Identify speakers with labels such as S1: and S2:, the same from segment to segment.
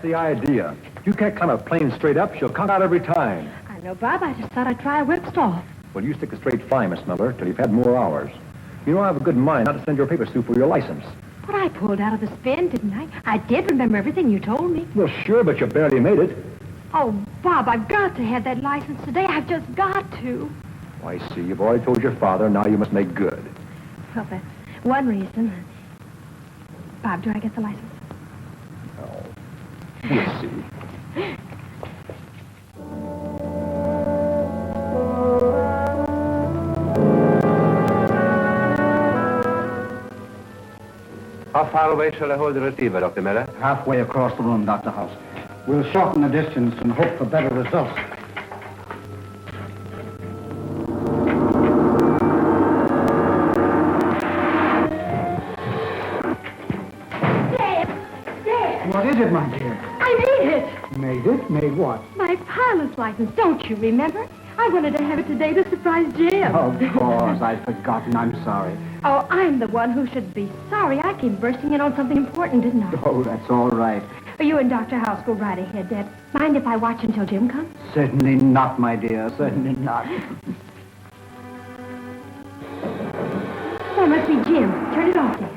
S1: the idea. You can't climb a plane straight up. She'll conk out every time.
S2: I know, Bob. I just thought I'd try a whip stall.
S1: Well, you stick to straight flying, Miss Miller, till you've had more hours. You know I have a good mind not to send your papers through for your license.
S2: But I pulled out of the spin, didn't I? I did remember everything you told me.
S1: Well, sure, but you barely made it.
S2: Oh, Bob, I've got to have that license today. I've just got to.
S1: Oh, I see. You've already told your father. Now you must make good.
S2: Well, that's one reason. Bob, do I get the license?
S1: Oh, we'll see.
S3: How far away shall I hold the receiver, Dr. Miller?
S4: Halfway across the room, Dr. Hauss. We'll shorten the distance and hope for better results.
S2: Dad!
S4: What is it, my dear?
S2: I made it!
S4: Made it? Made what?
S2: My pilot's license, don't you remember? I wanted to have it today to surprise Jim.
S4: Of course, I'd forgotten. I'm sorry.
S2: Oh, I'm the one who should be sorry. I came bursting in on something important, didn't I?
S4: Oh, that's all right.
S2: You and Dr. Hauss go right ahead, Dad. Mind if I watch until Jim comes?
S4: Certainly not, my dear. Certainly not.
S2: That must be Jim. Turn it off, Dad.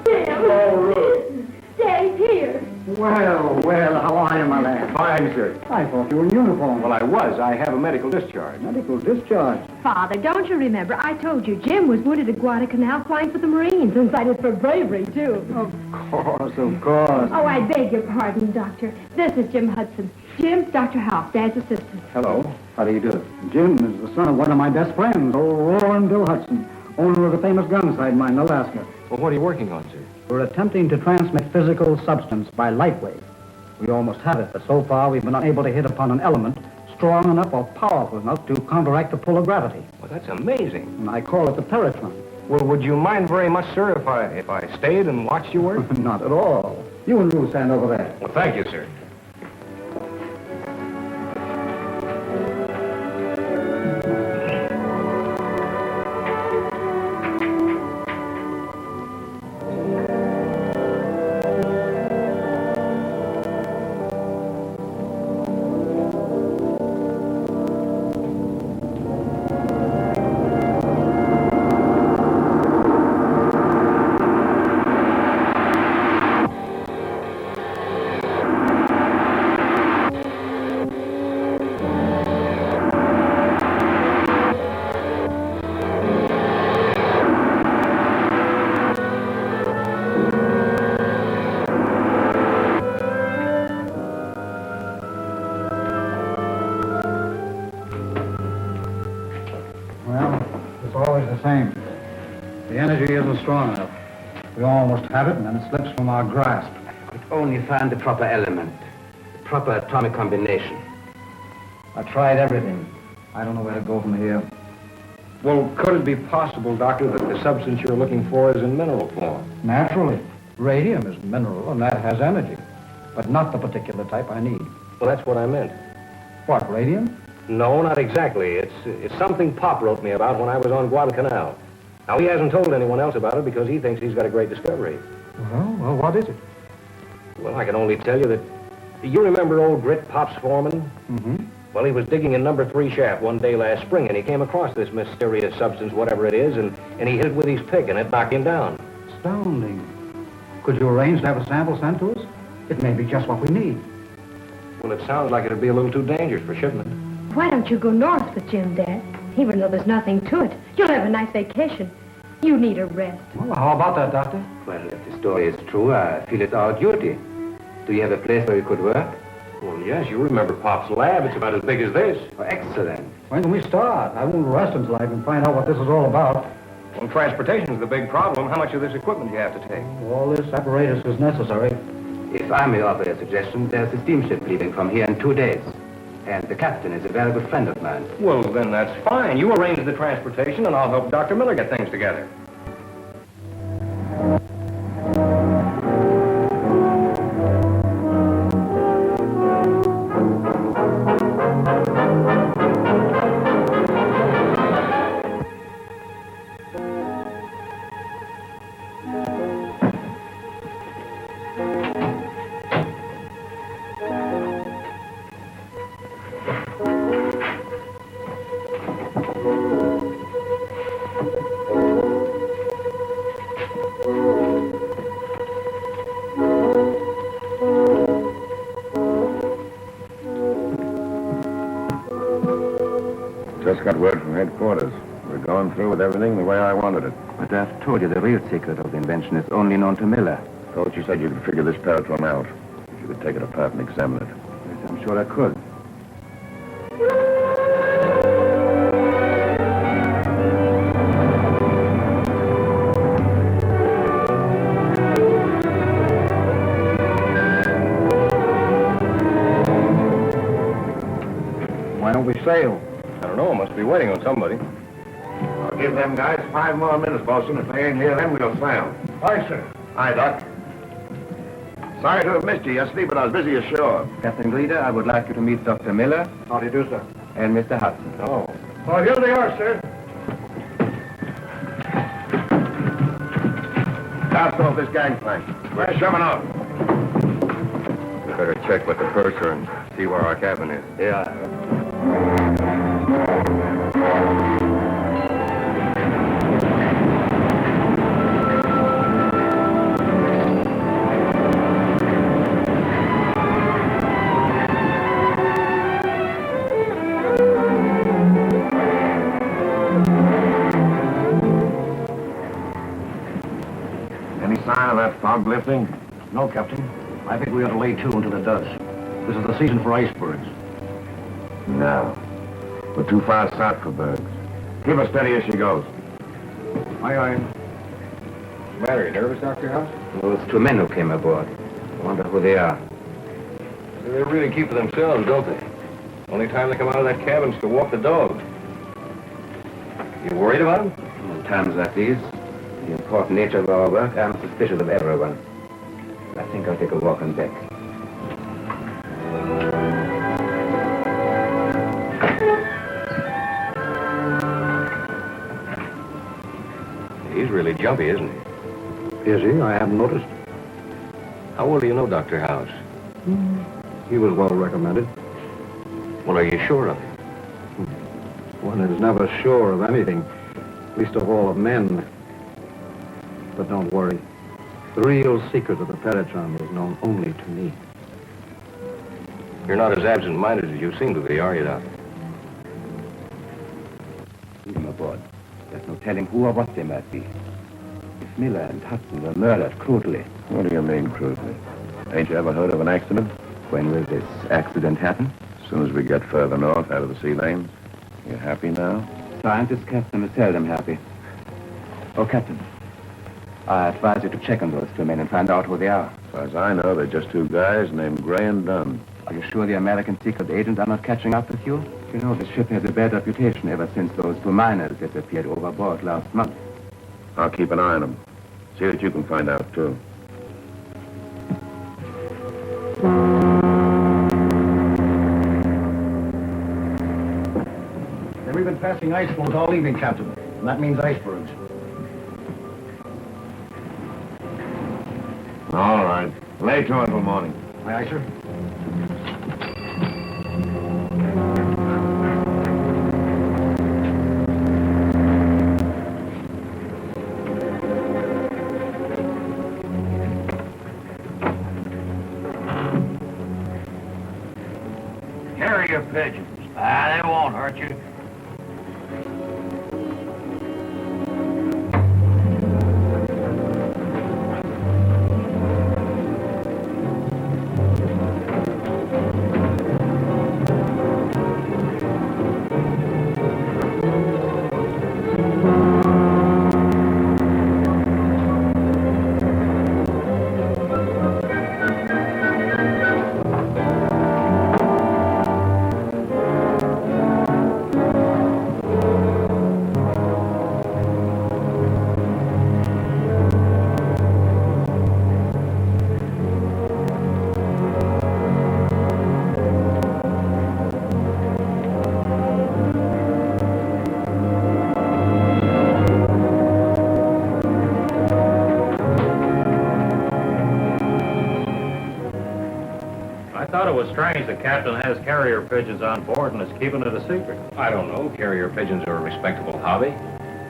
S2: Jim!
S1: Oh, Ruth.
S2: Daddy's here.
S4: Well, how are you, my lad?
S1: Fine, sir.
S4: I thought you were in uniform.
S1: Well, I was. I have a medical discharge.
S4: Medical discharge.
S2: Father, don't you remember? I told you Jim was wounded at Guadalcanal flying for the Marines and cited for bravery, too.
S4: Of course, of course.
S2: Oh, I beg your pardon, Doctor. This is Jim Hudson. Jim, Dr. Hauss, Dad's assistant.
S1: Hello. How do you do?
S4: Jim is the son of one of my best friends, old Roaring Bill Hudson, owner of the famous gun site mine in Alaska.
S1: Well, what are you working on, sir?
S4: We're attempting to transmit physical substance by light wave. We almost have it, but so far we've been unable to hit upon an element strong enough or powerful enough to counteract the pull of gravity.
S3: Well, that's amazing.
S4: And I call it the Paratron.
S3: Well, would you mind very much, sir, if I stayed and watched you work?
S4: Not at all. You and Ruth stand over there.
S3: Well, thank you, sir.
S4: The energy isn't strong enough. We almost have it, and then it slips from our grasp.
S5: Could only find the proper element, the proper atomic combination.
S4: I tried everything. I don't know where to go from here.
S3: Well, could it be possible, Doctor, that the substance you're looking for is in mineral form?
S4: Naturally. Radium is mineral, and that has energy. But not the particular type I need.
S3: Well, that's what I meant.
S4: What, radium?
S3: No, not exactly. It's something Pop wrote me about when I was on Guadalcanal. Now, he hasn't told anyone else about it because he thinks he's got a great discovery.
S4: Well, what is it?
S3: Well, I can only tell you that... You remember old Grit, Pop's foreman?
S4: Mm-hmm.
S3: Well, he was digging in number 3 shaft one day last spring, and he came across this mysterious substance, whatever it is, and he hit it with his pick, and it knocked him down.
S4: Astounding. Could you arrange to have a sample sent to us? It may be just what we need.
S3: Well, it sounds like it'd be a little too dangerous for shipment.
S2: Why don't you go north with Jim, Dad? Even though there's nothing to it, you'll have a nice vacation. You need a rest.
S4: Well, how about that, Doctor?
S5: Well, if the story is true, I feel it's our duty. Do you have a place where you could work?
S3: Well, yes, you remember Pop's lab. It's about as big as this.
S5: Oh, excellent.
S4: When can we start? I won't rest until I can find out what this is all about.
S3: Well, transportation's the big problem. How much of this equipment do you have to take?
S4: All this apparatus is necessary.
S5: If I may offer a suggestion, there's a steamship leaving from here in 2 days. And the captain is a very good friend of mine.
S3: Well, then that's fine. You arrange the transportation, and I'll help Dr. Miller get things together.
S6: just got word from headquarters. We're going through with everything the way I wanted it.
S5: But I've told you the real secret of the invention is only known to Miller.
S6: Thought you said you could figure this Paratron out. If you could take it apart and examine it.
S5: Yes, I'm sure I could.
S4: Why don't we sail?
S3: I don't know. Must be waiting on somebody.
S6: I'll give them guys 5 more minutes, Bosun. If they ain't here, then we'll sail.
S4: Aye, sir.
S6: Hi, Doc. Sorry to have missed you yesterday, but I was busy ashore.
S5: Captain Reeder, I would like you to meet Dr. Miller
S4: How do you do, sir?
S5: and Mr. Hudson.
S3: Oh.
S4: Oh, here they are, sir.
S6: Cast off this gangplank. We're shoving off.
S3: We better check with the purser and see where our cabin is.
S5: Yeah.
S6: Any sign of that fog lifting?
S4: No, Captain. I think we ought to lay to until it does. This is the season for icebergs.
S6: No. We're too far south for birds. Keep her steady as she goes.
S4: Aye, aye.
S3: What's the matter? You nervous, Dr. Hauss?
S5: Those 2 men who came aboard. I wonder who they are.
S3: They really keep to themselves, don't they? Only time they come out of that cabin is to walk the dog. You worried about them?
S5: In times like these, the important nature of our work, I'm suspicious of everyone. I think I'll take a walk on deck.
S3: He's really jumpy, isn't he?
S4: Is he? I haven't noticed.
S3: How well do you know Dr. Hauss?
S4: He was well recommended.
S3: Well, are you sure of it?
S4: One is never sure of anything, least of all of men. But don't worry. The real secret of the Paratron is known only to me.
S3: You're not as absent-minded as you seem to be, are you, Doc?
S5: Leave them aboard. There's no telling who or what they might be. If Miller and Hudson were murdered crudely,
S6: What do you mean, crudely? Ain't you ever heard of an accident?
S5: when will this accident happen?
S6: As soon as we get further north, out of the sea lanes. You happy now?
S5: Scientists, Captain, are seldom happy. Oh, Captain, I advise you to check on those 2 men and find out who they are.
S6: As far as I know, they're just 2 guys named Gray and Dunn.
S5: Are you sure the American secret agents are not catching up with you? You know, this ship has a bad reputation ever since those 2 miners disappeared overboard last month.
S6: I'll keep an eye on them. See what you can find out, too.
S4: We've been passing ice floes all evening, Captain. And that means icebergs.
S6: All right. Lay to until morning.
S4: Aye, aye, sir.
S7: Carry your pigeons. They won't hurt you.
S8: I thought it was strange the captain has carrier pigeons on board and is keeping it a secret.
S3: I don't know. Carrier pigeons are a respectable hobby.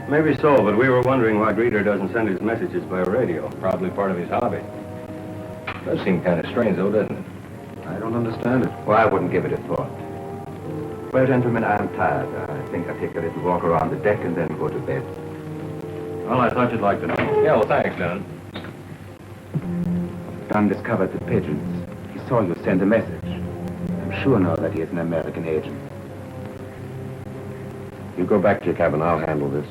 S3: Maybe so, but we were wondering why Reeder doesn't send his messages by radio. Probably part of his hobby. Does seem kind of strange, though, doesn't it?
S5: I don't understand it. Well, I wouldn't give it a thought. Well, gentlemen, I'm tired. I think I'll take a little walk around the deck and then go to bed.
S8: Well, I thought you'd like to know.
S3: Yeah, well, thanks, Dunn.
S5: Dunn discovered the pigeons. He saw you send a message. I'm sure now that he is an American agent.
S6: You go back to your cabin. I'll handle this.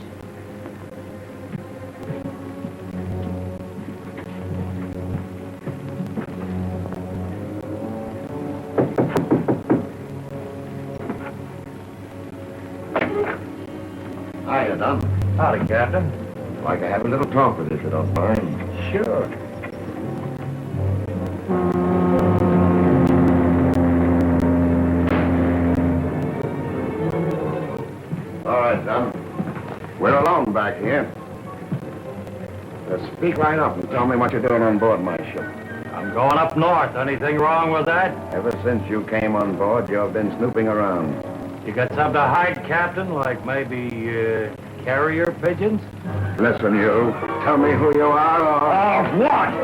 S6: Hiya, Don.
S1: Howdy, Captain.
S6: I'd like to have a little talk with you, if you don't mind.
S1: Sure.
S6: All right, Don. We're alone back here. Speak right up and tell me what you're doing on board my ship.
S8: I'm going up north. Anything wrong with that?
S6: Ever since you came on board, you've been snooping around.
S8: You got something to hide, Captain? Like maybe, carrier pigeons?
S6: Listen, you. Tell me who you are, or...
S8: What?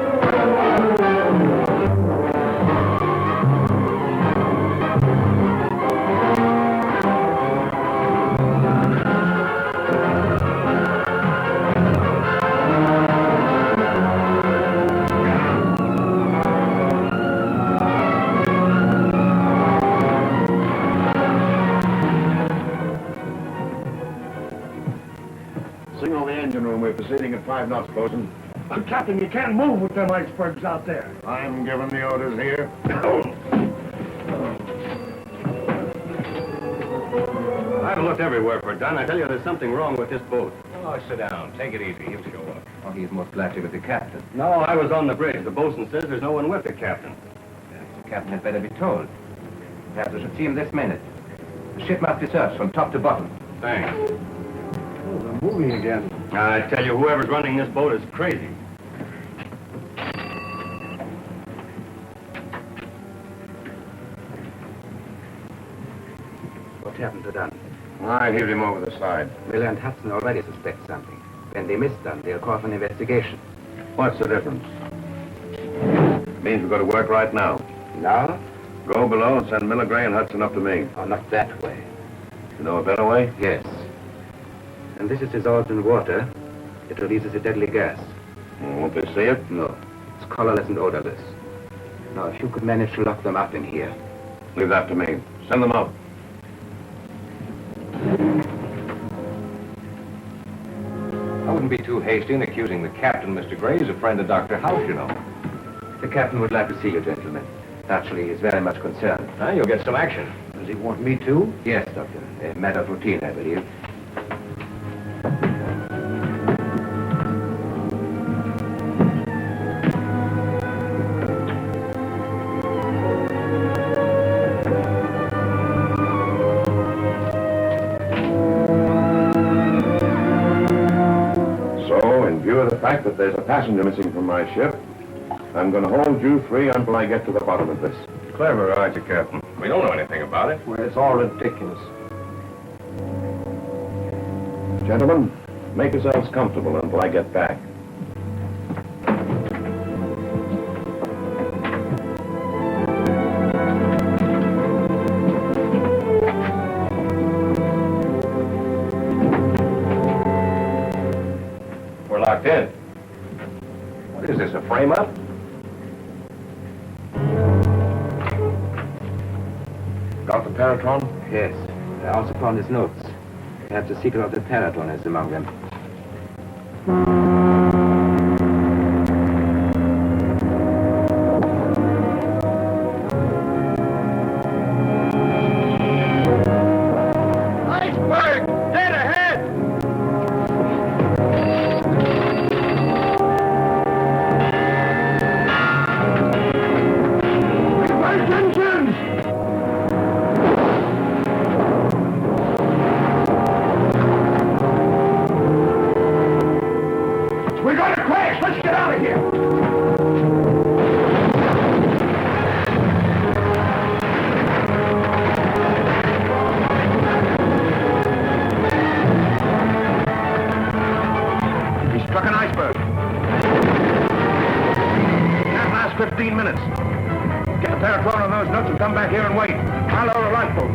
S6: Signal the engine room. We're proceeding at 5 knots, Bosun.
S7: Captain, you can't move with them icebergs out there.
S6: I'm giving the orders here.
S3: I've looked everywhere for Dunn. I tell you, there's something wrong with this boat. Oh, sit down. Take it easy. He'll show up.
S5: Oh, he's most likely with the captain.
S3: No, I was on the bridge. The bosun says there's no one with the captain.
S5: Perhaps the captain had better be told. Perhaps I should see him this minute. The ship must be searched from top to bottom.
S3: Thanks.
S4: Oh, they're moving again.
S3: I tell you, whoever's running this boat is crazy.
S5: What happened to Dunn?
S6: I heaved him over the side.
S5: Miller and Hudson already suspect something. When they miss Dunn, they'll call for an investigation.
S6: What's the difference? Means we've got to work right now.
S5: Now?
S6: Go below and send Miller, Gray, and Hudson up to me.
S5: Oh, not that way.
S6: You know a better way?
S5: Yes. And this is dissolved in water. It releases a deadly gas.
S6: Won't they see it?
S5: No. It's colorless and odorless. Now, if you could manage to lock them up in here.
S6: Leave that to me. Send them up.
S3: I wouldn't be too hasty in accusing the captain. Mr. Gray's a friend of Dr. Hauss, you know.
S5: The captain would like to see you, gentlemen. Naturally, he's very much concerned.
S3: You'll get some action.
S1: Does he want me to?
S5: Yes, Doctor. A matter of routine, I believe.
S6: So, in view of the fact that there's a passenger missing from my ship, I'm going to hold you three until I get to the bottom of this.
S3: Clever, aren't you, Captain? We don't know anything about it.
S1: Well, it's all ridiculous.
S6: Gentlemen, make yourselves comfortable until I get back.
S3: We're locked in. What is this, a frame-up?
S6: Got the Paratron?
S5: Yes. I also found his notes. Perhaps the secret of the Paratron is among them.
S7: Iceberg! Dead ahead! Reverse engines! We're gonna crash! Let's get out of here!
S1: He struck an iceberg. Can't last 15 minutes. Get the Paratron on those notes and come back here and wait. I'll lower a lifeboat.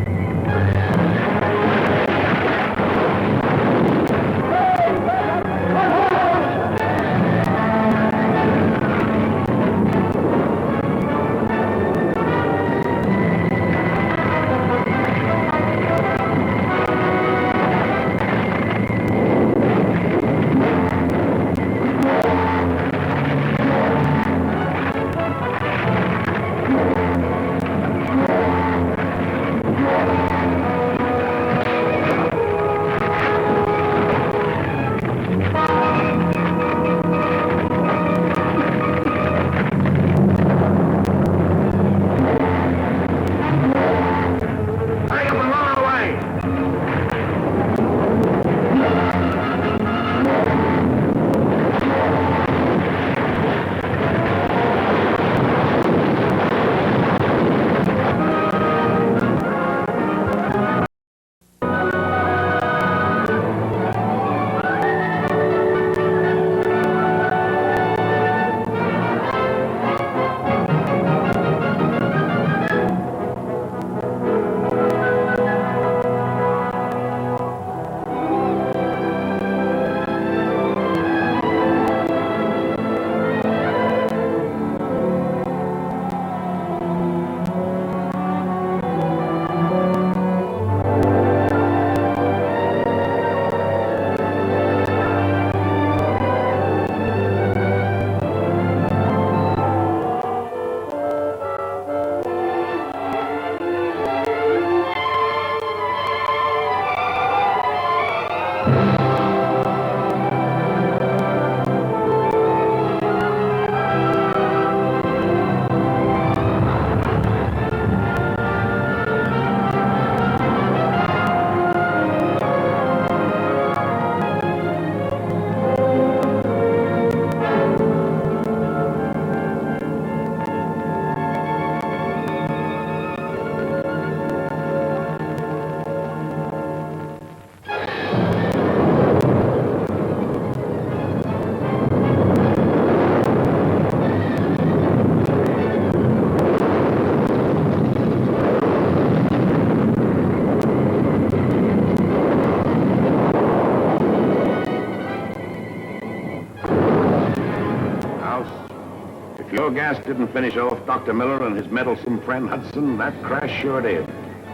S6: your gas didn't finish off Dr. Miller and his meddlesome friend Hudson, that crash sure did.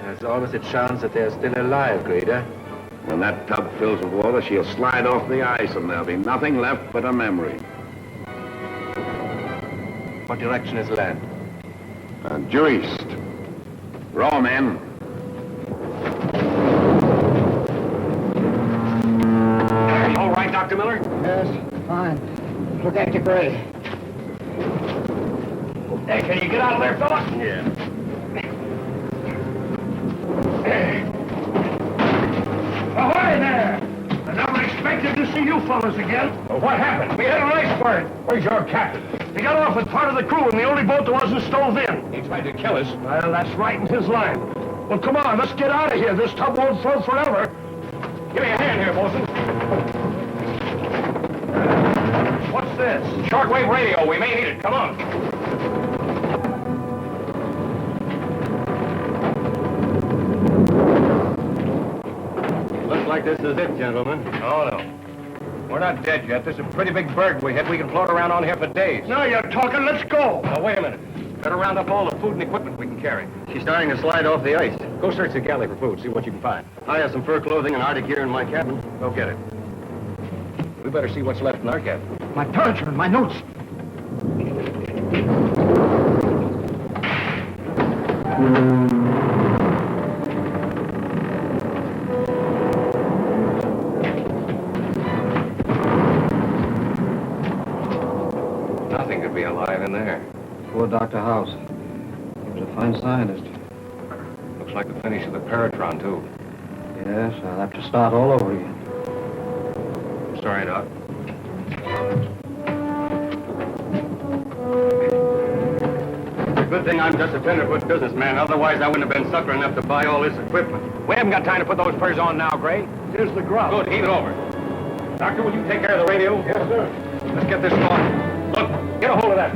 S5: There's always a chance that they're still alive, Grader.
S6: When that tub fills with water, she'll slide off the ice and there'll be nothing left but a memory.
S5: What direction is land?
S6: Due east. Raw men.
S3: All right, Dr. Miller?
S7: Yes, fine. Look after Gray. Hey, can you get out of there, fella?
S3: Yeah.
S7: Ahoy there! I never expected to see you fellas again.
S3: Well, what happened?
S7: We had an iceberg. Where's your captain? He got off with part of the crew in the only boat that wasn't stove in.
S3: He tried to kill us.
S7: Well, that's right in his line. Well, come on, let's get out of here. This tub won't float forever.
S3: Give me a hand here, Bosun.
S7: What's this?
S3: Shortwave radio. We may need it. Come on. Looks like this is it, gentlemen.
S8: Oh, no. We're not dead yet. This is a pretty big bird we hit. We can float around on here for days.
S7: Now you're talking. Let's go.
S8: Now, wait a minute. Better round up all the food and equipment we can carry.
S3: She's starting to slide off the ice.
S8: Go search the galley for food. See what you can find.
S3: I have some fur clothing and Arctic gear in my cabin.
S8: Go get it. We better see what's left in our cabin.
S7: My Paratron, my notes.
S3: Nothing could be alive in there.
S4: Poor Dr. Hauss. He was a fine scientist.
S3: Looks like the finish of the Paratron, too.
S4: Yes, I'll have to start all over again.
S3: Sorry, Doc. It's a good thing I'm just a tenderfoot businessman. Otherwise, I wouldn't have been sucker enough to buy all this equipment.
S8: We haven't got time to put those furs on now, Gray.
S7: Here's the grub.
S3: Good, heave it over.
S8: Doctor, will you take care of the radio?
S7: Yes, sir.
S8: Let's get this going. Look, get a hold of that.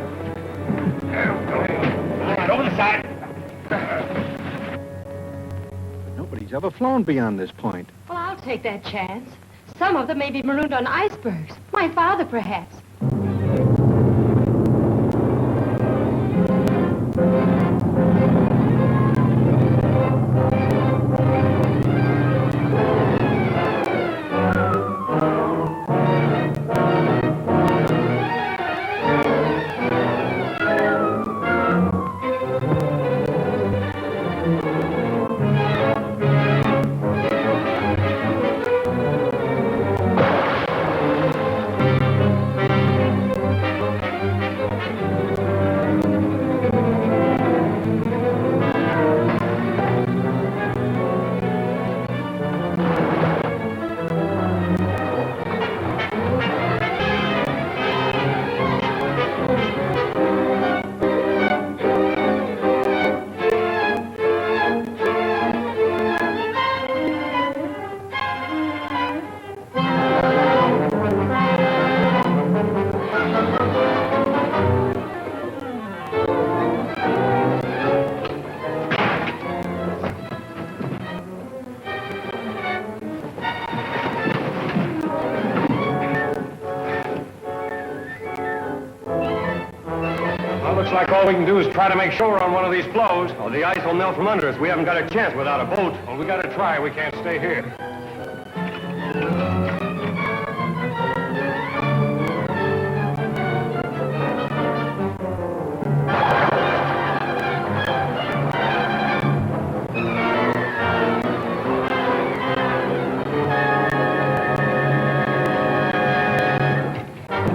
S7: All right, over the side.
S4: Nobody's ever flown beyond this point.
S2: Well, I'll take that chance. Some of them may be marooned on icebergs. My father, perhaps.
S8: Looks like all we can do is try to make shore on one of these floes. Oh, the ice will melt from under us. We haven't got a chance without a boat. Well, we got to try. We can't stay here.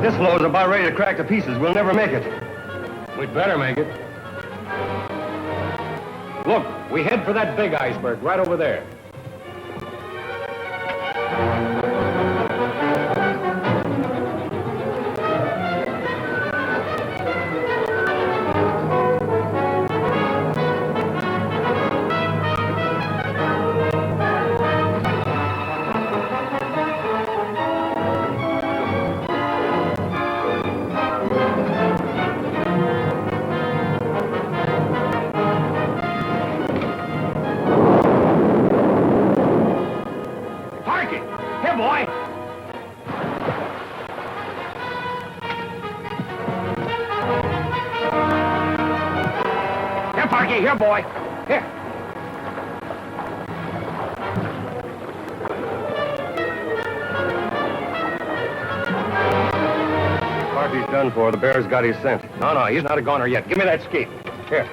S3: This floe's about ready to crack to pieces. We'll never make it.
S8: We'd better make it. Look, we head for that big iceberg right over there.
S7: here, boy. Here.
S8: Party's done for. The bear's got his scent.
S7: No, he's not a goner yet. Give me that skeet. Here.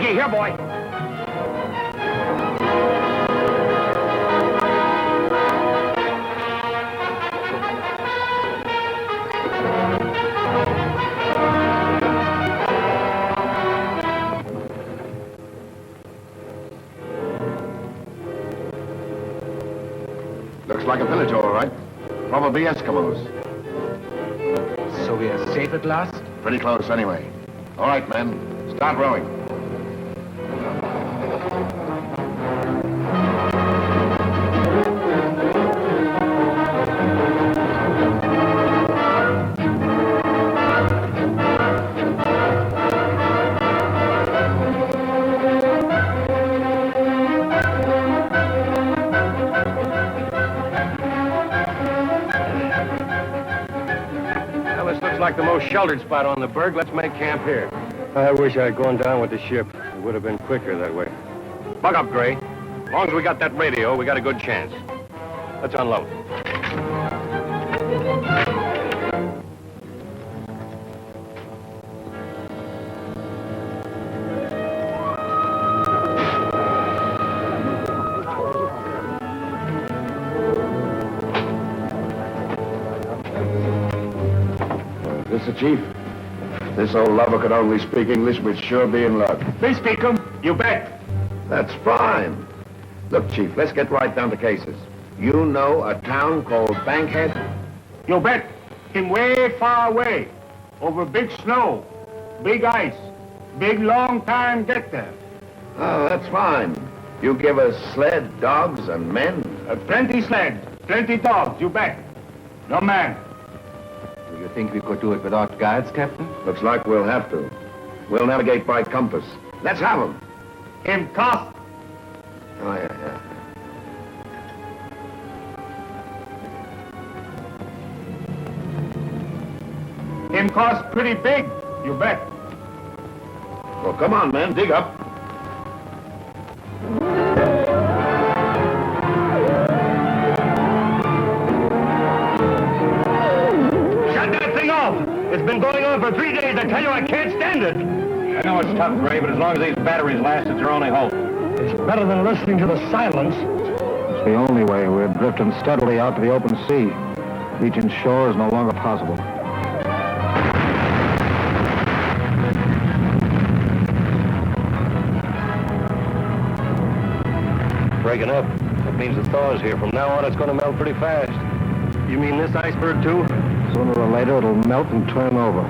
S7: Here, boy.
S6: Looks like a village, all right. Probably Eskimos.
S5: So we are safe at last?
S6: Pretty close, anyway. All right, men. Start rowing.
S8: Like the most sheltered spot on the berg. Let's make camp here. I wish I'd gone down with the ship. It would have been quicker that way. Bug up, Gray. As long as we got that radio, we got a good chance. Let's unload.
S6: Mr. Chief, this old lover could only speak English, we'd sure be in luck.
S7: Me speak 'em. You bet.
S6: That's fine. Look, Chief, let's get right down to cases. You know a town called Bankhead?
S7: You bet. Him way far away. Over big snow, big ice, big long time get there.
S6: Oh, that's fine. You give us sled, dogs, and men?
S7: Plenty sled, plenty dogs, you bet. No man.
S5: Do you think we could do it without guides, Captain?
S6: Looks like we'll have to. We'll navigate by compass. Let's have 'em.
S7: Him cost.
S6: Oh, yeah.
S7: Him cost pretty big, you bet.
S6: Well, come on, men, dig up.
S7: Shut that thing off! It's been going on for 3 days. I tell you, I can't stand it.
S8: I know it's tough, Gray, but as long as these batteries last, it's our only hope.
S7: It's better than listening to the silence.
S4: It's the only way. We're drifting steadily out to the open sea. Reaching shore is no longer possible.
S8: Breaking up. That means the thaw's here. From now on, it's going to melt pretty fast. You mean this iceberg, too?
S4: Sooner or later, it'll melt and turn over.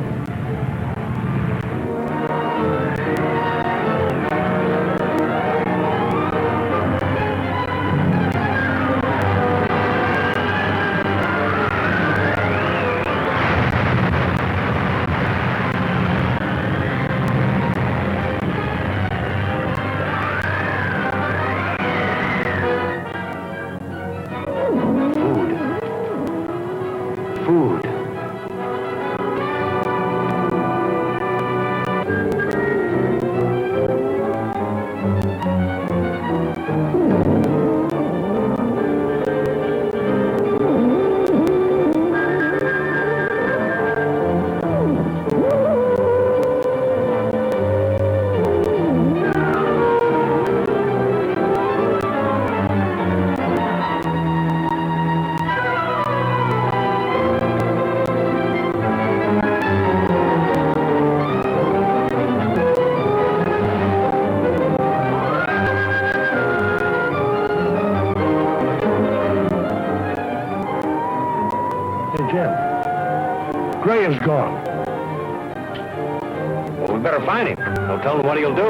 S7: Gray is gone.
S8: Well, we better find him. Don't tell him what he'll do.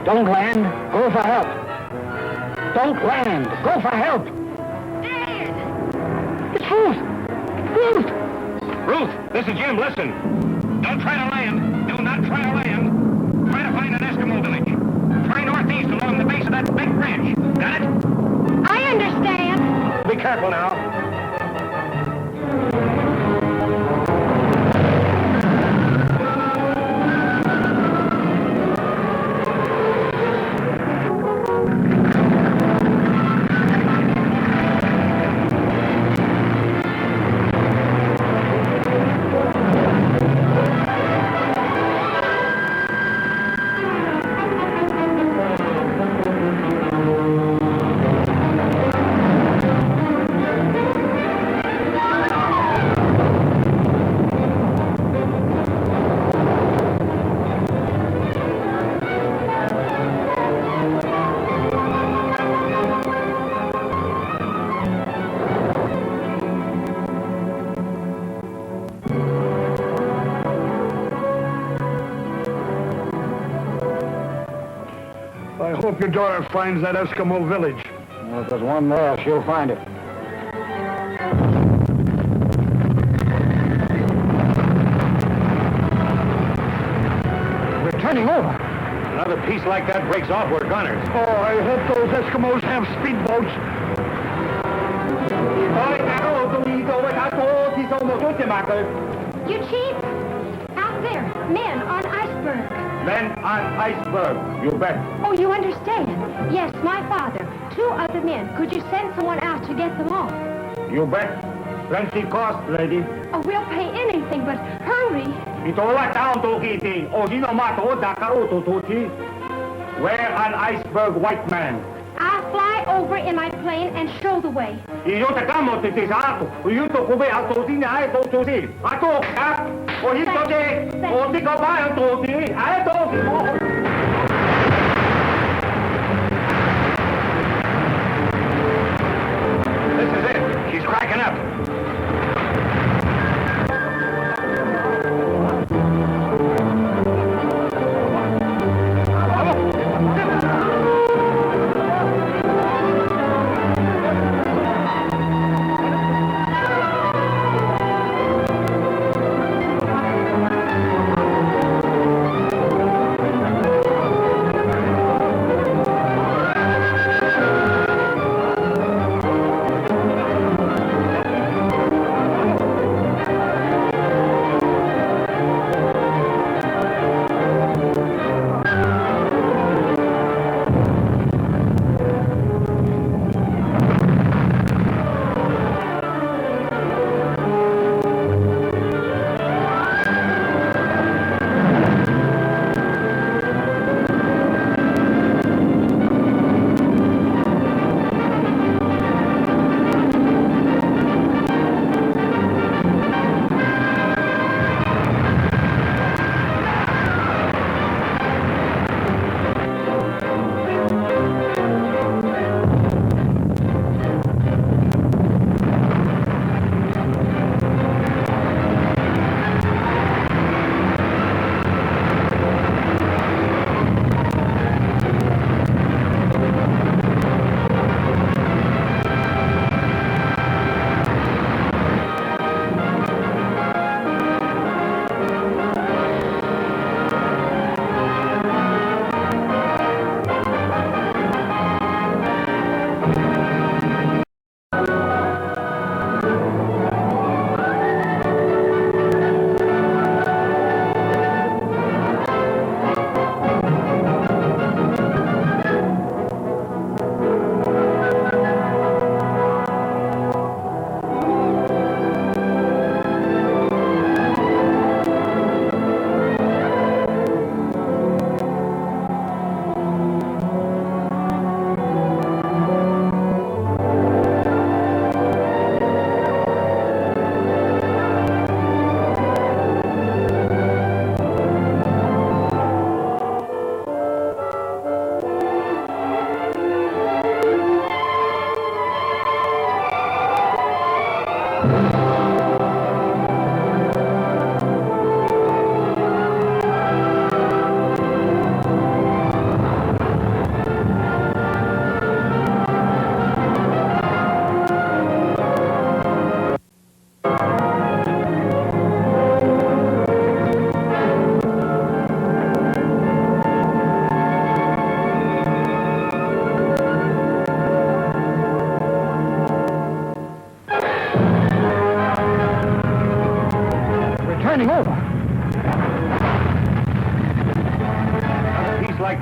S9: Don't land. Go for help. Don't land. Go for help.
S2: Dad!
S9: It's Ruth. Ruth!
S8: Ruth, this is Jim. Listen. Don't try to land. Do not try to land. Try to find an Eskimo village. Try northeast along the base of that big ridge. Got it?
S2: I understand.
S8: Be careful now.
S7: I hope your daughter finds that Eskimo village.
S9: Well, if there's one there, she'll find it. We're turning over.
S8: Another piece like that breaks off, we're gunners.
S7: Oh, I hope those Eskimos have speedboats.
S2: You chief? Out there, men on iceberg.
S7: Men on iceberg, you bet.
S2: Oh, you understand? Yes, my father. 2 other men. Could you send someone out to get them off?
S7: You bet. Plenty cost, lady.
S2: Oh, we'll pay anything, but hurry.
S7: Where an iceberg white man?
S2: I'll fly over in my plane and show the way.
S8: This is it. She's cracking up.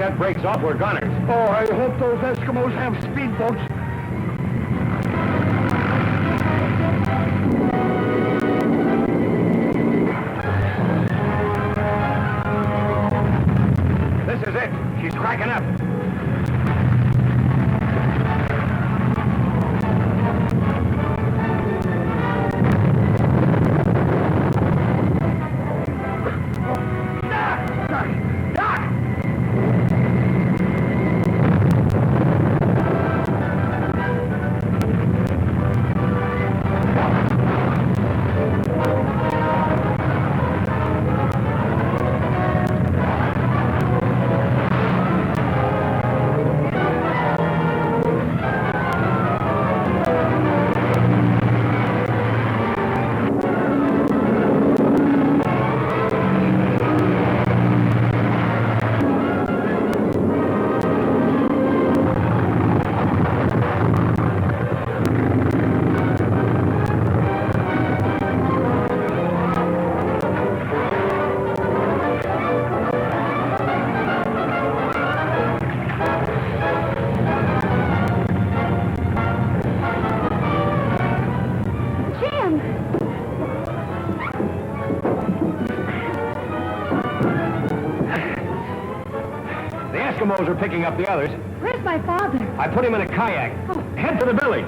S8: that breaks off, we're gunners.
S7: Oh, I hope those Eskimos have speedboats.
S8: This is it. She's cracking up. Eskimos are picking up the others.
S2: Where's my father?
S8: I put him in a kayak.
S2: Oh.
S8: Head for the village.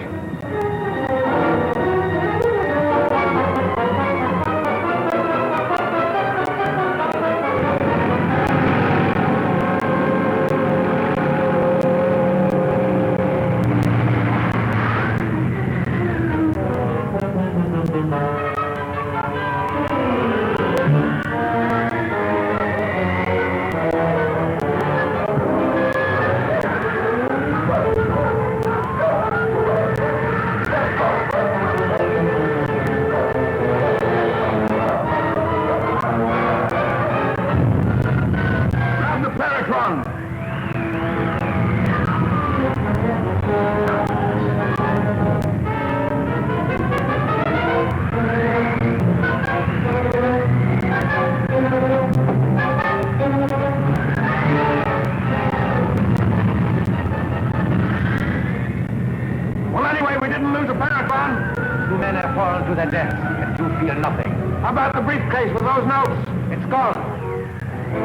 S5: To the death, and you feel nothing.
S6: How about the briefcase with those notes?
S5: It's gone.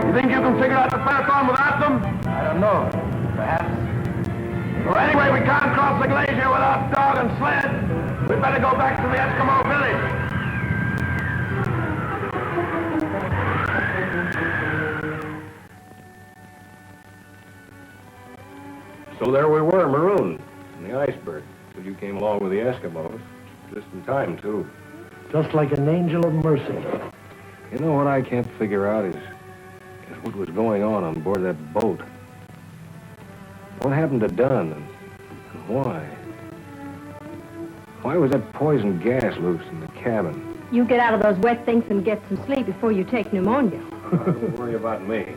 S6: You think you can figure out the Paratron without them?
S5: I don't know. Perhaps.
S6: Well, anyway, we can't cross the glacier without dog and sled. We'd better go back to the Eskimo village.
S3: So there we were, marooned in the iceberg. So you came along with the Eskimos. Just in time, too.
S7: Just like an angel of mercy.
S3: You know what I can't figure out is what was going on board that boat. What happened to Dunn and why? Why was that poison gas loose in the cabin?
S2: You get out of those wet things and get some sleep before you take pneumonia.
S3: Don't worry about me.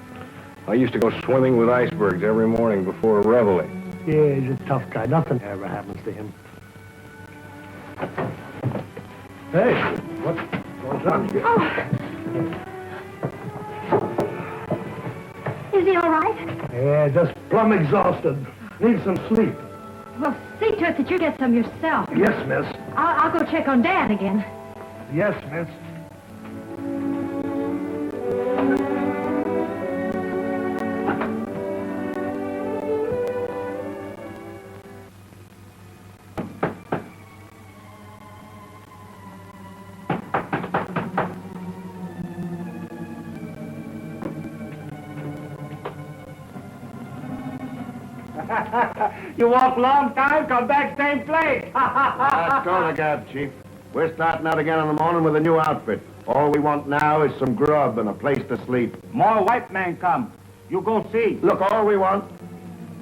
S3: I used to go swimming with icebergs every morning before reveille.
S7: Yeah, he's a tough guy. Nothing ever happens to him. Hey, what's on here?
S2: Oh. Is he all right?
S7: Yeah, just plumb exhausted. Needs some sleep.
S2: Well, see to it that you get some yourself.
S7: Yes, miss.
S2: I'll go check on Dad again.
S7: Yes, miss. You walk long time, come back same place.
S6: Let's go to Gab, Chief. We're starting out again in the morning with a new outfit. All we want now is some grub and a place to sleep.
S7: More white man come. You go see.
S6: Look, all we want...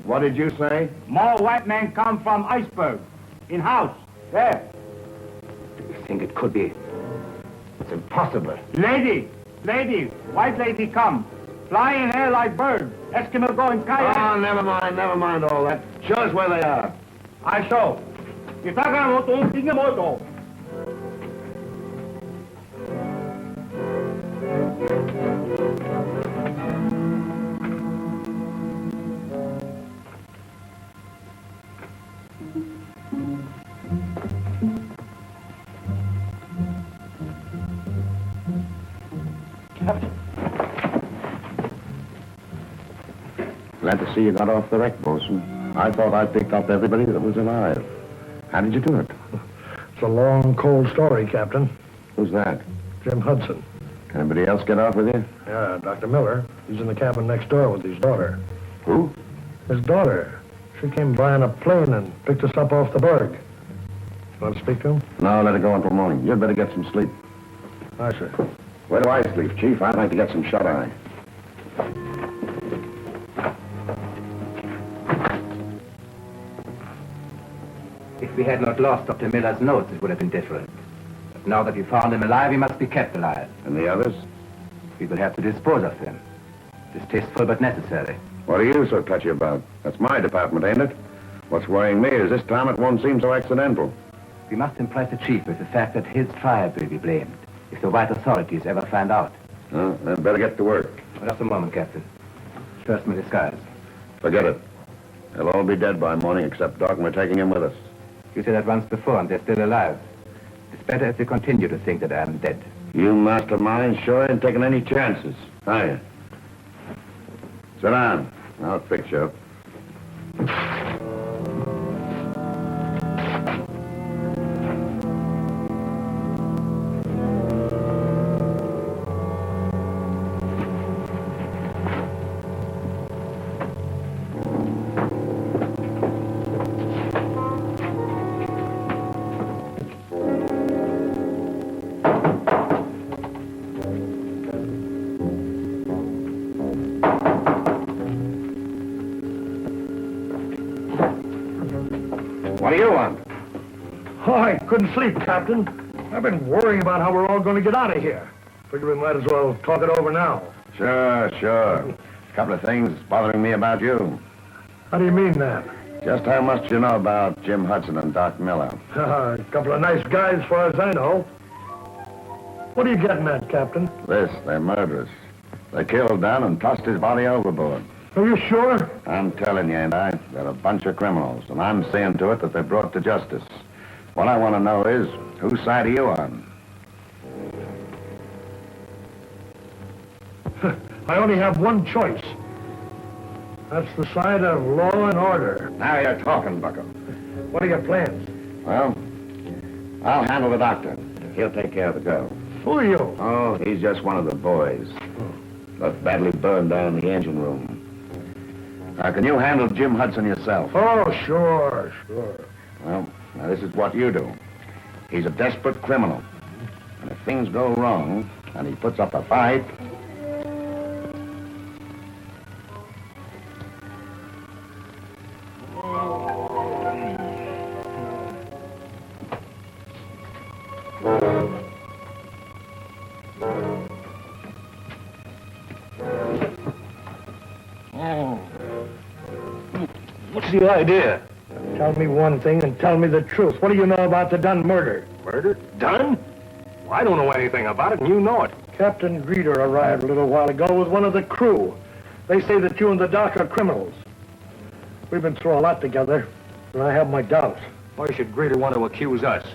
S6: What did you say?
S7: More white man come from iceberg. In house. There.
S5: You think it could be? It's impossible.
S7: Lady, white lady come. Fly in air like bird. Eskimo go in kayak.
S6: Oh, never mind all that. Show us where they are.
S7: I show. Itagamoto, Tingamoto.
S6: Glad to see you got off the wreck, Bosun. I thought I picked up everybody that was alive. How did you do it?
S10: It's a long, cold story, Captain.
S6: Who's that?
S10: Jim Hudson.
S6: Can anybody else get off with you?
S10: Yeah, Dr. Miller. He's in the cabin next door with his daughter.
S6: Who?
S10: His daughter. She came by on a plane and picked us up off the berg. You want to speak to him?
S6: No, let it go until morning. You'd better get some sleep.
S10: Aye, sir.
S6: Where do I sleep, Chief? I'd like to get some shut-eye.
S5: If we had not lost Dr. Miller's notes, it would have been different. But now that we found him alive, he must be kept alive.
S6: And the others?
S5: We will have to dispose of them. Distasteful but necessary.
S6: What are you so touchy about? That's my department, ain't it? What's worrying me is this time it won't seem so accidental.
S5: We must impress the chief with the fact that his tribe will be blamed if the white authorities ever find out.
S6: Then better get to work.
S5: Just a moment, Captain. First, my disguise.
S6: Forget it. They'll all be dead by morning except Doc, and we're taking him with us.
S5: You said that once before, and they're still alive. It's better if they continue to think that I am dead.
S6: You mastermind sure ain't taking any chances, are you? Sit down. I'll fix you up. What do you want?
S10: Oh, I couldn't sleep, Captain. I've been worrying about how we're all going to get out of here. Figure we might as well talk it over now.
S6: Sure. A couple of things bothering me about you.
S10: How do you mean that?
S6: Just how much do you know about Jim Hudson and Doc Miller?
S10: A couple of nice guys, as far as I know. What are you getting at, Captain?
S6: They're murderers. They killed Dan and tossed his body overboard.
S10: Are you sure?
S6: I'm telling you, ain't I? They're a bunch of criminals, and I'm seeing to it that they're brought to justice. What I want to know is, whose side are you on?
S10: I only have one choice. That's the side of law and order.
S6: Now you're talking, Bucko.
S10: What are your plans?
S6: Well, I'll handle the doctor. He'll take care of the girl.
S10: Who are you?
S6: Oh, he's just one of the boys. Got badly burned down in the engine room. Now, can you handle Jim Hudson yourself?
S10: Oh, sure.
S6: Well, now this is what you do. He's a desperate criminal. And if things go wrong, and he puts up a fight...
S8: What's the idea?
S10: Tell me one thing and tell me the truth. What do you know about the Dunn murder?
S8: Murder? Done? Well, I don't know anything about it, and you know it.
S10: Captain Greeter arrived a little while ago with one of the crew. They say that you and the doc are criminals. We've been through a lot together, and I have my doubts.
S8: Why should Greeter want to accuse us?
S10: Does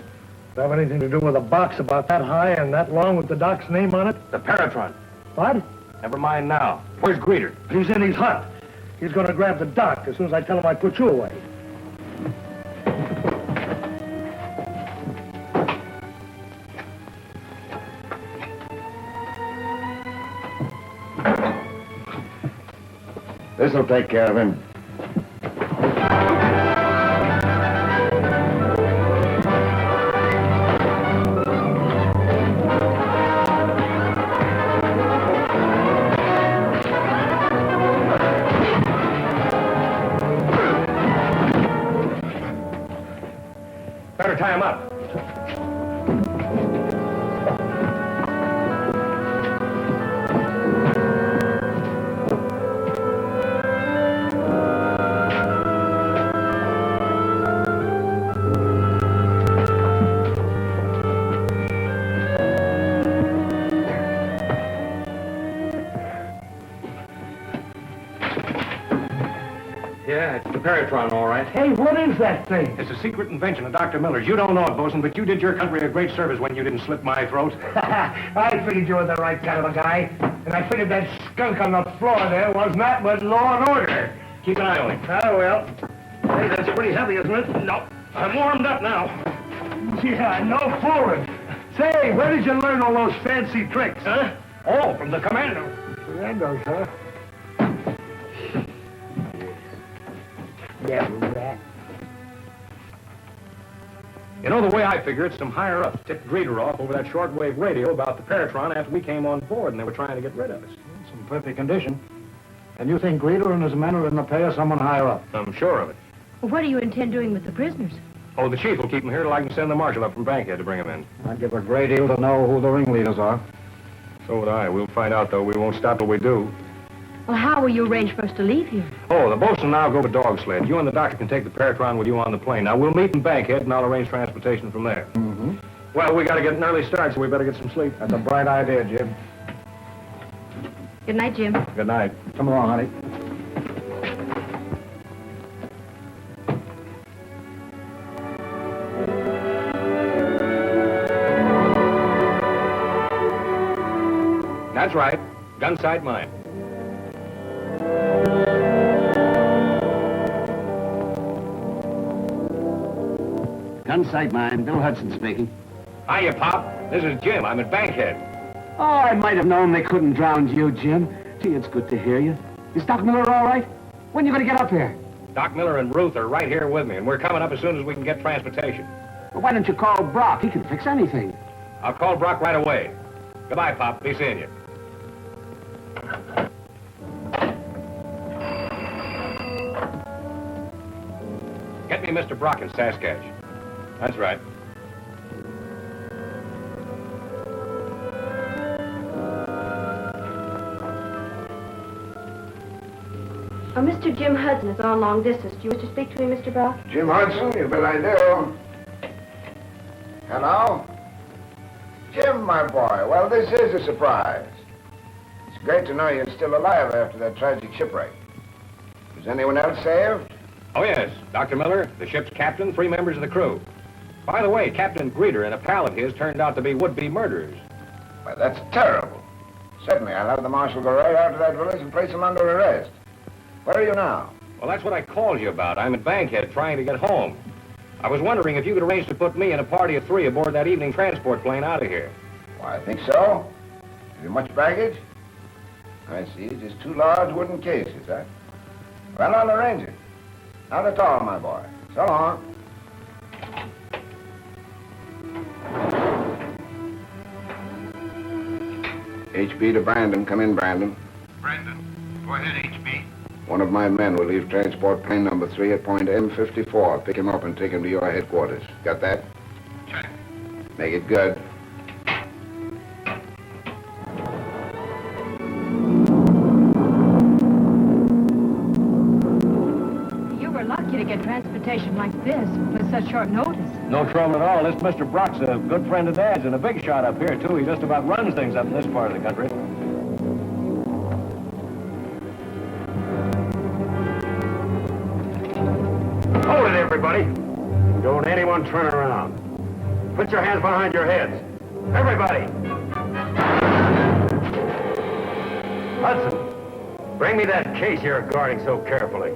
S10: it have anything to do with a box about that high and that long with the doc's name on it?
S8: The Paratron.
S10: What?
S8: Never mind now. Where's Greeter?
S10: He's in his hut. He's going to grab the doc as soon as I tell him I put you away.
S6: This'll take care of him.
S8: Better tie him up. Yeah, it's the Paratron, all right.
S10: Hey, what is that thing?
S8: It's a secret invention of Dr. Miller's. You don't know it, Bosun, but you did your country a great service when you didn't slit my throat.
S10: I figured you were the right kind of a guy. And I figured that skunk on the floor there was not but law and order.
S8: Keep an eye on him.
S10: Oh, well. Hey, that's pretty heavy, isn't it?
S8: No, I'm warmed up now.
S10: Yeah, no fooling. Say, where did you learn all those fancy tricks?
S8: Huh? Oh, from the commander.
S10: Commandos, huh? Yeah, rat.
S8: You know, the way I figure it, some higher-ups tipped Greeter off over that shortwave radio about the Paratron after we came on board, and they were trying to get rid of us.
S4: It's in perfect condition. And you think Greeter and his men are in the pay of someone higher up?
S8: I'm sure of it.
S2: Well, what do you intend doing with the prisoners?
S8: Oh, the chief will keep them here till I can send the marshal up from Bankhead to bring them in.
S4: I'd give a great deal to know who the ringleaders are.
S8: So would I. We'll find out, though. We won't stop till we do.
S2: Well, how will you arrange for us to leave here?
S8: Oh, the bosun and I'll go with dog sled. You and the doctor can take the Paratron with you on the plane. Now, we'll meet in Bankhead, and I'll arrange transportation from there.
S4: Mm-hmm.
S8: Well, we got to get an early start, so we better get some sleep.
S4: That's a bright idea, Jim.
S2: Good night, Jim.
S8: Good night.
S4: Come along, honey.
S8: That's right. Gun sight mine.
S9: Gun sight mine. Bill Hudson speaking.
S8: Hiya, Pop. This is Jim. I'm at Bankhead.
S9: Oh, I might have known they couldn't drown you, Jim. Gee, it's good to hear you. Is Doc Miller all right? When you gonna get up here?
S8: Doc Miller and Ruth are right here with me, and we're coming up as soon as we can get transportation.
S9: Well, why don't you call Brock? He can fix anything.
S8: I'll call Brock right away. Goodbye, Pop. Be seeing you. Get me Mr. Brock in Saskatch. That's right.
S2: Oh, Mr. Jim Hudson is on long distance. Do you wish to speak to me, Mr. Brock?
S6: Jim Hudson, you bet I do. Hello? Jim, my boy, well, this is a surprise. It's great to know you're still alive after that tragic shipwreck. Was anyone else saved?
S8: Oh, yes. Dr. Miller, the ship's captain, 3 members of the crew. By the way, Captain Greeter and a pal of his turned out to be would-be murderers.
S6: Why, that's terrible. Certainly, I'll have the marshal go right out to that village and place him under arrest. Where are you now?
S8: Well, that's what I called you about. I'm at Bankhead trying to get home. I was wondering if you could arrange to put me and a party of 3 aboard that evening transport plane out of here.
S6: Why, I think so. Have you much baggage? I see. Just 2 large wooden cases, huh? Well, I'll arrange it. Not at all, my boy. So long. HB to Brandon. Come in, Brandon.
S3: Brandon, go ahead, HB.
S6: One of my men will leave transport plane number 3 at point M54. Pick him up and take him to your headquarters. Got that?
S3: Check.
S6: Make it good.
S2: You were lucky to get transportation like this with such short notice.
S8: No trouble at all. This Mr. Brock's a good friend of Dad's and a big shot up here, too. He just about runs things up in this part of the country.
S7: Hold it, everybody. Don't anyone turn around. Put your hands behind your heads. Everybody. Hudson, bring me that case you're guarding so carefully.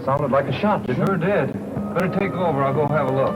S1: Sounded like a shot, didn't it?
S5: Sure did. Better take over. I'll go have a look.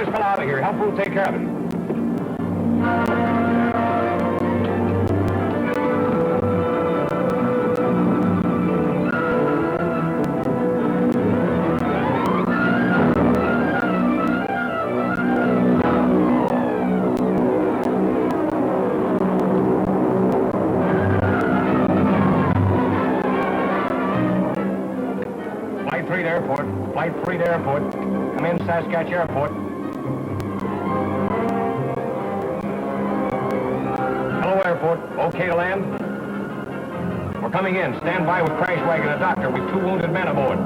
S8: this fellow out of here. Help Ruth take care of him. Flight 3 to airport. Come in, Saskatch Airport. Hello, airport. Okay to land? We're coming in. Stand by with crash wagon and a doctor with 2 wounded men aboard.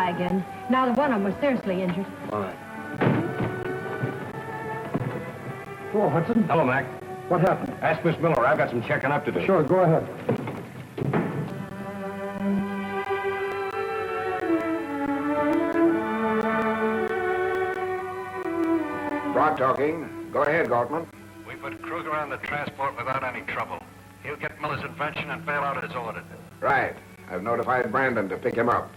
S2: Again. Now the one of them was seriously injured.
S8: All right.
S10: Hello, Hudson.
S8: Hello, Mac.
S10: What happened?
S8: Ask Miss Miller. I've got some checking up to do.
S10: Sure, go ahead.
S6: Brock talking. Go ahead, Galtman.
S4: We put Kruger on the transport without any trouble. He'll get Miller's invention and bail out as ordered.
S6: Right. I've notified Brandon to pick him up.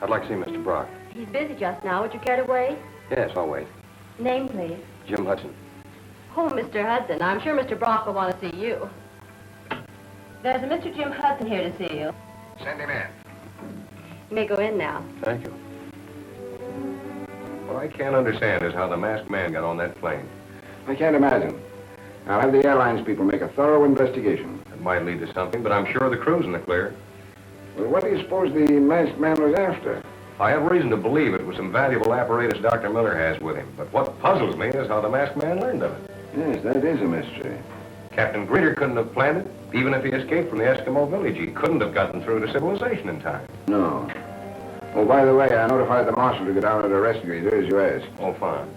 S3: I'd like to see Mr. Brock.
S11: He's busy just now. Would you care to wait?
S3: Yes, I'll wait.
S11: Name, please.
S3: Jim Hudson.
S11: Oh, Mr. Hudson. I'm sure Mr. Brock will want to see you. There's a Mr. Jim Hudson here to see you.
S6: Send him in.
S11: You may go in now.
S3: Thank you. What I can't understand is how the masked man got on that plane.
S6: I can't imagine. I'll have the airlines people make a thorough investigation.
S3: It might lead to something, but I'm sure the crew's in the clear.
S6: Well, what do you suppose the masked man was after?
S3: I have reason to believe it was some valuable apparatus Dr. Miller has with him. But what puzzles me is how the masked man learned of it.
S6: Yes, that is a mystery.
S3: Captain Greeter couldn't have planned it. Even if he escaped from the Eskimo village, he couldn't have gotten through to civilization in time.
S6: No. Oh, by the way, I notified the marshal to go down and arrest Greeter, as you asked.
S3: Oh, fine.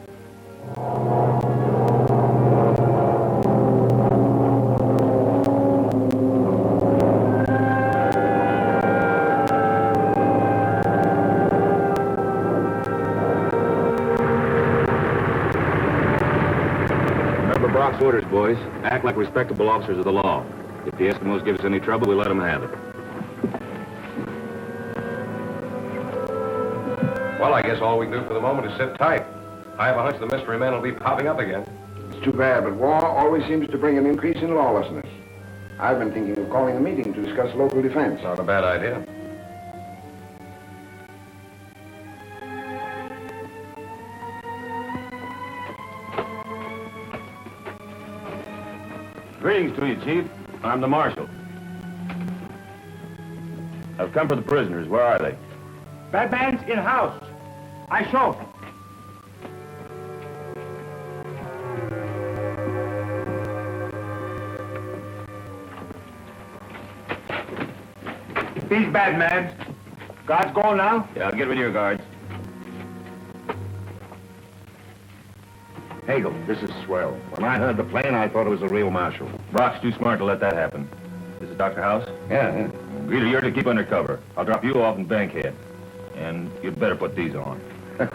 S8: Brock's orders, boys. Act like respectable officers of the law. If the Eskimos give us any trouble, we let them have it.
S3: Well, I guess all we can do for the moment is sit tight. I have a hunch the mystery men will be popping up again.
S6: It's too bad, but war always seems to bring an increase in lawlessness. I've been thinking of calling a meeting to discuss local defense.
S3: Not a bad idea.
S8: Greetings to you, Chief. I'm the Marshal. I've come for the prisoners. Where are they?
S7: That man's in house. I show. These bad man. Guards going now?
S8: Yeah, I'll get rid of your guards.
S12: Hagel, this is swell. When I heard the plane, I thought it was a real marshal.
S8: Brock's too smart to let that happen. This is Dr. Hauss?
S12: Yeah.
S8: Greeter, you're to keep undercover. I'll drop you off in Bankhead. And you'd better put these on.
S6: How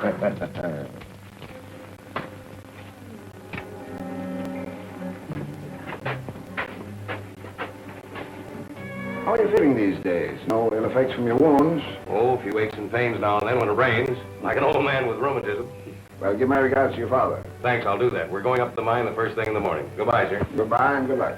S6: are you feeling these days? No ill effects from your wounds?
S3: Oh, a few aches and pains now and then when it rains. Like an old man with rheumatism.
S6: Well, give my regards to your father.
S3: Thanks, I'll do that. We're going up to the mine the first thing in the morning. Goodbye, sir.
S6: Goodbye and good luck.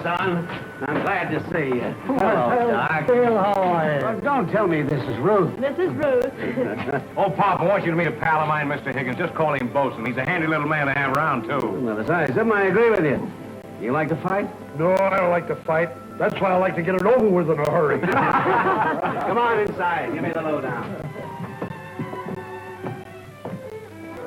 S9: Son, I'm glad to see you.
S10: Hello,
S9: Doc.
S10: Phil, how are you?
S9: Don't tell me this is Ruth.
S11: This is Ruth.
S8: Oh, Pop, I want you to meet a pal of mine, Mr. Higgins. Just call him Bosun. He's a handy little man to have around, too.
S9: Well, besides, I agree with you. You like to fight?
S10: No, I don't like to fight. That's why I like to get it over with in a hurry.
S9: Come on inside. Give me the lowdown.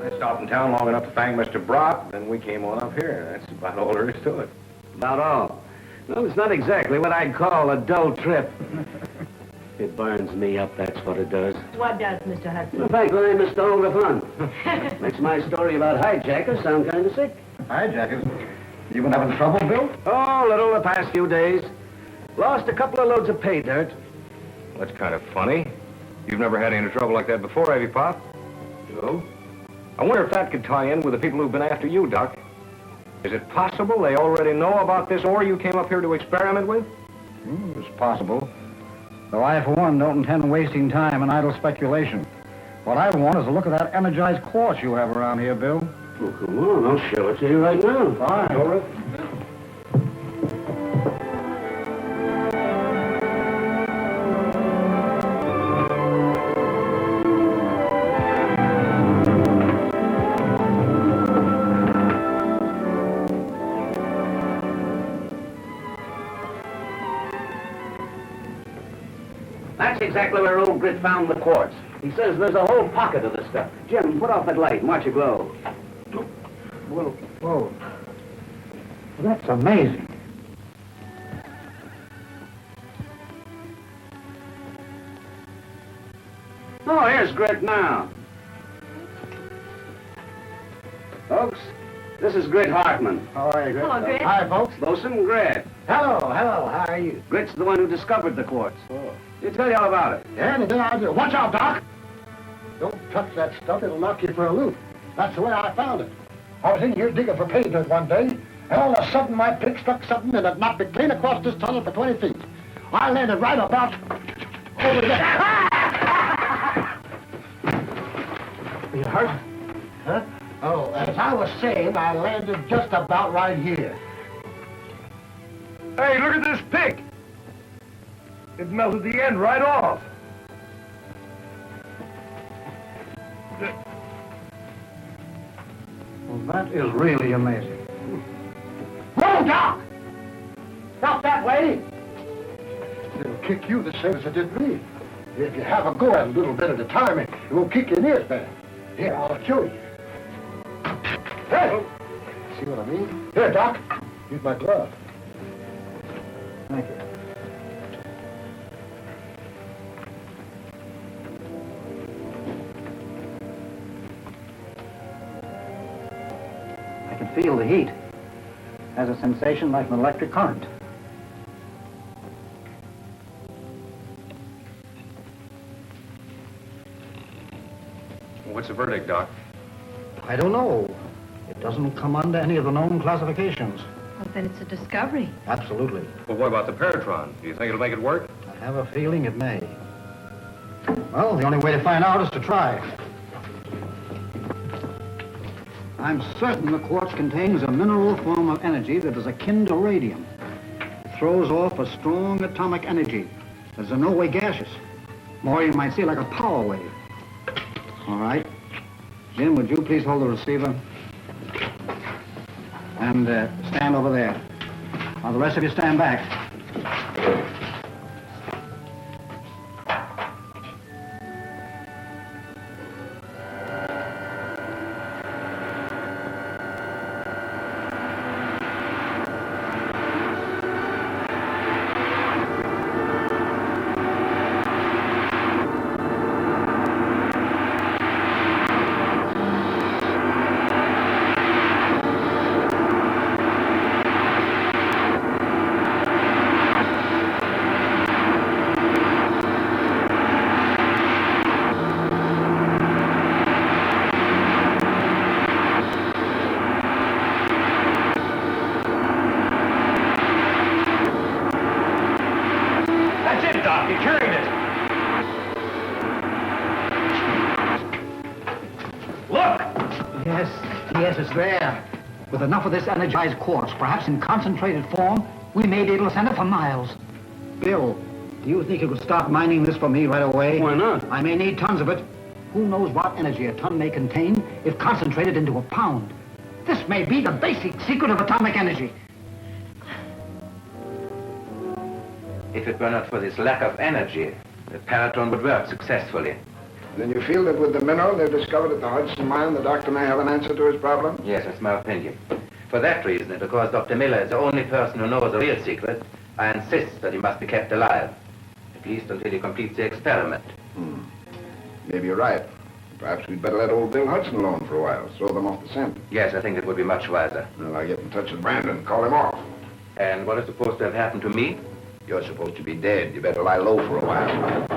S3: I stopped in town long enough to thank Mr. Brock, then we came on up here. That's about all there is to it.
S9: About all. Well, it's not exactly what I'd call a dull trip. It burns me up, that's what it does.
S11: What does, Mr. Hudson?
S9: In fact, I missed all the fun. Makes my story about hijackers sound kind of sick.
S1: Hijackers? You been having trouble, Bill?
S9: Oh, little the past few days. Lost a couple of loads of pay dirt.
S3: That's kind of funny. You've never had any trouble like that before, have you, Pop? No. I wonder if that could tie in with the people who've been after you, Doc. Is it possible they already know about this ore you came up here to experiment with?
S1: It's possible. Though I, for one, don't intend wasting time in idle speculation. What I want is a look at that energized quartz you have around here, Bill.
S9: Oh, come on. I'll show it to you right now.
S1: Fine. Over it.
S9: That's exactly where old Grit found the quartz. He says there's a whole pocket of the stuff. Jim, put off that light and watch it glow.
S1: Whoa. That's amazing.
S9: Oh, here's Grit now. Folks, this is Grit Hartman.
S1: How are you, Grit?
S11: Hello, Grit.
S1: Hi, folks.
S9: Bosun, Grit.
S1: Hello. How are you?
S9: Grit's the one who discovered the quartz.
S1: Oh.
S9: He'll tell you all about it.
S1: Yeah, anything I do. Watch out, Doc. Don't touch that stuff. It'll knock you for a loop. That's the way I found it. I was in here digging for pay dirt one day, and all of a sudden my pick struck something and it knocked me clean across this tunnel for 20 feet. I landed right about over there. You hurt? Huh? Oh, as I was saying, I landed just about right here.
S10: Hey, look at this pick. It melted the end right off.
S1: Well, that is really amazing. Whoa, Doc! Stop that way! It'll kick you the same as it did me. If you have a go at a little bit at a time, it won't kick your ears back. Here, I'll show you. Hey! See what I mean? Here, Doc. Use my glove. Thank you. I can feel the heat. Has a sensation like an electric current.
S3: What's the verdict, Doc?
S1: I don't know. It doesn't come under any of the known classifications.
S2: Well, then it's a discovery.
S1: Absolutely.
S3: Well, what about the Paratron? Do you think it'll make it work?
S1: I have a feeling it may. Well, the only way to find out is to try. I'm certain the quartz contains a mineral form of energy that is akin to radium. It throws off a strong atomic energy that is in no way gaseous. More, you might say, like a power wave. All right. Jim, would you please hold the receiver? And stand over there. Now, the rest of you stand back. Yes, it's there. With enough of this energized quartz, perhaps in concentrated form, we may be able to send it for miles. Bill, Do you think you could start mining this for me right away?
S9: Why not?
S1: I may need tons of it. Who knows what energy a ton may contain if concentrated into a pound? This may be the basic secret of atomic energy.
S5: If it were not for this lack of energy, the Paratron would work successfully.
S6: Then you feel that with the mineral they've discovered at the Hudson mine, the doctor may have an answer to his problem?
S5: Yes, that's my opinion. For that reason, and because Dr. Miller is the only person who knows the real secret, I insist that he must be kept alive. At least until he completes the experiment.
S6: Maybe you're right. Perhaps we'd better let old Bill Hudson alone for a while, throw them off the scent.
S5: Yes, I think it would be much wiser.
S6: Well, I'll get in touch with Brandon, call him off.
S5: And what is supposed to have happened to me?
S6: You're supposed to be dead. You better lie low for a while.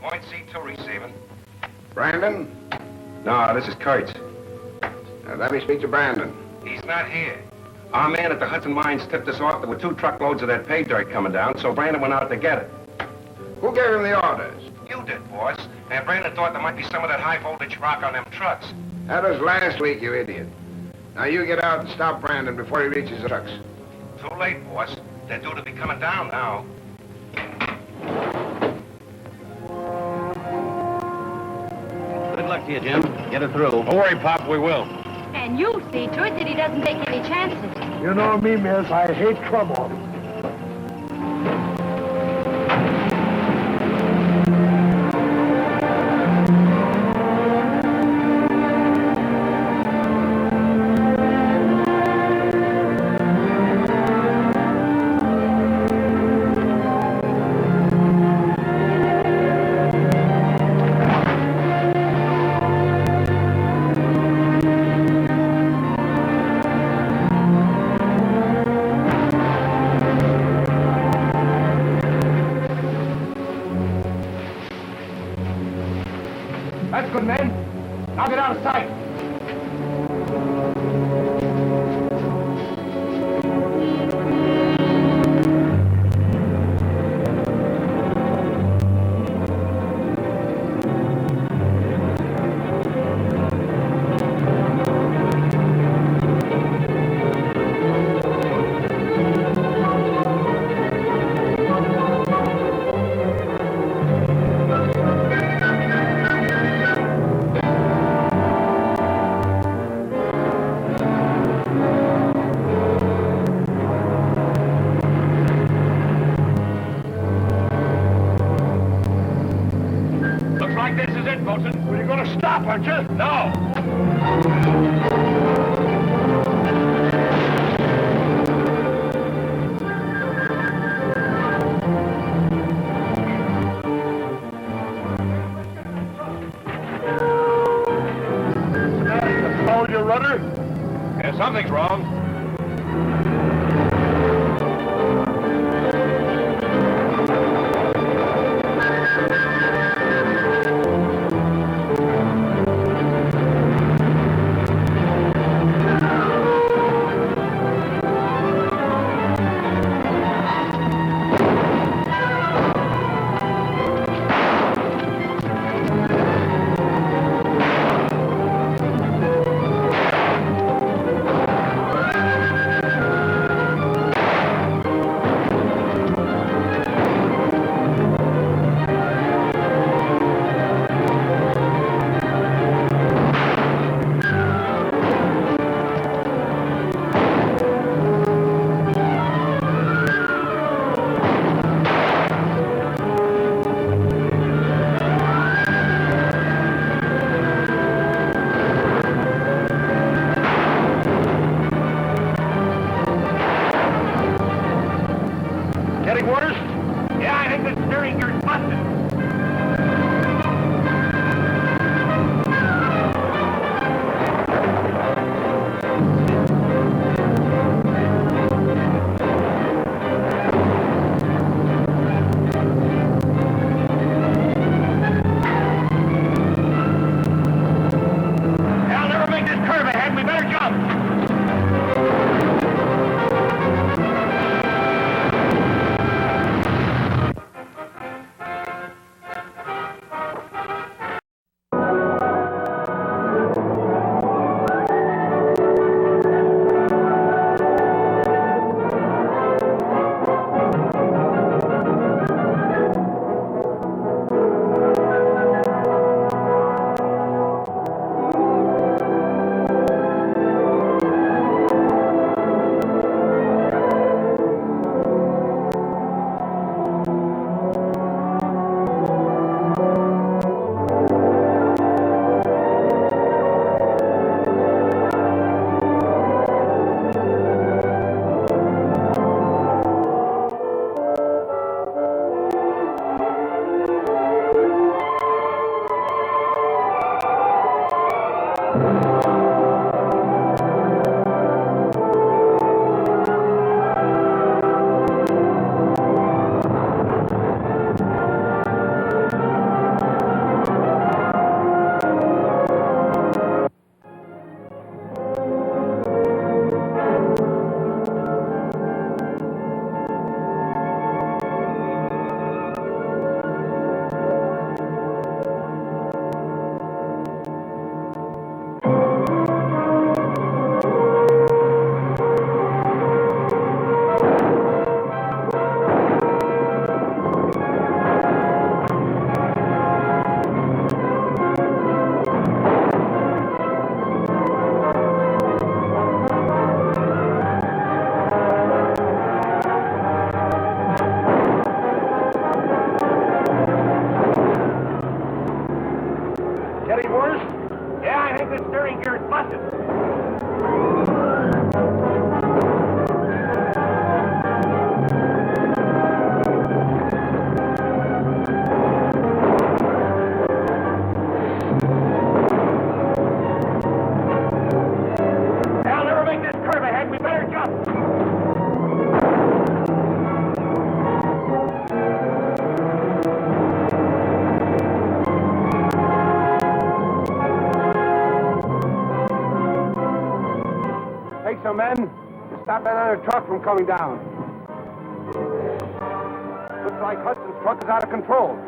S3: Point C2 receiving.
S6: Brandon?
S3: No, this is Kurtz.
S6: Let me speak to Brandon.
S3: He's not here. Our man at the Hudson Mines tipped us off there were 2 truckloads of that pay dirt coming down, so Brandon went out to get it.
S6: Who gave him the orders?
S3: You did, boss. And Brandon thought there might be some of that high-voltage rock on them trucks.
S6: That was last week, you idiot. Now you get out and stop Brandon before he reaches the trucks.
S3: Too late, boss. They're due to be coming down now.
S9: Good luck to you, Jim. Get it through.
S8: Don't worry, Pop, we will.
S11: And you see to it that he doesn't take any chances.
S10: You know me, miss. I hate trouble.
S3: That's good, men. Now get out of sight. This is it, Bosun.
S10: Well, you're going to stop, aren't you?
S3: No.
S10: Hold your rudder.
S3: Yeah, something's wrong.
S8: stop that other truck from coming down. Looks like Hudson's truck is out of control.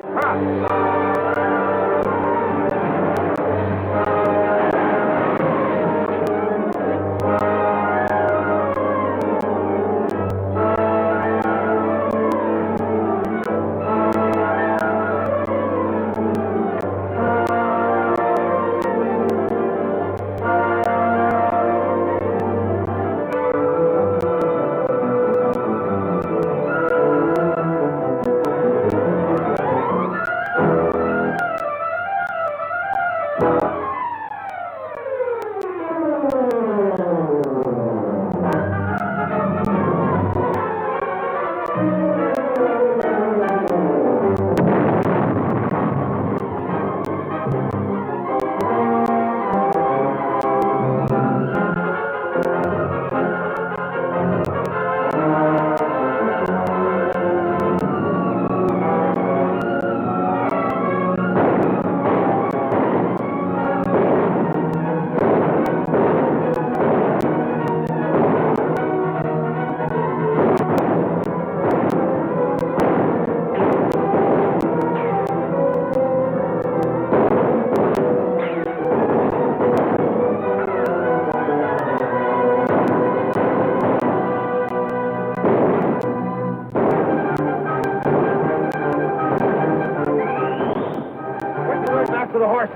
S8: Back to the horse.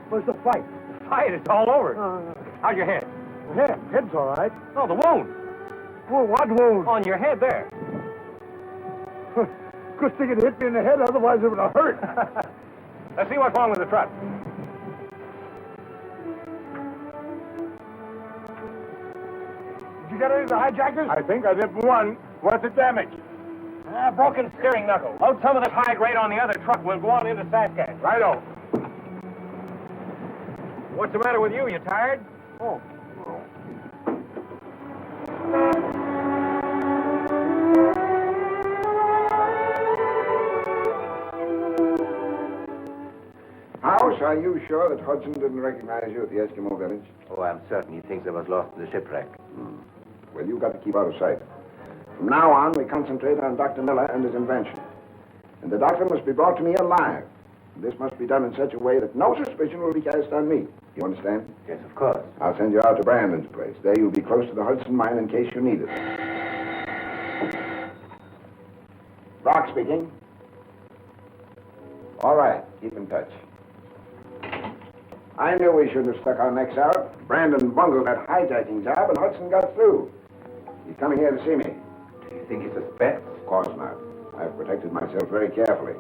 S10: Where's the fight?
S8: The fight? It's all over. How's your head?
S10: Head's all right.
S8: Oh, the wound.
S10: Well, what wound?
S8: On your head there.
S10: Good thing it hit me in the head, otherwise it would have hurt.
S8: Let's see what's wrong with the truck.
S10: Did you get any of the hijackers?
S7: I think I did one. What's the damage?
S8: Broken steering knuckle. Load some of this high grade on the other truck. We'll go on into Satcat.
S7: Righto.
S8: What's the matter with you? You tired?
S10: Oh.
S6: Hauss, are you sure that Hudson didn't recognize you at the Eskimo village?
S5: Oh, I'm certain he thinks I was lost in the shipwreck.
S6: Well, you've got to keep out of sight. From now on, we concentrate on Dr. Miller and his invention. And the doctor must be brought to me alive. This must be done in such a way that no suspicion will be cast on me. You understand?
S5: Yes, of course.
S6: I'll send you out to Brandon's place. There you'll be close to the Hudson mine in case you need it. Brock speaking. All right, keep in touch. I knew we shouldn't have stuck our necks out. Brandon bungled that hijacking job and Hudson got through. He's coming here to see me.
S5: Do you think he suspects?
S6: Of course not. I've protected myself very carefully.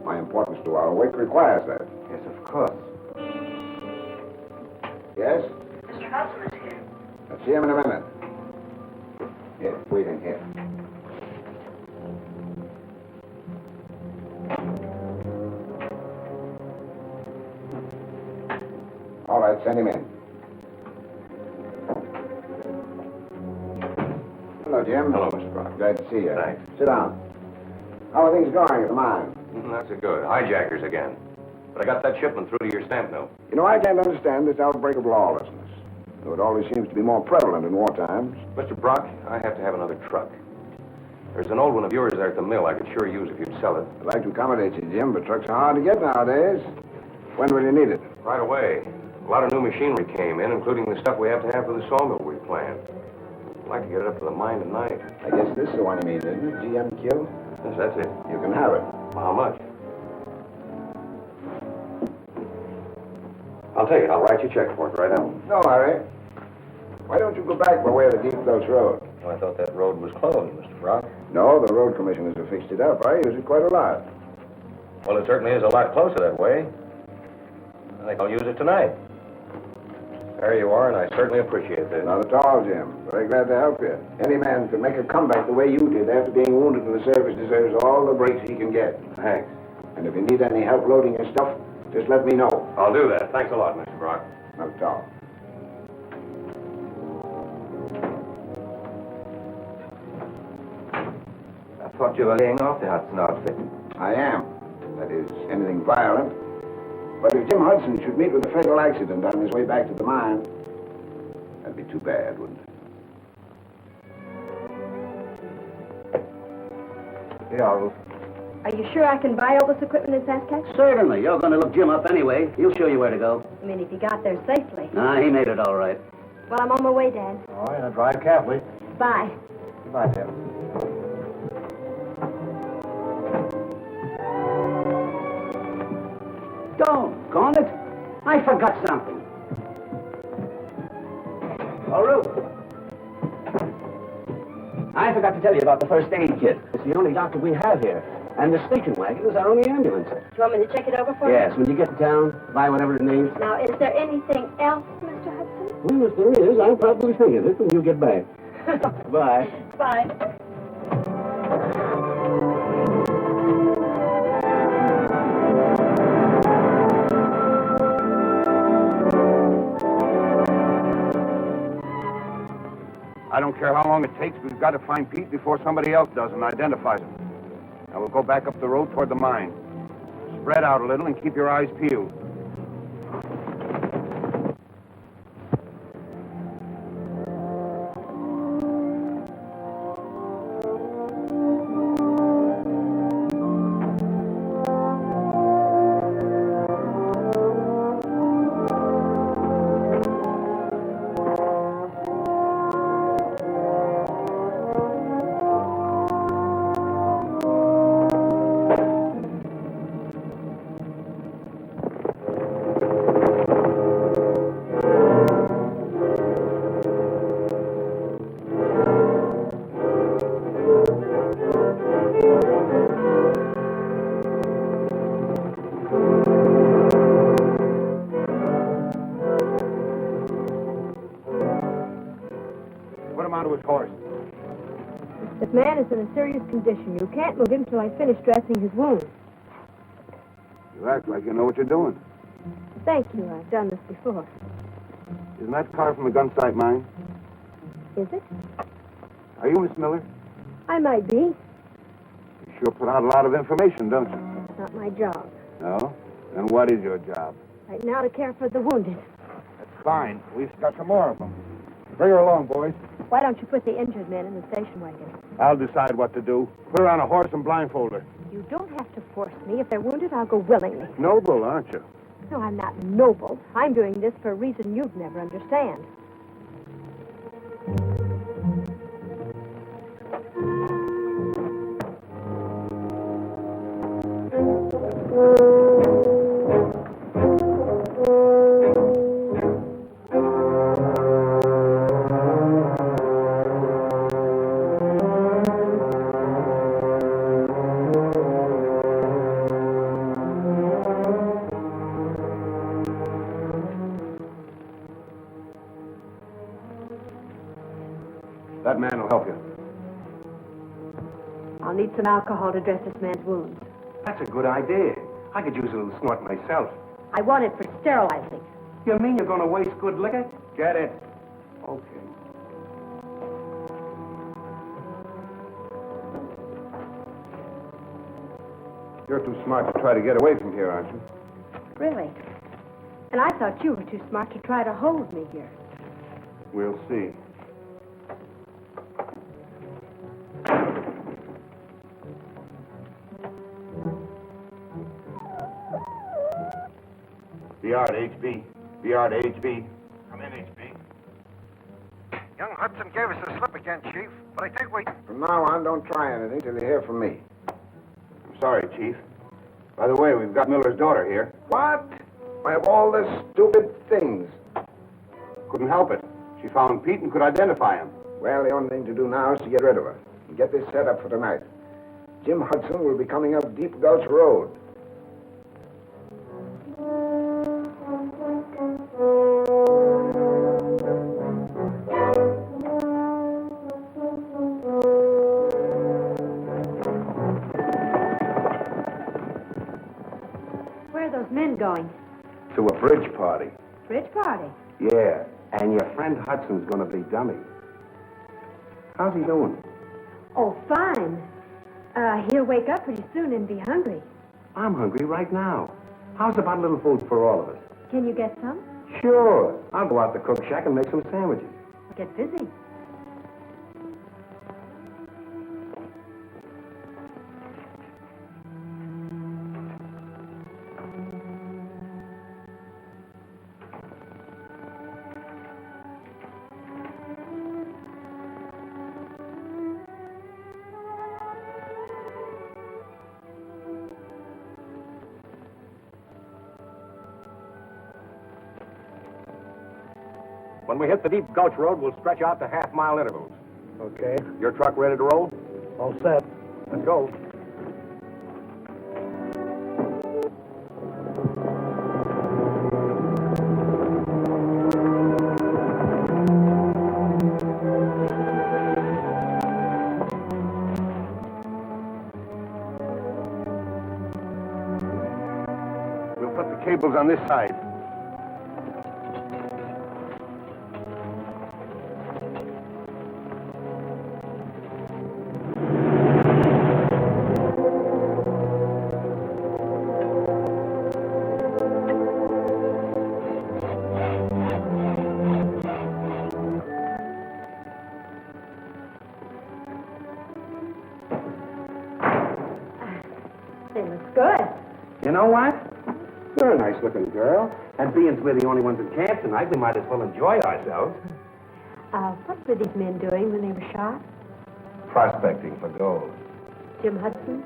S6: My importance to our work requires that.
S5: Yes, of course.
S6: Yes?
S11: Mr. Hudson is here.
S6: I'll see him in a minute. Here, wait in here. All right, send him in. Hello, Jim.
S3: Hello, Mr. Brock.
S6: Glad to see you.
S3: Thanks.
S6: Sit down. How are things going at the mine?
S3: That's a good. Hijackers again. But I got that shipment through to your stamp mill.
S6: You know, I can't understand this outbreak of lawlessness. Though it always seems to be more prevalent in war times.
S3: Mr. Brock, I have to have another truck. There's an old one of yours there at the mill I could sure use if you'd sell it.
S6: I'd like to accommodate you, Jim, but trucks are hard to get nowadays. When will you need it?
S3: Right away. A lot of new machinery came in, including the stuff we have to have for the sawmill we planned. I'd like to get it up to the mine tonight.
S6: I guess this is the one you mean, isn't it? GMQ?
S3: Yes, that's it.
S6: You can have it.
S3: Well, how much? I'll take it. I'll write you a check for it right now.
S6: No, Larry. Why don't you go back by way of the Deep Gulch Road?
S3: Well, I thought that road was closed, Mr. Brock.
S6: No, the road commissioners have fixed it up. I use it quite a lot.
S3: Well, it certainly is a lot closer that way. I think I'll use it tonight. There you are, and I certainly appreciate this.
S6: Not at all, Jim. Very glad to help you. Any man could make a comeback the way you did after being wounded in the service deserves all the breaks he can get.
S3: Thanks.
S6: And And if you need any help loading your stuff, just let me know.
S8: I'll do that. Thanks a lot, Mr. Brock.
S6: Not at all.
S5: I thought you were laying off the Hudson outfit.
S6: I am. That is, anything violent. But if Jim Hudson should meet with a fatal accident on his way back to the mine, that'd be too bad, wouldn't it?
S5: Here you are, Ruth.
S2: Are you sure I can buy all this equipment in Saskatchewan?
S9: Certainly. You're going to look Jim up anyway. He'll show you where to go.
S2: I mean, if he got there safely.
S9: Nah, he made it all right.
S2: Well, I'm on my way, Dad.
S4: All right, now drive carefully.
S2: Bye.
S4: Goodbye, Deb.
S9: Doggone it. I forgot something. Oh, Ruth. I forgot to tell you about the first aid kit. It's the only doctor we have here. And the station wagon is our only ambulance.
S2: Do you want me to check it over for you?
S9: Yes, when you get to town, buy whatever it needs.
S2: Now, is there anything else, Mr. Hudson?
S9: Well, if there is, I'll probably think of it when you get back. Bye.
S2: Bye.
S12: I don't care how long it takes. We've got to find Pete before somebody else does and identifies him. Now we'll go back up the road toward the mine. Spread out a little and keep your eyes peeled.
S2: This man is in a serious condition. You can't move him till I finish dressing his wounds.
S12: You act like you know what you're doing.
S2: Thank you. I've done this before.
S12: Isn't that car from the gun site mine?
S2: Is it?
S12: Are you Miss Miller?
S2: I might be.
S12: You sure put out a lot of information, don't you?
S2: It's not my job.
S12: No? Then what is your job?
S2: Right now to care for the wounded.
S12: That's fine. We've got some more of them. Bring her along, boys.
S2: Why don't you put the injured men in the station wagon?
S12: I'll decide what to do. Put her on a horse and blindfold her.
S2: You don't have to force me. If they're wounded, I'll go willingly.
S12: Noble, aren't you?
S2: No, I'm not noble. I'm doing this for a reason you'd never understand.
S12: That man will help you.
S2: I'll need some alcohol to dress this man's wounds.
S3: That's a good idea. I could use a little snort myself.
S2: I want it for sterilizing.
S3: You mean you're going to waste good liquor?
S12: Get it.
S3: Okay.
S12: You're too smart to try to get away from here, aren't you?
S2: Really? And I thought you were too smart to try to hold me here.
S12: We'll see. Yard, HB. Yard, HB. Come in, HB.
S1: Young Hudson gave us the slip again, Chief, but I think we...
S6: From now on, don't try anything till you hear from me.
S12: I'm sorry, Chief. By the way, we've got Miller's daughter here.
S6: What? Why, of all the stupid things.
S12: Couldn't help it. She found Pete and could identify him.
S6: Well, the only thing to do now is to get rid of her and get this set up for tonight. Jim Hudson will be coming up Deep Gulch Road.
S12: To a bridge party.
S2: Bridge party.
S12: Yeah, and your friend Hudson's gonna be dummy. How's he doing?
S2: Oh, fine. He'll wake up pretty soon and be hungry.
S12: I'm hungry right now. How's about a little food for all of us?
S2: Can you get some?
S12: Sure. I'll go out to the cook shack and make some sandwiches.
S2: Get busy.
S8: When we hit the deep gulch road, we'll stretch out to half-mile intervals.
S10: Okay.
S8: Your truck ready to roll?
S10: All set.
S8: Let's go.
S12: We'll put the cables on this side.
S2: They look good.
S9: You know what? You're a nice-looking girl. And being we're the only ones in camp tonight, we might as well enjoy ourselves.
S2: What were these men doing when they were shot?
S8: Prospecting for gold.
S2: Jim Hudson?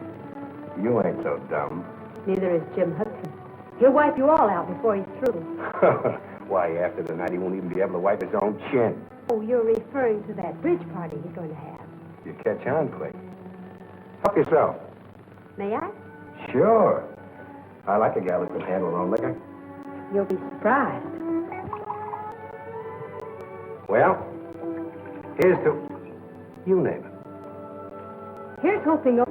S8: You ain't so dumb.
S2: Neither is Jim Hudson. He'll wipe you all out before he's through.
S8: Why, after the night, he won't even be able to wipe his own chin.
S2: Oh, you're referring to that bridge party he's going to have.
S8: You catch on quick. Help yourself.
S2: May I?
S8: Sure. I like a gal who can handle her own liquor.
S2: You'll be surprised.
S8: Well, here's to... You name it.
S2: Here's hoping...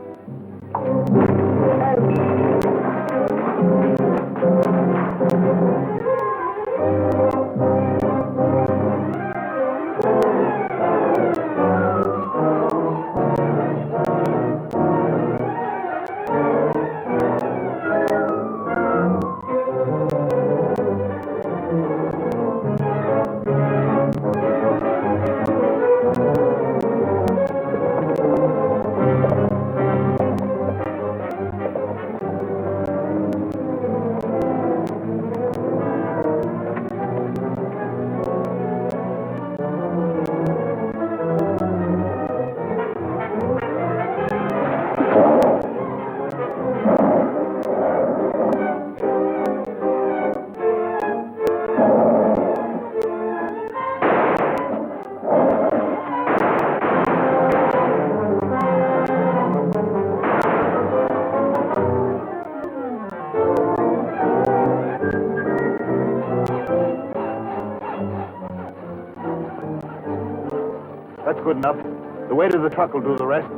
S12: That's good enough. The weight of the truck will do the rest.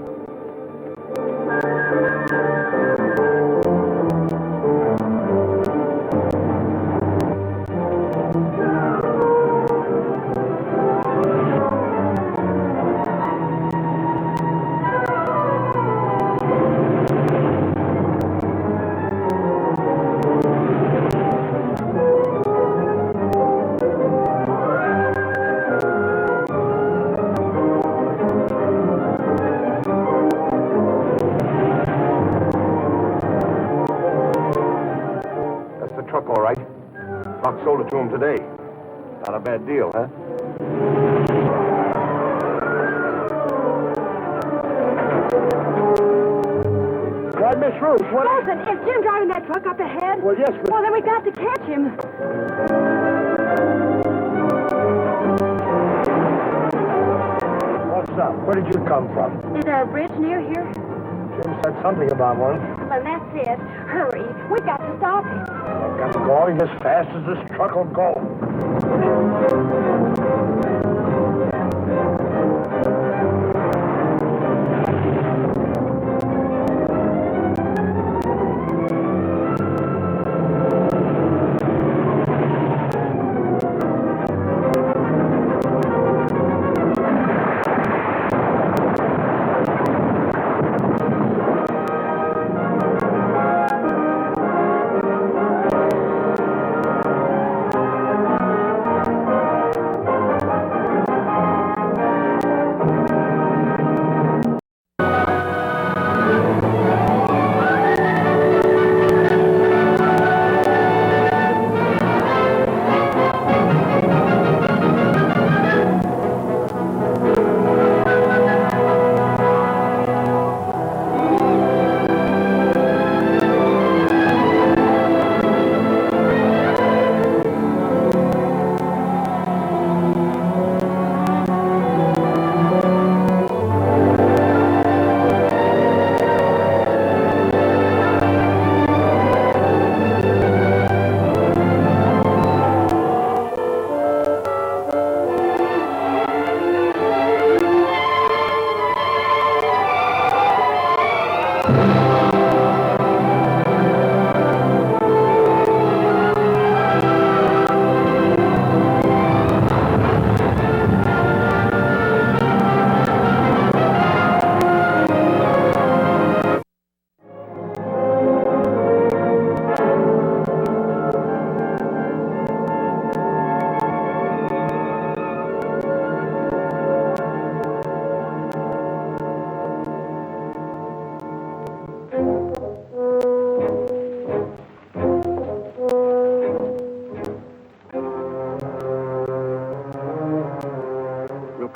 S12: Sold it to him today. Not a bad deal, huh?
S10: Why, Miss Ruth, what...
S2: Bosun, is Jim driving that truck up ahead?
S10: Well, yes, but...
S2: Well, then we got to catch him.
S10: What's up? Where did you come from?
S2: Is there a bridge near here?
S10: Jim said something about one.
S2: Well, that's it. Hurry. We've got to stop him.
S10: I'm going as fast as this truck will go.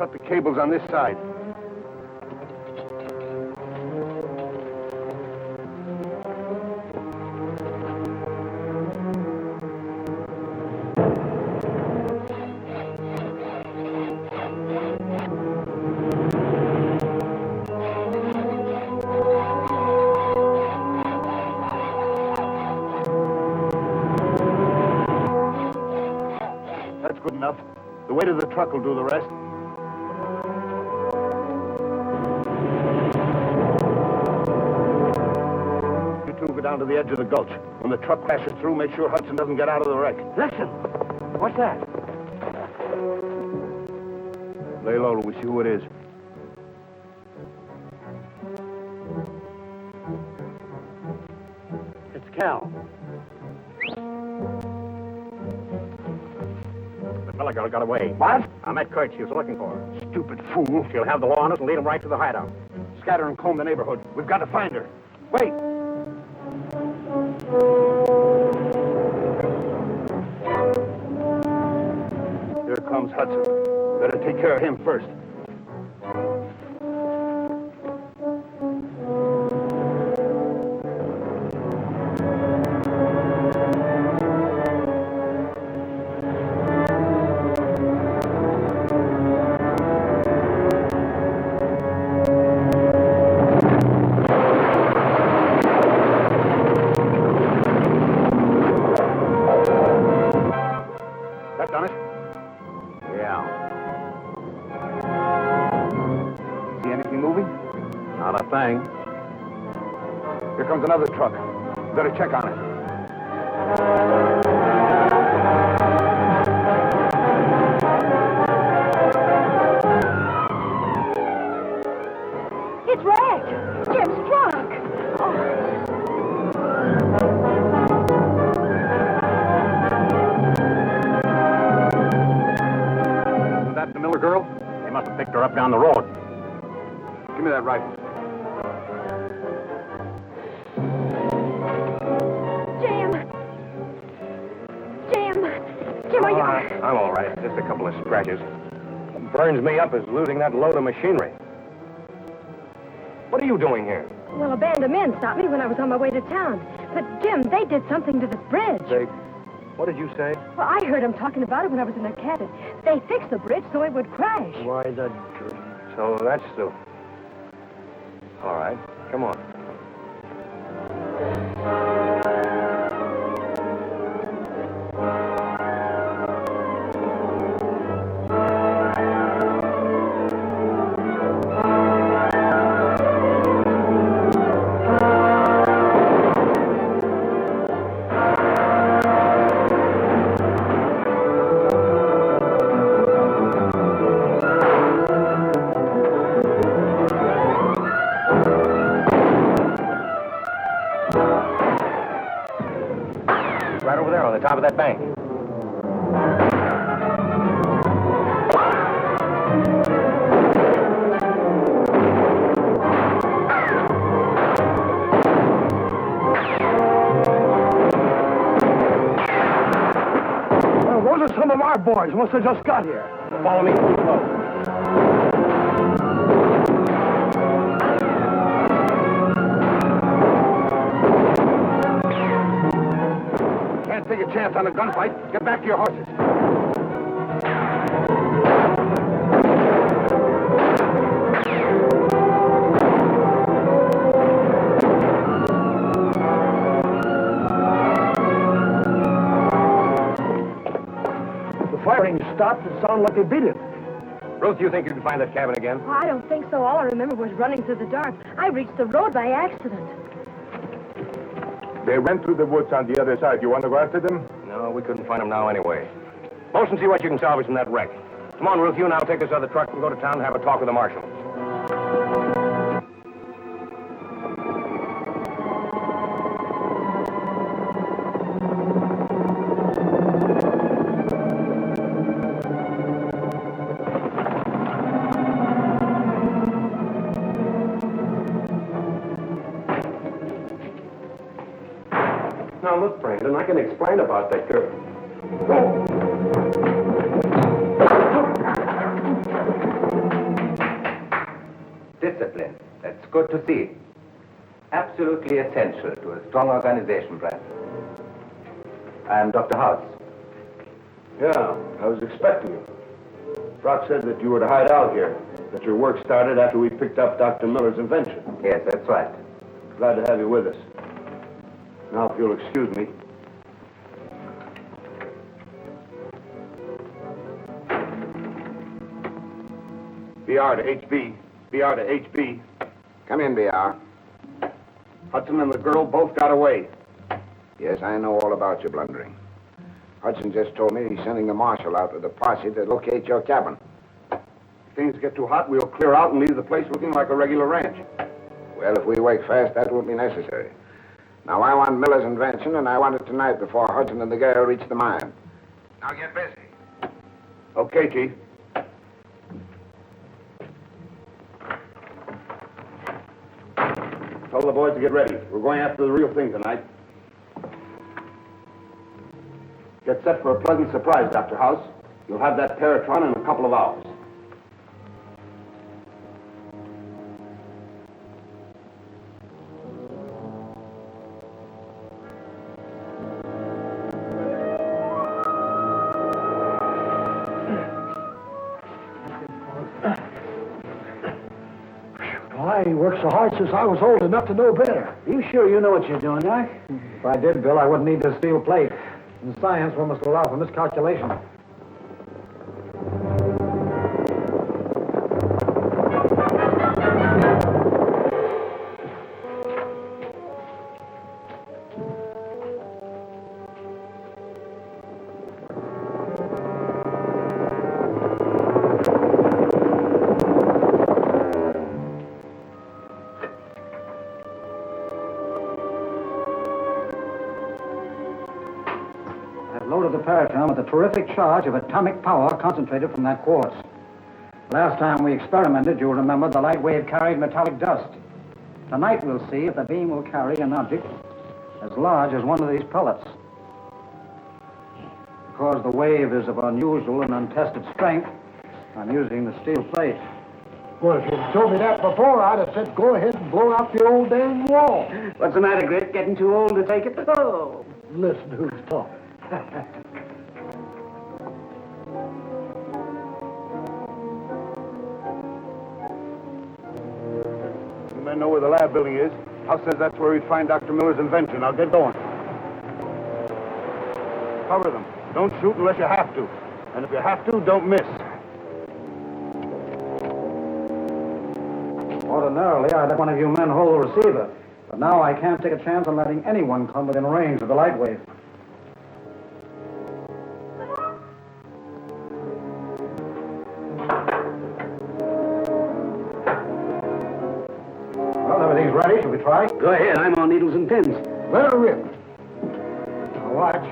S12: cut the cables on this side. That's good enough. The weight of the truck will do the rest. You two go down to the edge of the gulch. When the truck crashes through, make sure Hudson doesn't get out of the wreck.
S10: Listen. What's that?
S12: Lay low till we see who it is.
S10: It's Cal.
S8: The fellow girl got away.
S10: What?
S8: I met Kurt. She was looking for her.
S12: Stupid fool.
S8: She'll have the law on us and lead them right to the hideout.
S12: Scatter and comb the neighborhood. We've got to find her. Wait. Here comes Hudson. Better take care of him first. That done it?
S8: Yeah.
S12: See anything moving?
S8: Not a thing.
S12: Here comes another truck. Better check on it.
S2: It's wrecked. Jim's truck.
S8: Is that the Miller girl? They must have picked her up down the road.
S12: Give me that rifle.
S2: Jim, are you...
S8: I'm all right. Just a couple of scratches. What burns me up is losing that load of machinery. What are you doing here?
S2: Well, a band of men stopped me when I was on my way to town. But, Jim, they did something to the bridge.
S8: What did you say?
S2: Well, I heard them talking about it when I was in their cabin. They fixed the bridge so it would crash.
S8: Why, So that's the... All right. Come on. Right over there on the top of that bank.
S10: Those are some of our boys. Must have just got here.
S8: Follow me.
S12: Can't take a chance on a gunfight. Get back to your horses.
S10: The firing stopped. It sounded like they beat it.
S8: Ruth, you think you can find that cabin again?
S2: Oh, I don't think so. All I remember was running through the dark. I reached the road by accident.
S12: They went through the woods on the other side. You want to go after them?
S3: No, we couldn't find them now anyway. Bosun, see what you can salvage from that wreck. Come on, Ruth, you and I'll take this other truck and go to town and have a talk with the marshal.
S8: Now, look, Brandon, I can explain about that girl.
S5: discipline. That's good to see. Absolutely essential to a strong organization, Brad. I'm Dr. Hauss.
S12: Yeah, I was expecting you. Brock said that you were to hide out here, that your work started after we picked up Dr. Miller's invention.
S5: Yes, that's right.
S12: Glad to have you with us. Now, if you'll excuse me. BR to HB. BR to HB.
S6: Come in, BR.
S12: Hudson and the girl both got away.
S6: Yes, I know all about your blundering. Hudson just told me he's sending the marshal out with a posse to locate your cabin.
S12: If things get too hot, we'll clear out and leave the place looking like a regular ranch.
S6: Well, if we work fast, that won't be necessary. Now, I want Miller's invention, and I want it tonight before Hudson and the girl reach the mine. Now get busy.
S12: Okay, Chief. Tell the boys to get ready. We're going after the real thing tonight. Get set for a pleasant surprise, Dr. Hauss. You'll have that Paratron in a couple of hours.
S10: I worked so hard since I was old enough to know better.
S9: You sure you know what you're doing, Doc?
S1: If I did, Bill, I wouldn't need this steel plate. In science, we must allow for miscalculation. Loaded the Paratron with a terrific charge of atomic power concentrated from that quartz. Last time we experimented, you'll remember, the light wave carried metallic dust. Tonight we'll see if the beam will carry an object as large as one of these pellets. Because the wave is of unusual and untested strength, I'm using the steel plate.
S10: Well, if you'd told me that before, I'd have said go ahead and blow out the old damn wall.
S9: What's the matter, Grit? Getting too old to take it? Oh.
S10: Listen who's talking.
S12: The men know where the lab building is. Hauss says that's where we'd find Dr. Miller's invention. I'll get going. Cover them. Don't shoot unless you have to. And if you have to, don't miss.
S1: Ordinarily, I'd let one of you men hold the receiver. But now I can't take a chance on letting anyone come within range of the light wave. Well, everything's ready. Shall we try?
S9: Go ahead. I'm on needles and pins.
S10: Let her rip.
S1: Now watch.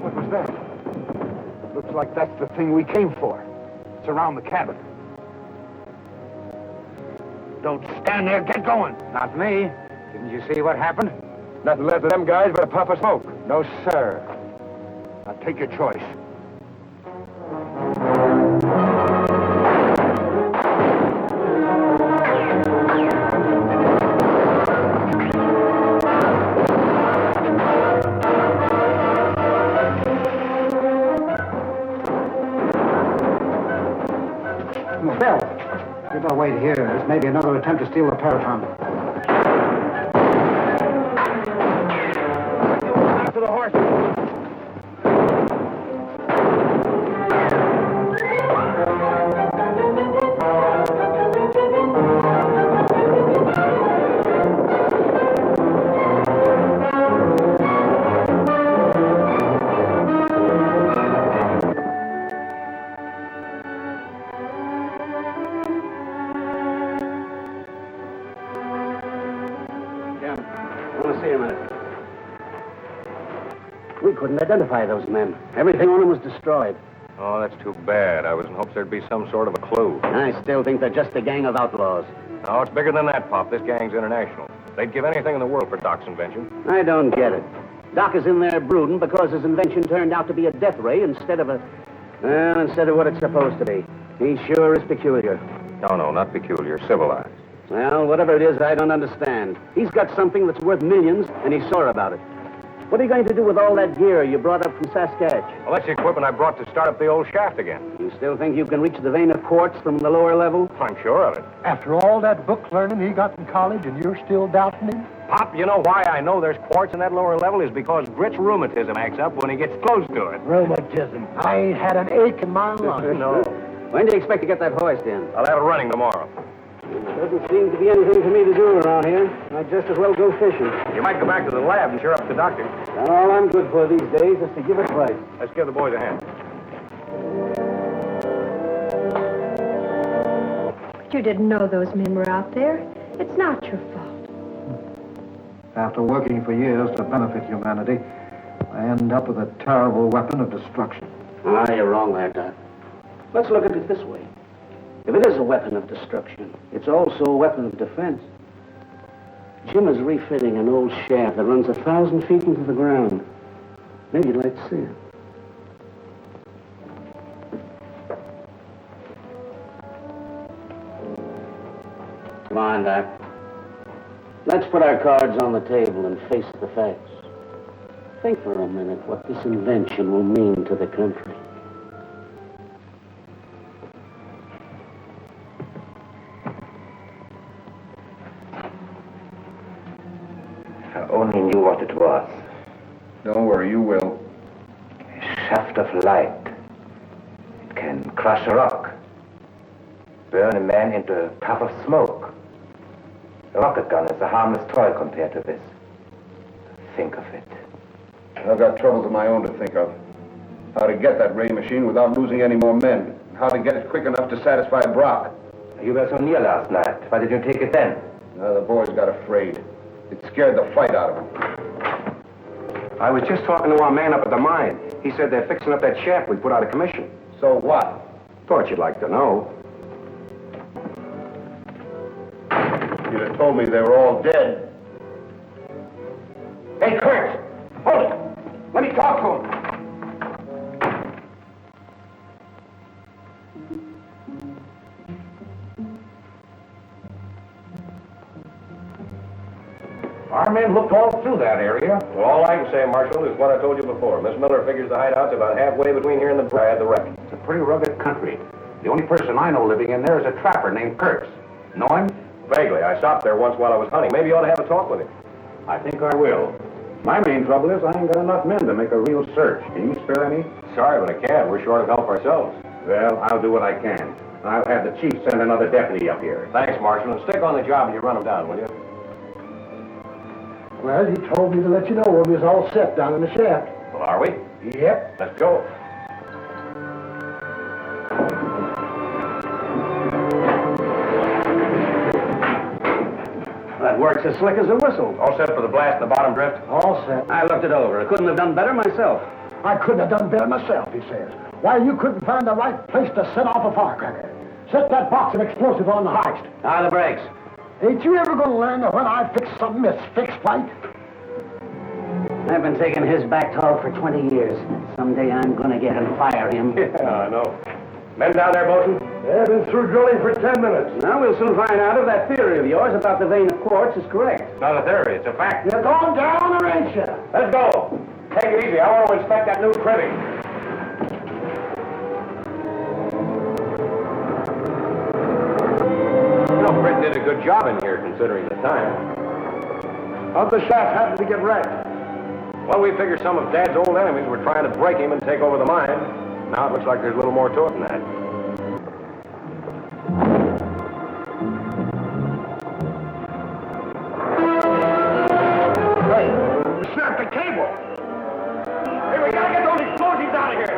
S12: What was that? Looks like that's the thing we came for. It's around the cabin. Don't stand there. Get going.
S1: Not me. Didn't you see what happened?
S12: Nothing left of them guys but a puff of smoke. No, sir. Now take your choice.
S1: Bill, you better wait here. This may be another attempt to steal the Paratron.
S12: After the horse.
S9: We couldn't identify those men. Everything on them was destroyed.
S3: Oh, that's too bad. I was in hopes there'd be some sort of a clue.
S9: I still think they're just a gang of outlaws.
S3: No, it's bigger than that, Pop. This gang's international. They'd give anything in the world for Doc's invention.
S9: I don't get it. Doc is in there brooding because his invention turned out to be a death ray instead of what it's supposed to be. He sure is peculiar.
S3: No, not peculiar. Civilized.
S9: Well, whatever it is, I don't understand. He's got something that's worth millions, and he's sore about it. What are you going to do with all that gear you brought up from Saskatch?
S3: Well, that's the equipment I brought to start up the old shaft again.
S9: You still think you can reach the vein of quartz from the lower level?
S3: I'm sure of it.
S10: After all that book learning he got in college, and you're still doubting him?
S3: Pop, you know why I know there's quartz in that lower level is because Grit's rheumatism acts up when he gets close to it.
S10: Rheumatism. I ain't had an ache in my life.
S3: No.
S9: When do you expect to get that hoist in?
S3: I'll have it running tomorrow.
S9: Doesn't seem to be anything for me to do around here. I'd just as well go fishing.
S3: You might go back to the lab and cheer up the doctor.
S9: All I'm good for these days is to give advice.
S3: Let's give the boys a hand.
S2: But you didn't know those men were out there. It's not your fault.
S1: After working for years to benefit humanity, I end up with a terrible weapon of destruction.
S9: Ah, you're wrong there, Doc. Let's look at it this way. If it is a weapon of destruction, it's also a weapon of defense. Jim is refitting an old shaft that runs 1,000 feet into the ground. Maybe you'd like to see it. Come on, Doc. Let's put our cards on the table and face the facts. Think for a minute what this invention will mean to the country.
S5: If I only knew what it was.
S6: Don't worry, you will.
S5: A shaft of light. It can crush a rock. Burn a man into a puff of smoke. A rocket gun is a harmless toy compared to this. Think of it.
S6: I've got troubles of my own to think of. How to get that ray machine without losing any more men. How to get it quick enough to satisfy Brock.
S5: You were so near last night. Why did you take it then?
S6: The boys got afraid. It scared the fight out of them.
S3: I was just talking to our man up at the mine. He said they're fixing up that shaft we put out of commission.
S6: So what?
S3: Thought you'd like to know.
S6: You'd have told me they were all dead.
S12: Hey, Kurt! Hold it! Let me talk to him.
S3: Our men looked all through that area. Well, all I can say, Marshal, is what I told you before. Miss Miller figures the hideout's about halfway between here and the wreck.
S12: It's a pretty rugged country. The only person I know living in there is a trapper named Kurtz. Know him?
S3: Vaguely. I stopped there once while I was hunting. Maybe you ought to have a talk with him.
S12: I think I will. My main trouble is I ain't got enough men to make a real search. Can you spare any?
S3: Sorry, but I can't. We're short of help ourselves.
S12: Well, I'll do what I can. I'll have the chief send another deputy up here.
S3: Thanks, Marshal, and stick on the job and you run them down, will you?
S10: Well, he told me to let you know when we was all set down in the shaft.
S3: Well, are we?
S10: Yep.
S3: Let's go.
S9: That works as slick as a whistle.
S3: All set for the blast in the bottom drift?
S10: All set.
S9: I looked it over. I couldn't have done better myself.
S10: I couldn't have done better myself, he says. Why, you couldn't find the right place to set off a firecracker. Set that box of explosive on the heist.
S9: Ah, the brakes.
S10: Ain't you ever going to learn that when I fix something, it's fixed right?
S9: I've been taking his back talk for 20 years. Someday I'm going to get and fire him.
S3: Yeah, I know. Men down there, Bosun?
S10: They've been through drilling for 10 minutes.
S9: Now we'll soon find out if that theory of yours about the vein of quartz is correct.
S3: It's not a theory, it's a fact.
S10: You're going down or ain't you?
S3: Let's go. Take it easy. I want to inspect that new cribbing. You know, Britt did a good job in here, considering the time.
S10: How'd the shaft happen to get wrecked?
S3: Well, we figure some of Dad's old enemies were trying to break him and take over the mine. Now it looks like there's a little more to it than that.
S12: Hey, we snapped the cable. Hey, we gotta get those explosives out of here.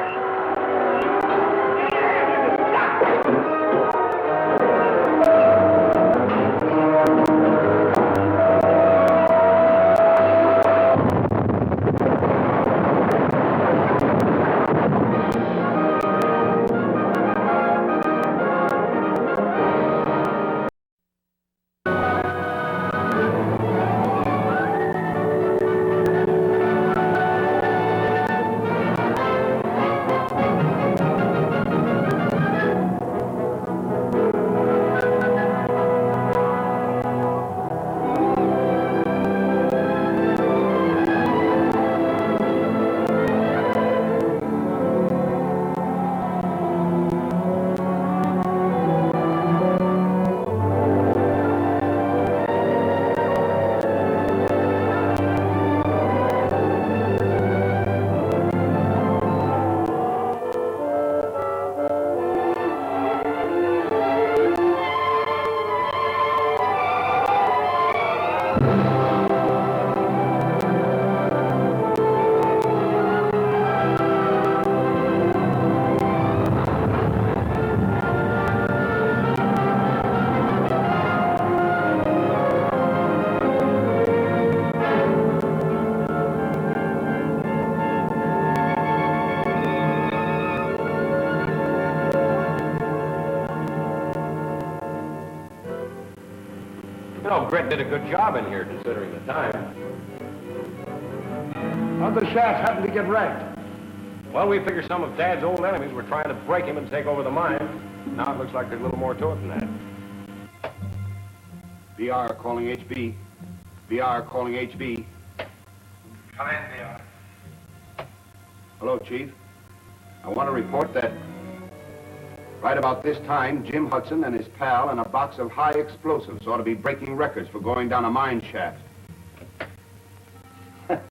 S8: Brett did a good job in here, considering the time.
S10: How'd the shaft happen to get wrecked?
S8: Well, we figure some of Dad's old enemies were trying to break him and take over the mine. Now it looks like there's a little more to it than that.
S12: BR calling HB. BR calling HB.
S5: Come in, BR.
S12: Hello, Chief. I want to report that right about this time, Jim Hudson and his pal and a box of high explosives ought to be breaking records for going down a mine shaft.
S10: Cable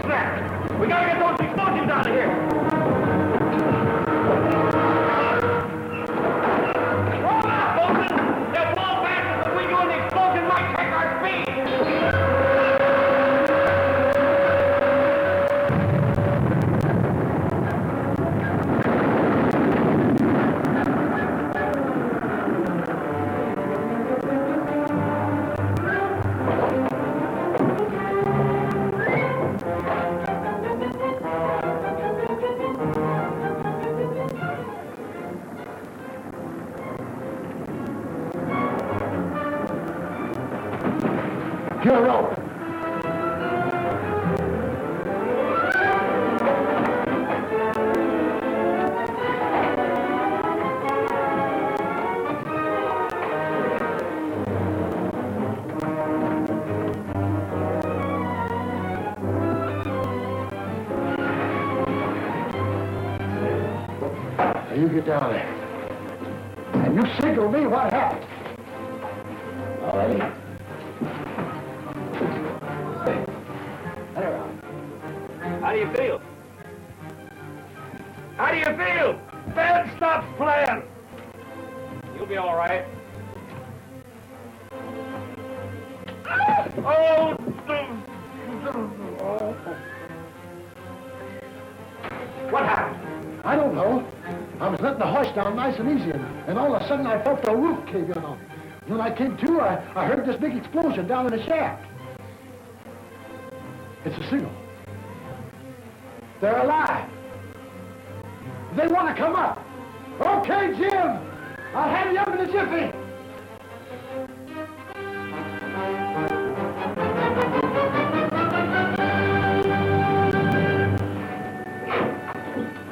S10: snapped! We gotta get those explosions out of here! Roll out, Bosun! They'll blow faster than we do, and the explosion might take our speed! Get a rope. Now you get down there. And you signal me what happened. All right.
S8: How do you feel?
S10: How do you feel? Ben stops playing.
S8: You'll be all right.
S10: Oh! What happened? I don't know. I was letting the horse down nice and easy, and all of a sudden I felt the roof cave in on me. When I came to, I heard this big explosion down in the shaft. It's a signal. They're alive. They want to come up. Okay, Jim. I'll have you up in a jiffy.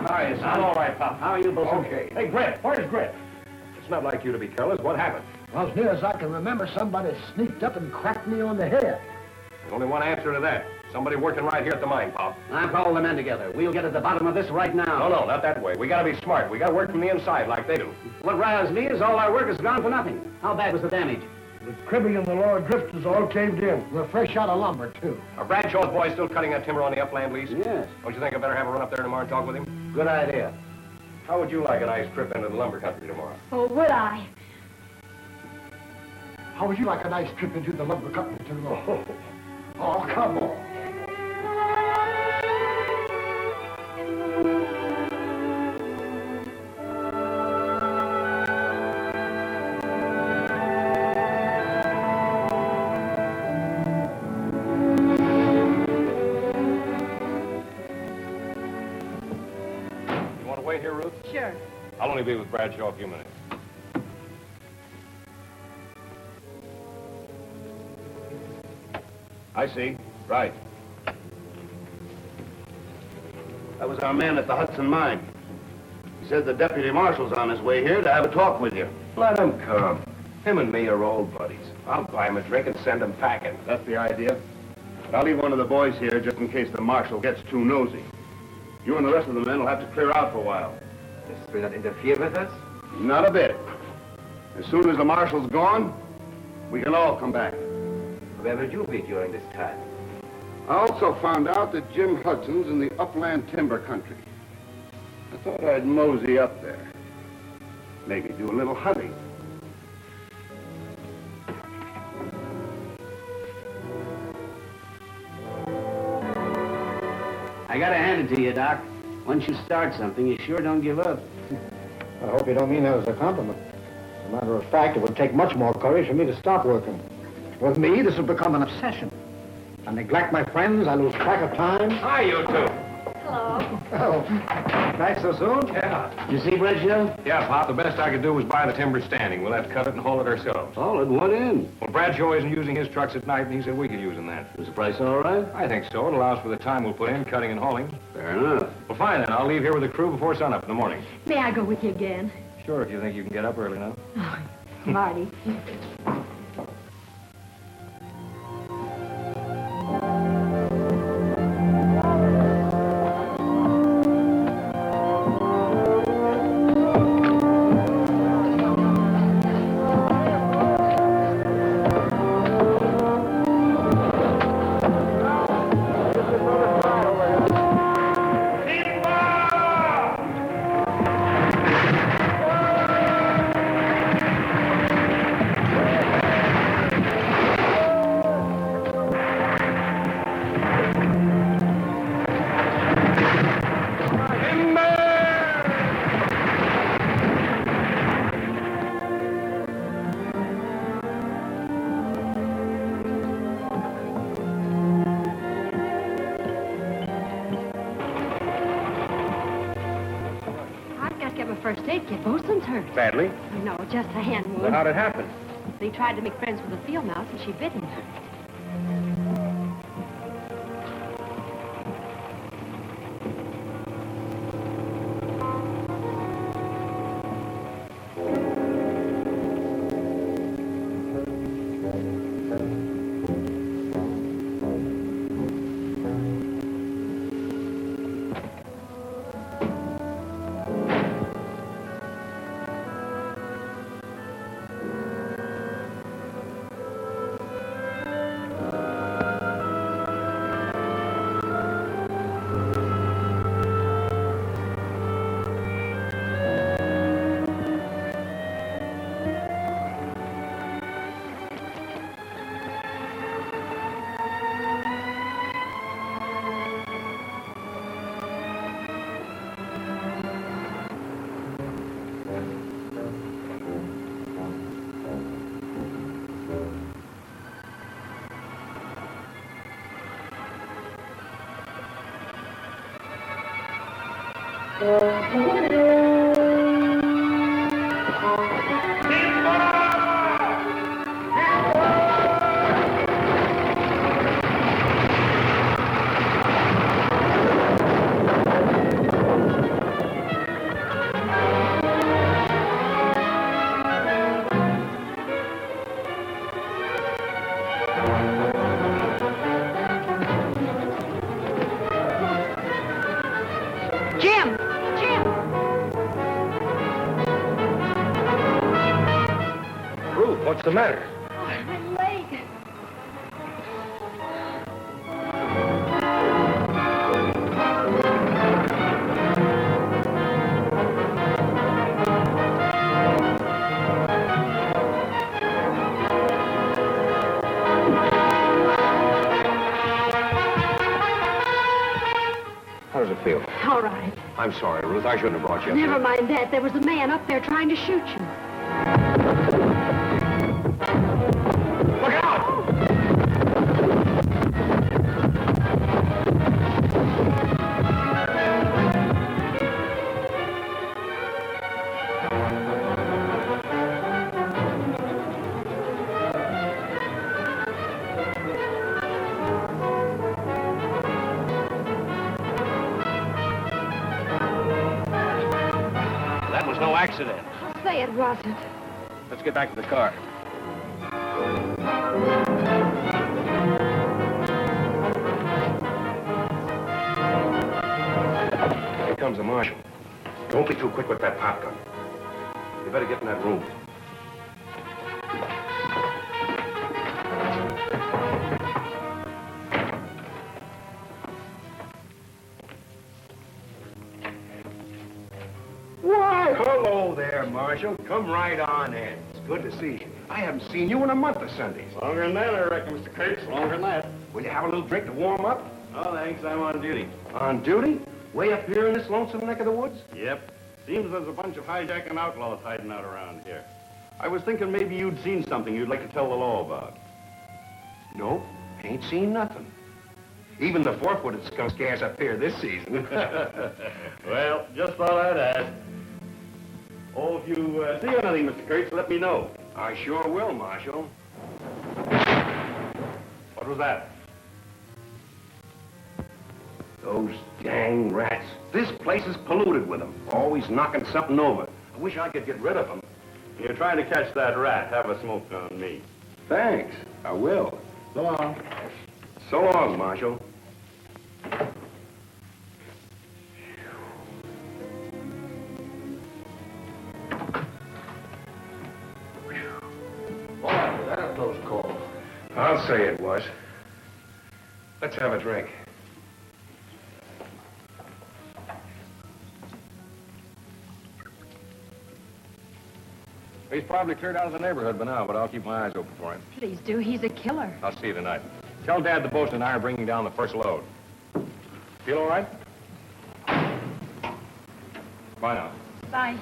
S8: Hi, I'm all right, Pop. How are you, Bosun?
S10: Okay. Hey, Grit. Where's Grit?
S8: It's not like you to be careless. What happened?
S10: Well, as near as I can remember, somebody sneaked up and cracked me on the head.
S8: There's only one answer to that. Somebody working right here at the mine, Pop.
S9: Now call the men together. We'll get at the bottom of this right now.
S8: No, not that way. We gotta be smart. We gotta work from the inside like they do.
S9: What riles me is all our work has gone for nothing. How bad was the damage?
S10: The cribbing and the lower drifters all caved in. We're fresh out of lumber, too.
S8: Are Bradshaw's boys still cutting that timber on the upland lease?
S9: Yes.
S8: Don't you think I better have a run up there tomorrow and talk with him?
S9: Good idea.
S8: How would you like a nice trip into the lumber country tomorrow?
S2: Oh, would I?
S10: How would you like a nice trip into the lumber company, too? Oh, come on.
S8: Wait here, Ruth?
S2: Sure.
S8: I'll only be with Bradshaw a few minutes.
S12: I see. Right. That was our man at the Hudson mine. He said the deputy marshal's on his way here to have a talk with you.
S3: Let him come. Him and me are old buddies. I'll buy him a drink and send him packing.
S12: That's the idea. But I'll leave one of the boys here just in case the marshal gets too nosy. You and the rest of the men will have to clear out for a while.
S5: This will not interfere with us?
S12: Not a bit. As soon as the marshal's gone, we can all come back.
S5: Where will you be during this time?
S12: I also found out that Jim Hudson's in the upland timber country. I thought I'd mosey up there. Maybe do a little hunting.
S9: I gotta hand it to you, Doc. Once you start something, you sure don't give up.
S1: I hope you don't mean that as a compliment. As a matter of fact, it would take much more courage for me to stop working. With me, this has become an obsession. I neglect my friends, I lose track of time.
S3: Hi, you two.
S11: Hello.
S1: Oh, back so soon?
S3: Yeah.
S9: You see Bradshaw?
S3: Yeah, Pop, the best I could do was buy the timber standing. We'll have to cut it and haul it ourselves.
S9: All at one end.
S3: Well, Bradshaw isn't using his trucks at night, and he said we could use them then.
S9: Is the price all right?
S3: I think so. It allows for the time we'll put in cutting and hauling.
S9: Fair enough.
S3: Well, fine then. I'll leave here with the crew before sunup in the morning.
S2: May I go with you again?
S3: Sure, if you think you can get up early enough.
S2: Oh, Marty. First aid kit. Bosun's hurt.
S3: Badly?
S2: No, just a hand wound.
S3: Well, how'd it happen?
S2: He tried to make friends with a field mouse and she bit him.
S3: What's the matter?
S2: My leg.
S3: How does it feel?
S2: All right.
S3: I'm sorry, Ruth. I shouldn't have brought you up
S2: Never
S3: here.
S2: mind that. There was a man up there trying to shoot you.
S3: Look out! That was no accident.
S2: I'll say it wasn't.
S3: Let's get back to the car. Here comes the marshal. Don't be too quick with that pop gun. You better get in that room. Why, hello there, Marshal. Come right on in. It's good to see you. I haven't seen you in a month of Sundays.
S8: Longer than that, I reckon, Mr. Kurtz. Longer than that.
S3: Will you have a little drink to warm up?
S8: Oh, thanks. I'm on duty.
S3: On duty? Way up here in this lonesome neck of the woods?
S8: Yep. Seems there's a bunch of hijacking outlaws hiding out around here. I was thinking maybe you'd seen something you'd like to tell the law about.
S3: No.
S8: Ain't seen nothing. Even the four-footed skunk scarce up here this season.
S13: Well, just thought I'd ask. Oh, if you see anything, Mr. Kurtz, let me know.
S8: I sure will, Marshal. What was that? Those dang rats. This place is polluted with them. Always knocking something over. I wish I could get rid of them.
S13: You're trying to catch that rat. Have a smoke on me.
S8: Thanks. I will.
S13: So long.
S8: So long, Marshal.
S10: Boy, that a close call.
S8: I'll say it was. Let's have a drink. He's probably cleared out of the neighborhood by now, but I'll keep my eyes open for him.
S11: Please do. He's a killer.
S8: I'll see you tonight. Tell Dad the Bosun and I are bringing down the first load. Feel all right? Bye now.
S11: Bye.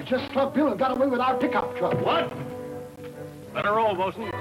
S10: Just slugged Bill and got away with our pickup truck.
S13: What? Let her roll, Bosun.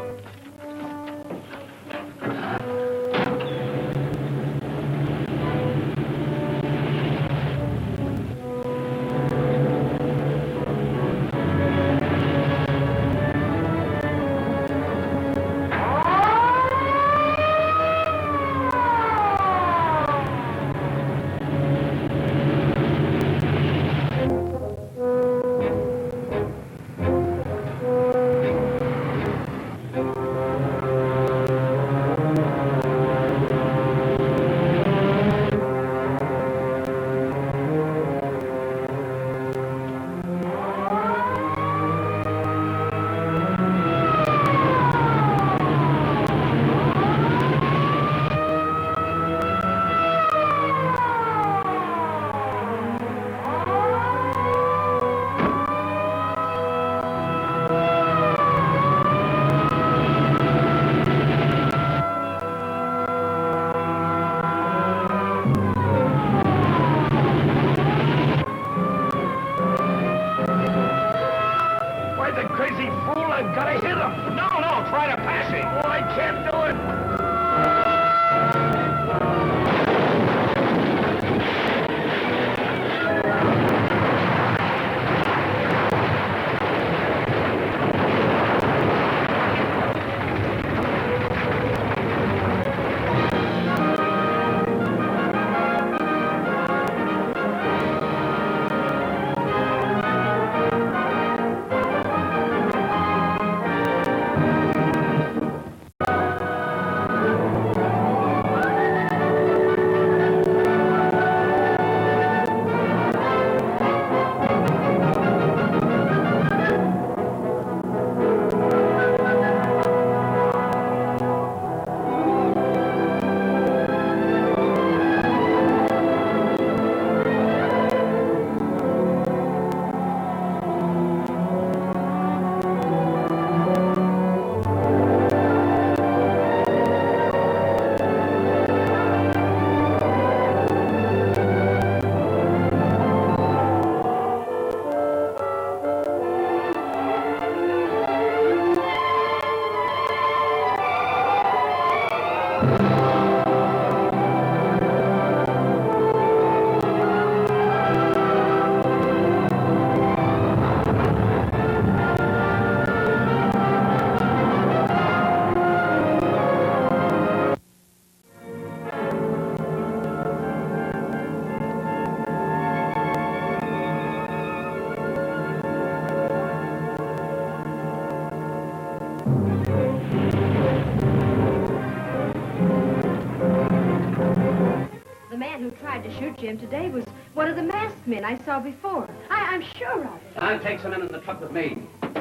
S2: man who tried to shoot Jim today was one of the masked men I saw before. I'm sure of it.
S9: I'll take some men in the truck with me.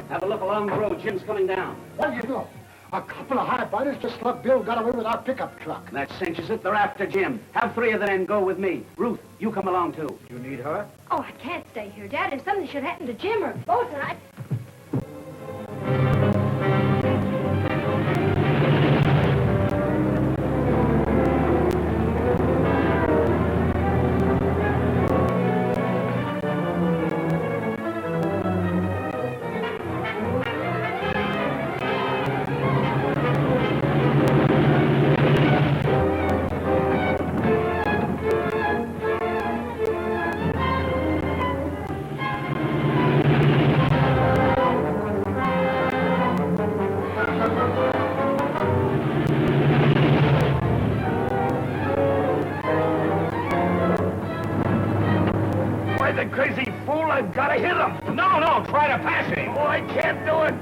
S9: Have a look along the road. Jim's coming down.
S10: What do you know? A couple of high-fighters just slugged Bill, got away with our pickup truck.
S9: That cinches it. They're after Jim. Have 3 of the men go with me. Ruth, you come along, too.
S1: You need her?
S2: Oh, I can't stay here, Dad. If something should happen to Jim or Bosun, I...
S7: Crazy fool, I've got to hit him. No, try to pass him. Oh, I can't do it.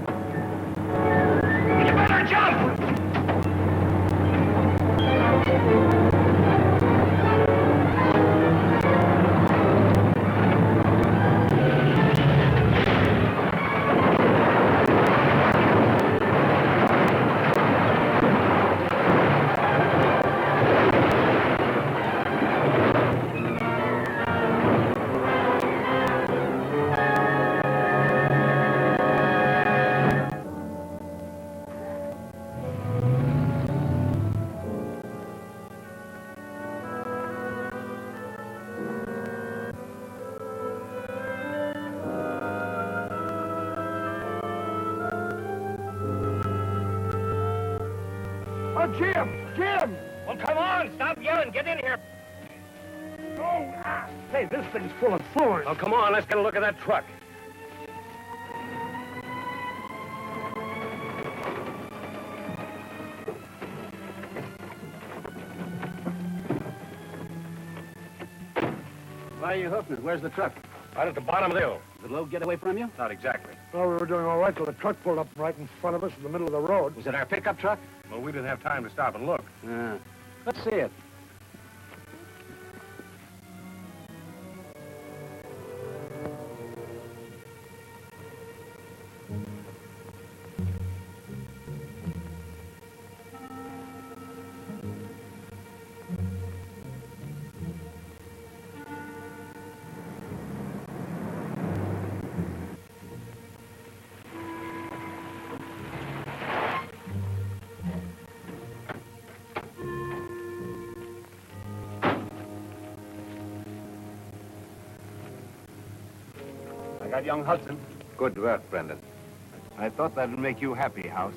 S7: You better jump. Jim!
S3: Well, come on, stop yelling. Get in here.
S7: Oh, hey, this thing's full of floors.
S3: Oh, come on, let's get a look at that truck.
S9: Why are you hoofing it? Where's the truck?
S3: Right at the bottom of the hill.
S9: Did the load get away from you?
S3: Not exactly.
S10: Well, we were doing all right till the truck pulled up right in front of us in the middle of the road.
S9: Was it our pickup truck?
S3: Well, we didn't have time to stop and look.
S9: Let's see it.
S12: I got young Hudson.
S3: Good work, Brendan.
S12: I thought that would make you happy, Hauss.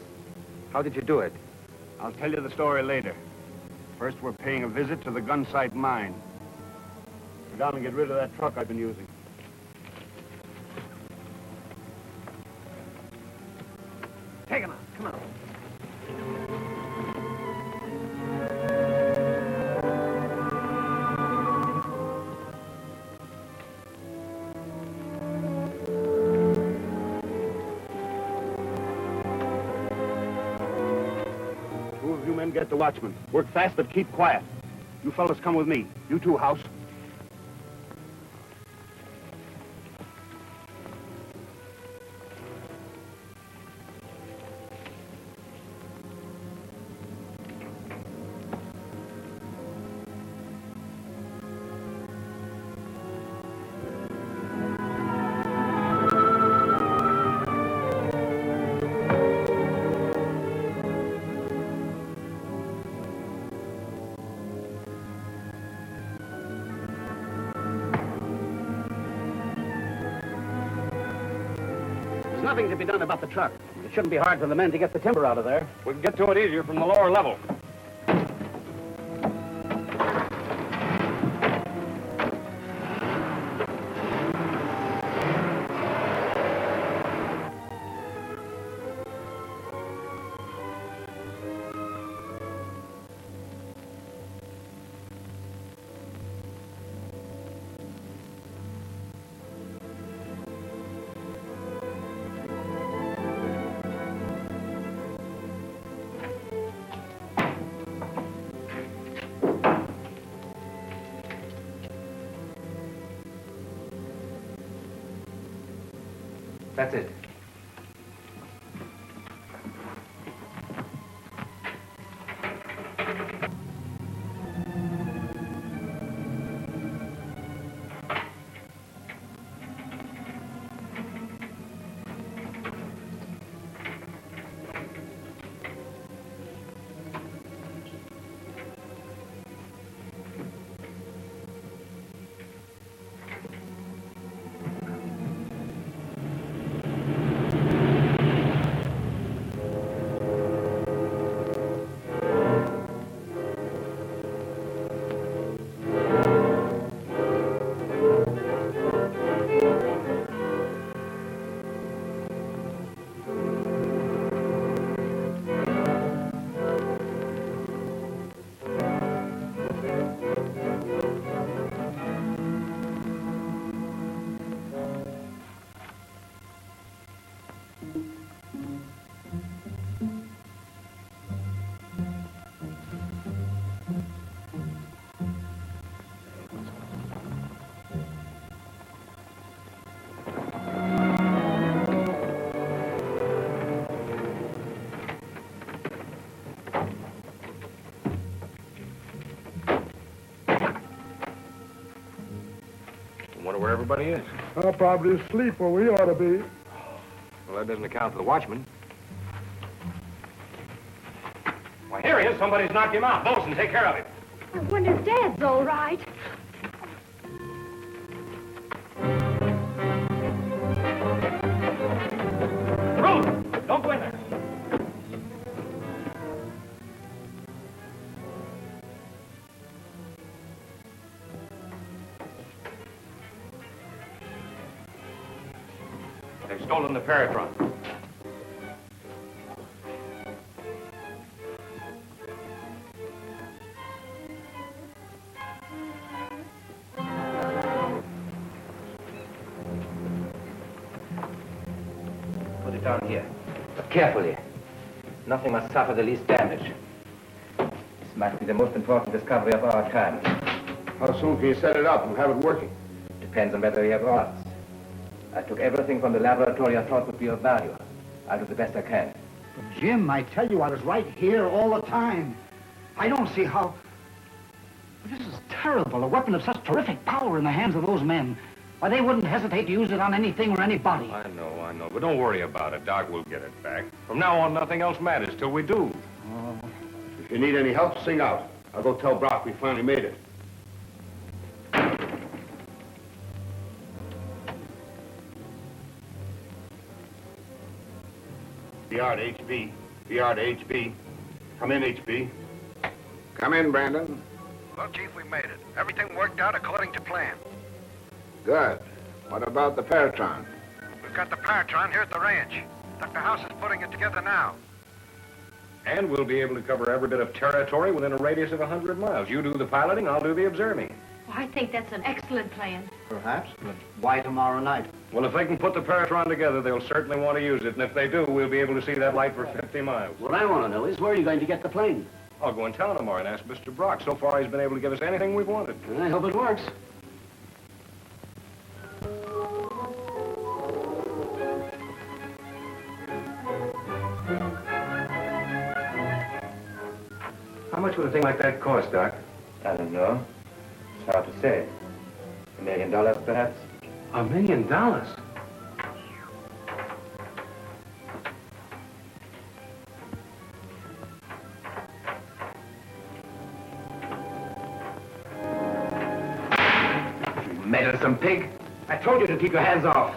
S3: How did you do it?
S12: I'll tell you the story later. First, we're paying a visit to the gun site mine. Go down and get rid of that truck I've been using.
S1: Take him out. Come on.
S12: Get the watchman. Work fast, but keep quiet. You fellas come with me. You too, Hauss.
S9: Nothing to be done about the truck. It shouldn't be hard for the men to get the timber out of there.
S3: We can get to it easier from the lower level.
S5: That's it.
S3: Wonder where everybody is.
S10: Probably asleep where we ought to be.
S3: Well, that doesn't account for the watchman. Why, here he is. Somebody's knocked him out. Bosun, take care of him.
S2: I wonder if Dad's all right.
S3: Ruth, don't go in there. They've stolen the Paratron.
S5: Put it down here. But carefully. Nothing must suffer the least damage. This might be the most important discovery of our time.
S12: How soon can you set it up and have it working?
S5: Depends on whether we have rods. I took everything from the laboratory I thought would be of value. I'll do the best I can.
S1: But Jim, I tell you, I was right here all the time. I don't see how... This is terrible. A weapon of such terrific power in the hands of those men. Why, they wouldn't hesitate to use it on anything or anybody.
S3: I know. But don't worry about it, Doc. We'll get it back. From now on, nothing else matters till we do.
S12: Oh. If you need any help, sing out. I'll go tell Brock we finally made it. VR to HB. VR to HB. Come in, HB.
S6: Come in, Brandon.
S14: Well, Chief, we made it. Everything worked out according to plan.
S6: Good. What about the Paratron?
S14: We've got the Paratron here at the ranch. Dr. Hauss is putting it together now.
S3: And we'll be able to cover every bit of territory within a radius of 100 miles. You do the piloting, I'll do the observing.
S2: Well, I think that's an excellent plan.
S1: Perhaps, but why tomorrow night?
S3: Well, if they can put the Paratron together, they'll certainly want to use it. And if they do, we'll be able to see that light for 50 miles.
S9: What I want to know is where are you going to get the plane?
S3: I'll go and tell him tomorrow and ask Mr. Brock. So far, he's been able to give us anything we've wanted.
S9: I hope it works.
S5: How much would a thing like that cost, Doc? I don't know. It's hard to say. $1 million, perhaps?
S3: $1 million?
S5: You meddlesome pig. I told you to keep your hands off.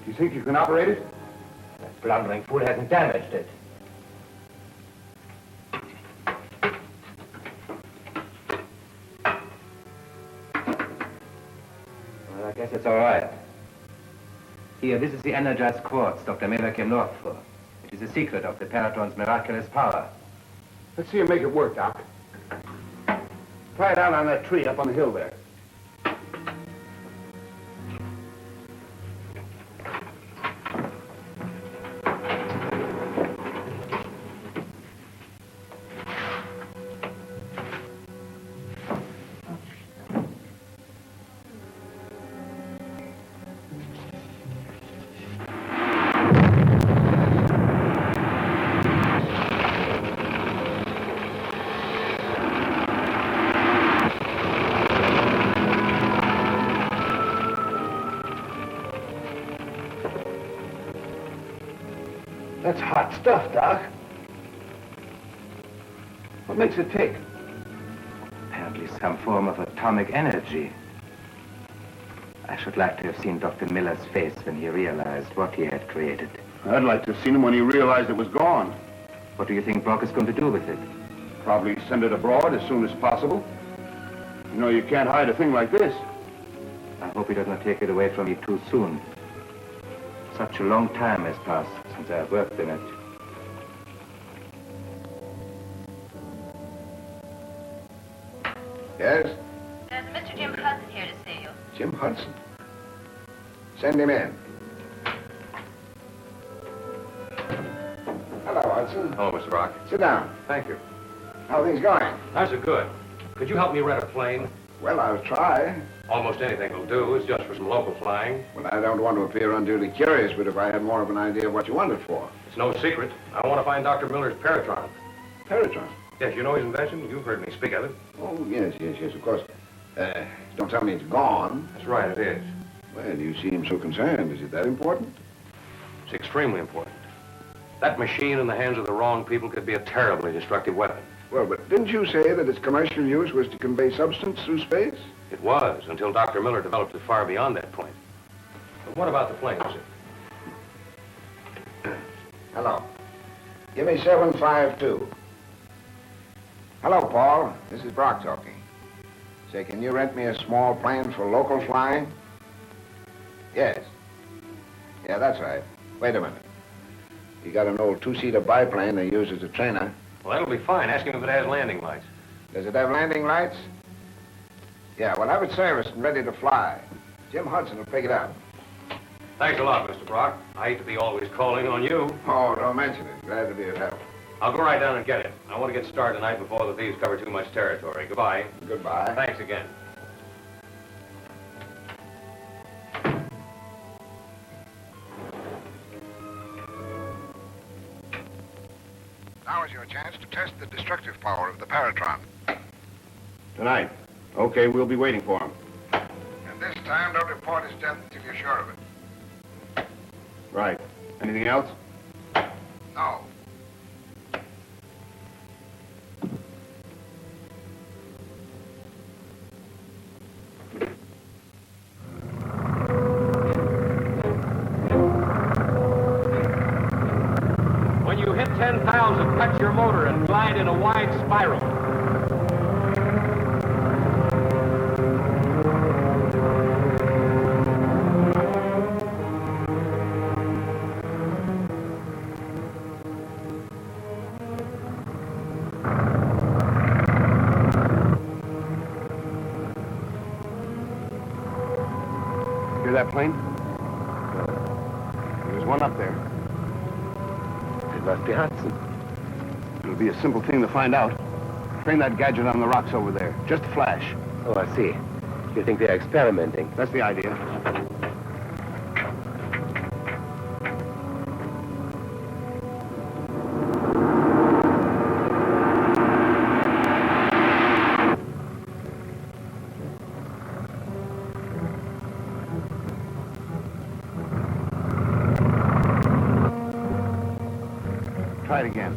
S12: Do you think you can operate it?
S5: That blundering fool hasn't damaged it. Well, I guess it's all right. Here, this is the energized quartz Dr. Miller came north for. It is a secret of the Paratron's miraculous power.
S12: Let's see you make it work, Doc. Try it out on that tree up on the hill there. hot stuff, Doc. What makes it tick?
S5: Apparently some form of atomic energy. I should like to have seen Dr. Miller's face when he realized what he had created.
S12: I'd like to have seen him when he realized it was gone.
S5: What do you think Brock is going to do with it?
S12: Probably send it abroad as soon as possible. You know, you can't hide a thing like this.
S5: I hope he does not take it away from you too soon. Such a long time has passed since I have worked in it.
S6: Yes?
S11: There's a Mr. Jim Hudson here to see you.
S6: Jim Hudson. Send him in. Hello, Hudson.
S3: Hello, Mr. Brock.
S6: Sit down.
S3: Thank you.
S6: How are things going?
S3: How's it good? Could you help me rent a plane?
S6: Well, I'll try.
S3: Almost anything will do. It's just for some local flying.
S6: Well, I don't want to appear unduly curious, but if I had more of an idea of what you want it for.
S3: It's no secret. I want to find Dr. Miller's Paratron.
S6: Paratron?
S3: Yes, you know his invention? You've heard me speak of it.
S6: Oh, yes, of course. Don't tell me it's gone.
S3: That's right, it is.
S6: Well, you seem so concerned. Is it that important?
S3: It's extremely important. That machine in the hands of the wrong people could be a terribly destructive weapon.
S6: Well, but didn't you say that its commercial use was to convey substance through space?
S3: It was, until Dr. Miller developed it far beyond that point. But what about the plane, sir?
S6: Hello. Give me 752. Hello, Paul. This is Brock talking. Say, can you rent me a small plane for local flying? Yes. Yeah, that's right. Wait a minute. You got an old two-seater biplane they use as a trainer.
S3: Well, that'll be fine. Ask him if it has landing lights.
S6: Does it have landing lights? Yeah, well, have it serviced and ready to fly. Jim Hudson will pick it up.
S3: Thanks a lot, Mr. Brock. I hate to be always calling on you.
S6: Oh, don't mention it. Glad to be of help.
S3: I'll go right down and get it. I want to get started tonight before the thieves cover too much territory. Goodbye.
S6: Goodbye.
S3: Thanks again.
S14: Now is your chance to test the destructive power of the Paratron.
S12: Tonight. Okay, we'll be waiting for him.
S14: And this time, don't report his death until you're sure of it.
S12: Right. Anything else?
S14: No.
S3: When you hit 10,000, cut your motor and glide in a wide spiral.
S12: Hear that plane? There's one up there.
S5: It must be Hudson.
S12: It'll be a simple thing to find out. Train that gadget on the rocks over there. Just a flash.
S5: Oh, I see. You think they're experimenting?
S12: That's the idea. Try it again.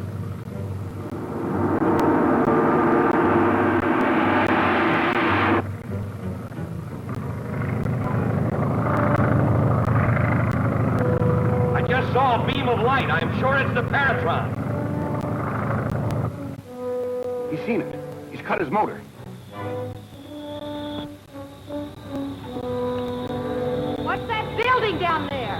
S3: I just saw a beam of light. I'm sure it's the Paratron.
S12: He's seen it. He's cut his motor.
S11: What's that building down there?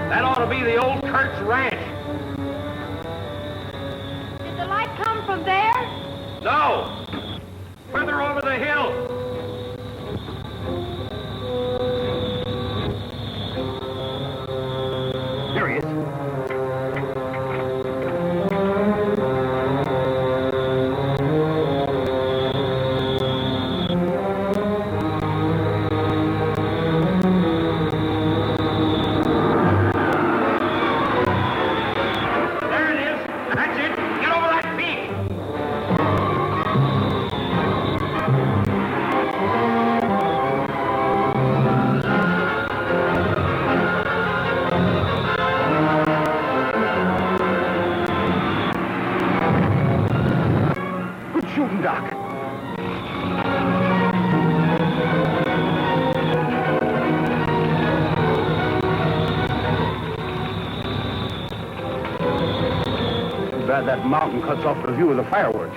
S3: That ought to be the old Kurtz Ranch.
S11: Did the light come from there?
S3: No! Further over the hill.
S12: There he is.
S7: bad that mountain cuts off the view of the fireworks.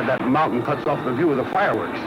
S7: That mountain cuts off the view of the fireworks.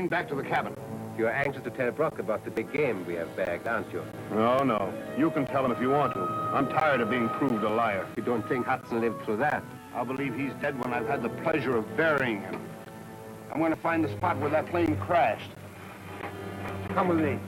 S7: Back to the cabin.
S8: You're anxious to tell Brock about the big game we have bagged, aren't you?
S7: No. You can tell him if you want to. I'm tired of being proved a liar.
S8: You don't think Hudson lived through that?
S7: I'll believe he's dead when I've had the pleasure of burying him. I'm going to find the spot where that plane crashed. Come with me.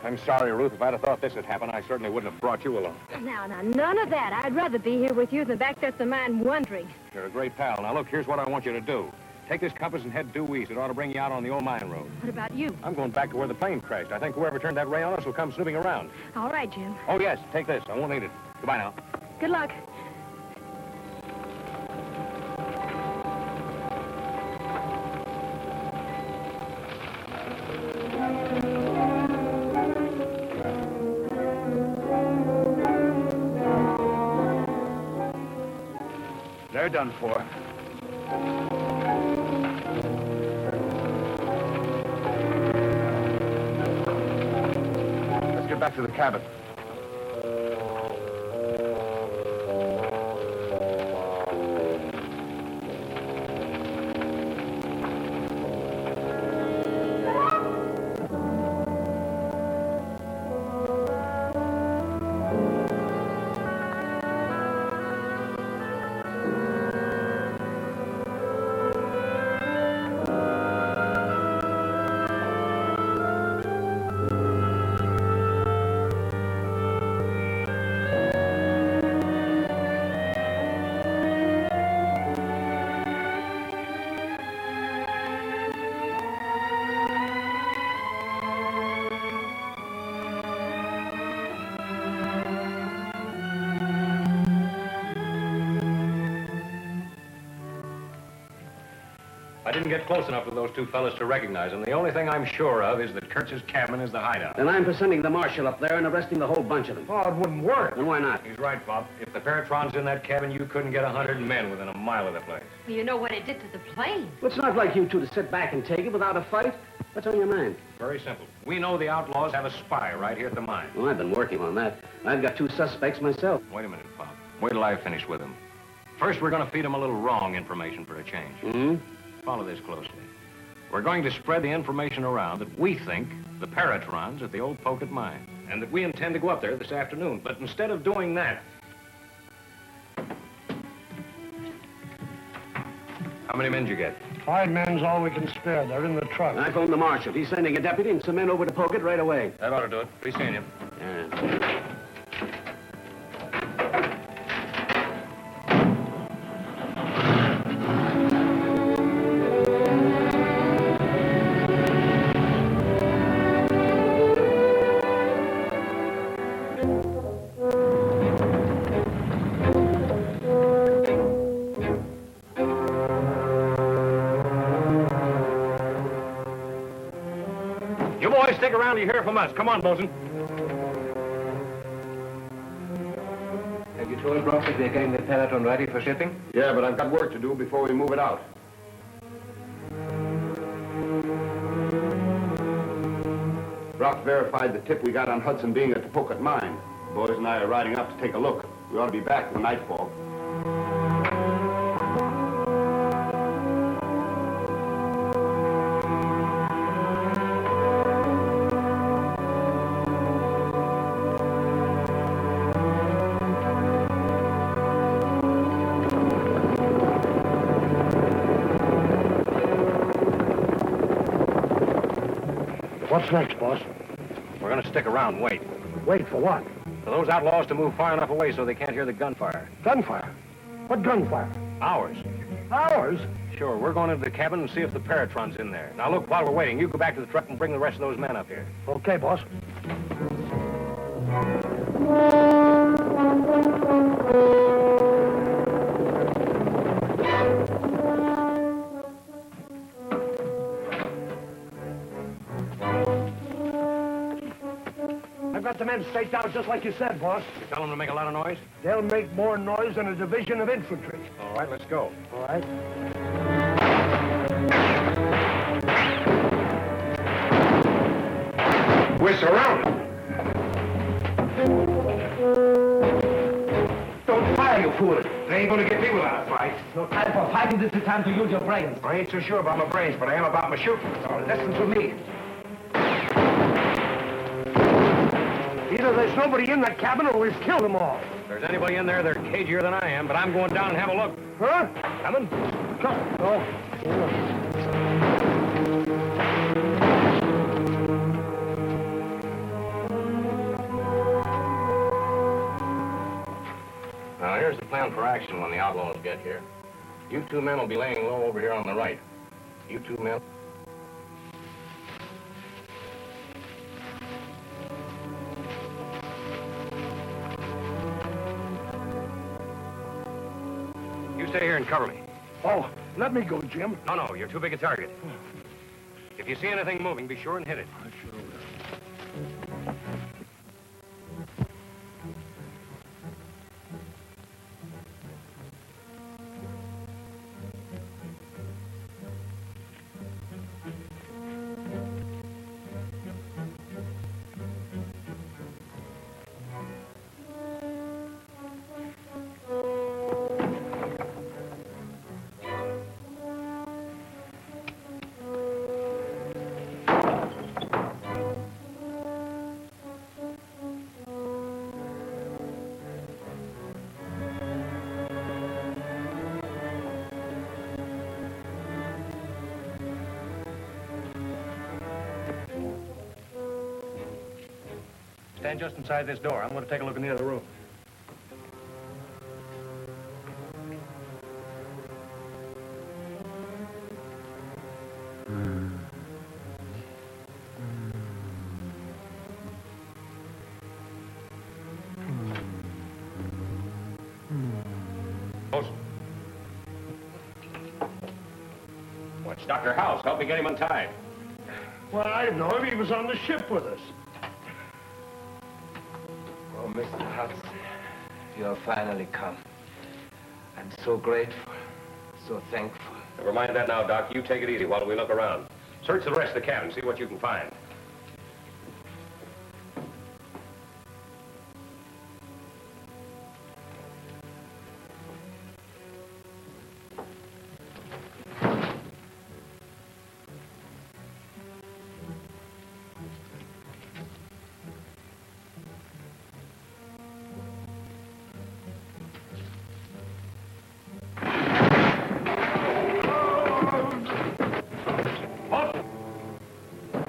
S3: I'm sorry, Ruth. If I'd have thought this had happened, I certainly wouldn't have brought you along.
S2: Now, none of that. I'd rather be here with you than back there at the mine wondering.
S3: You're a great pal. Now, look, here's what I want you to do. Take this compass and head due east. It ought to bring you out on the old mine road.
S2: What about you?
S3: I'm going back to where the plane crashed. I think whoever turned that ray on us will come snooping around.
S2: All right, Jim.
S3: Oh, yes. Take this. I won't need it. Goodbye now.
S2: Good luck.
S7: They're done for. Let's get back to the cabin.
S3: didn't get close enough to those two fellas to recognize them. The only thing I'm sure of is that Kurtz's cabin is the hideout.
S9: Then I'm for sending the marshal up there and arresting the whole bunch of them.
S3: Oh, it wouldn't work.
S9: Then why not?
S3: He's right, Bob. If the Paratron's in that cabin, you couldn't get 100 men within a mile of the place.
S11: Well, you know what it did to the plane.
S9: Well, it's not like you two to sit back and take it without a fight. What's on your mind?
S3: Very simple. We know the outlaws have a spy right here at the mine.
S9: Well, I've been working on that. I've got 2 suspects myself.
S3: Wait a minute, Bob. Wait till I finish with them. First, we're going to feed them a little wrong information for a change.
S9: Mm-hmm.
S3: Follow this closely. We're going to spread the information around that we think the Paratron's at the old Pocket mine, and that we intend to go up there this afternoon. But instead of doing that... How many men did you get?
S10: 5 men's all we can spare. They're in the truck.
S9: I phoned the marshal. He's sending a deputy and some men over to Pocket right away.
S3: That ought to do it. Be seeing you.
S9: Yeah.
S3: You boys stick around to hear from us. Come on, Bosun.
S5: Have you told Brock that we're getting the Paratron ready for shipping?
S12: Yeah, but I've got work to do before we move it out. Brock verified the tip we got on Hudson being at the Pocket mine. The boys and I are riding up to take a look. We ought to be back for nightfall.
S10: What's next, boss?
S3: We're going to stick around and wait.
S10: Wait for what?
S3: For those outlaws to move far enough away so they can't hear the gunfire.
S10: Gunfire? What gunfire?
S3: Ours.
S10: Ours?
S3: Sure, we're going into the cabin and see if the Paratron's in there. Now, look, while we're waiting, you go back to the truck and bring the rest of those men up here.
S10: Okay, boss. I've got the men staked out just like you said, boss.
S3: You tell them to make a lot of noise?
S10: They'll make more noise than a division of infantry.
S3: All right, let's go.
S10: All right.
S12: We're surrounded.
S5: Don't fire, you fool!
S12: They ain't gonna get me without a fight.
S5: No time for fighting. This is the time to use your brains.
S12: I ain't so sure about my brains, but I am about my shooting. So listen to me.
S10: Either there's nobody in that cabin or we've killed them all.
S3: If there's anybody in there, they're cagier than I am, but I'm going down and have a look.
S10: Huh?
S3: Coming?
S10: Come. Oh.
S3: Now, here's the plan for action when the outlaws get here. You 2 men will be laying low over here on the right. You 2 men... You stay here and cover me.
S10: Oh, let me go, Jim.
S3: No, you're too big a target. If you see anything moving, be sure and hit it.
S10: I sure will.
S3: Stand just inside this door. I'm going to take a look in the other room. Bosun. Watch
S8: Dr. Hauss, help me get him untied.
S10: Well, I didn't know him. He was on the ship with us.
S5: Oh, Mr. Hudson, you have finally come. I'm so grateful, so thankful.
S8: Never mind that now, Doc. You take it easy while we look around. Search the rest of the cabin, see what you can find.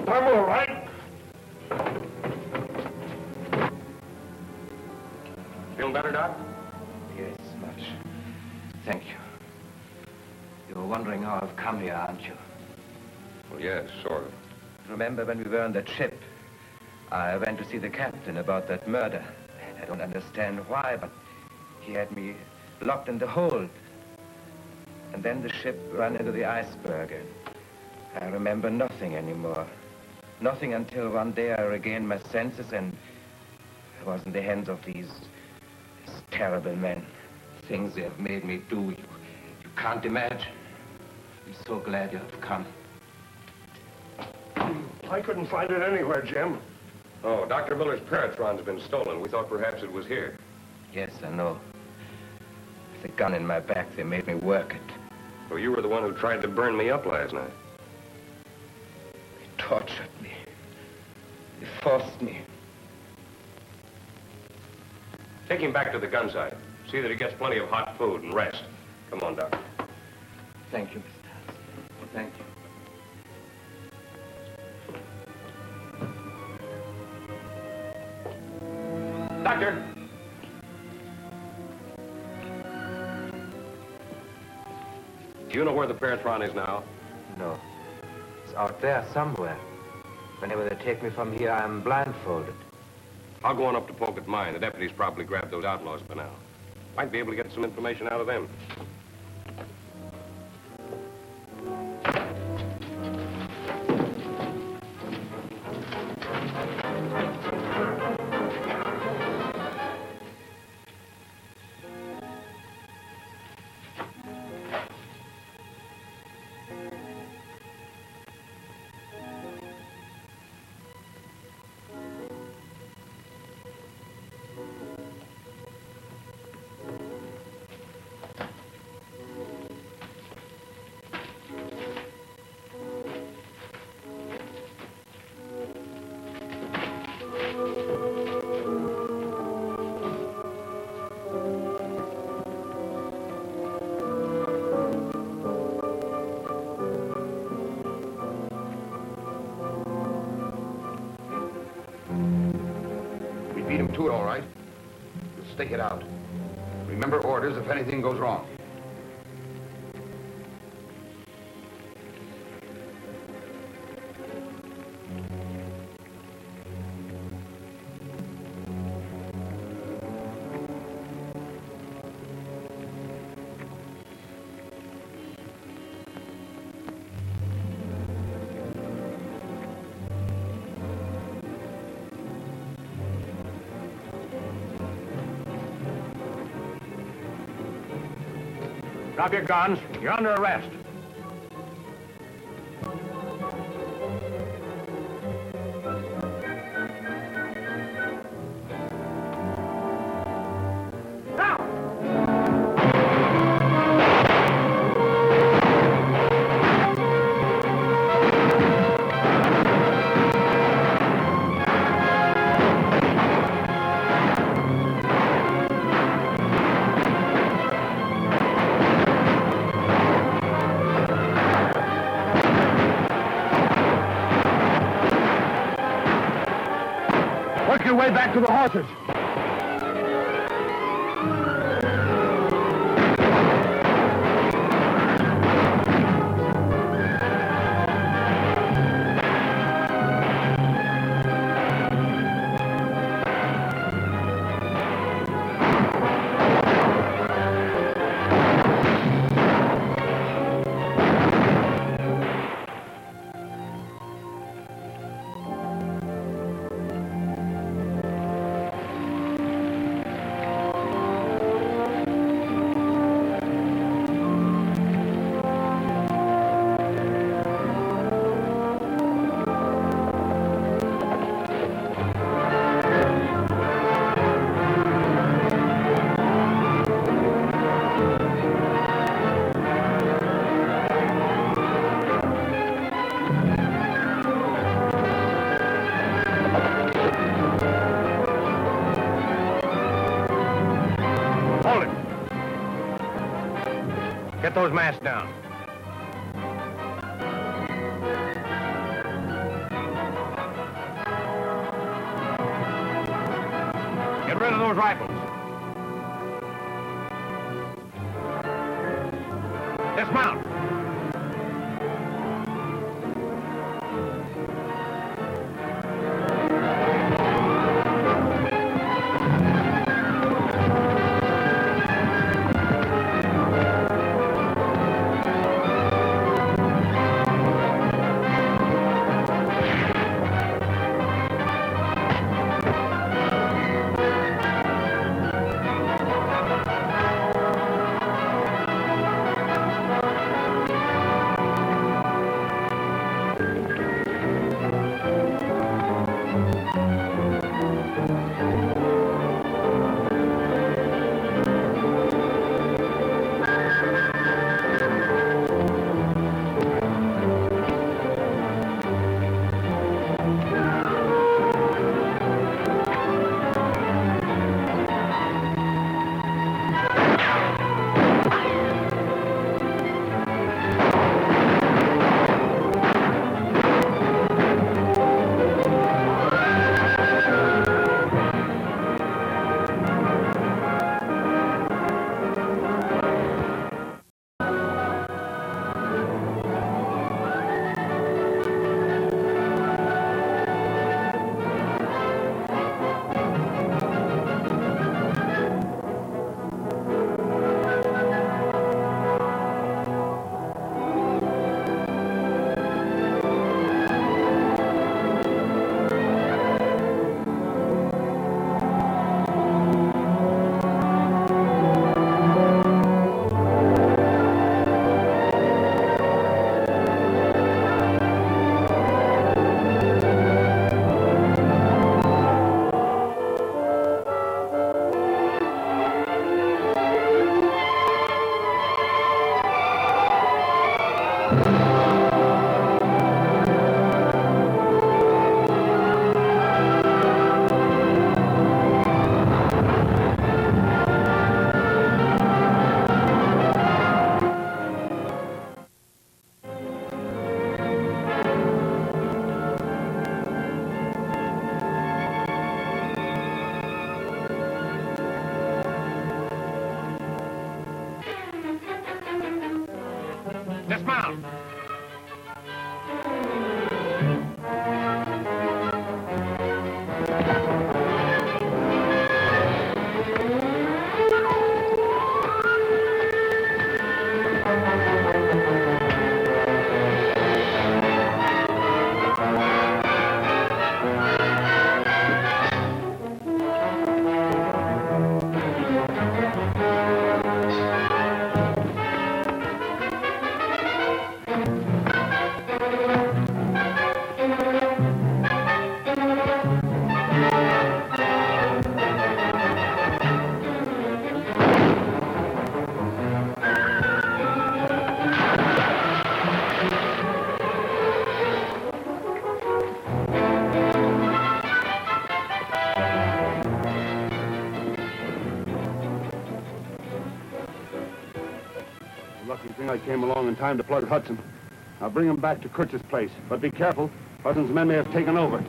S10: I'm all right.
S8: Feeling better, Doc?
S5: Yes, much. Thank you. You're wondering how I've come here, aren't you?
S8: Well, yes, sort of.
S5: Remember when we were on that ship? I went to see the captain about that murder. I don't understand why, but he had me locked in the hold. And then the ship ran into the iceberg, and I remember nothing anymore. Nothing until one day I regained my senses and I was in the hands of these terrible men. Things they have made me do, you can't imagine. I'm so glad you have come.
S10: I couldn't find it anywhere, Jim.
S8: Oh, Dr. Miller's Paratron's been stolen. We thought perhaps it was here.
S5: Yes, I know. With a gun in my back, they made me work it.
S8: So you were the one who tried to burn me up last night.
S5: They tortured me. They forced me.
S8: Take him back to the gun site. See that he gets plenty of hot food and rest. Come on, Doc.
S5: Thank you, Mr. Hudson. Thank you.
S8: Doctor! Do you know where the Paratron is now?
S5: No. It's out there somewhere. Whenever they take me from here, I'm blindfolded.
S8: I'll go on up to Pocket Mine. The deputies probably grabbed those outlaws by now. Might be able to get some information out of them.
S12: Beat him to it, all right. We'll stake it out. Remember orders if anything goes wrong.
S7: Drop your guns. You're under arrest. Work your way back to the horses.
S3: Get those masks down. Get rid of those rifles. Dismount. Dismount!
S12: Lucky thing I came along in time to plug Hudson. I'll bring him back to Kurtz's place, but be careful. Hudson's men may have taken over.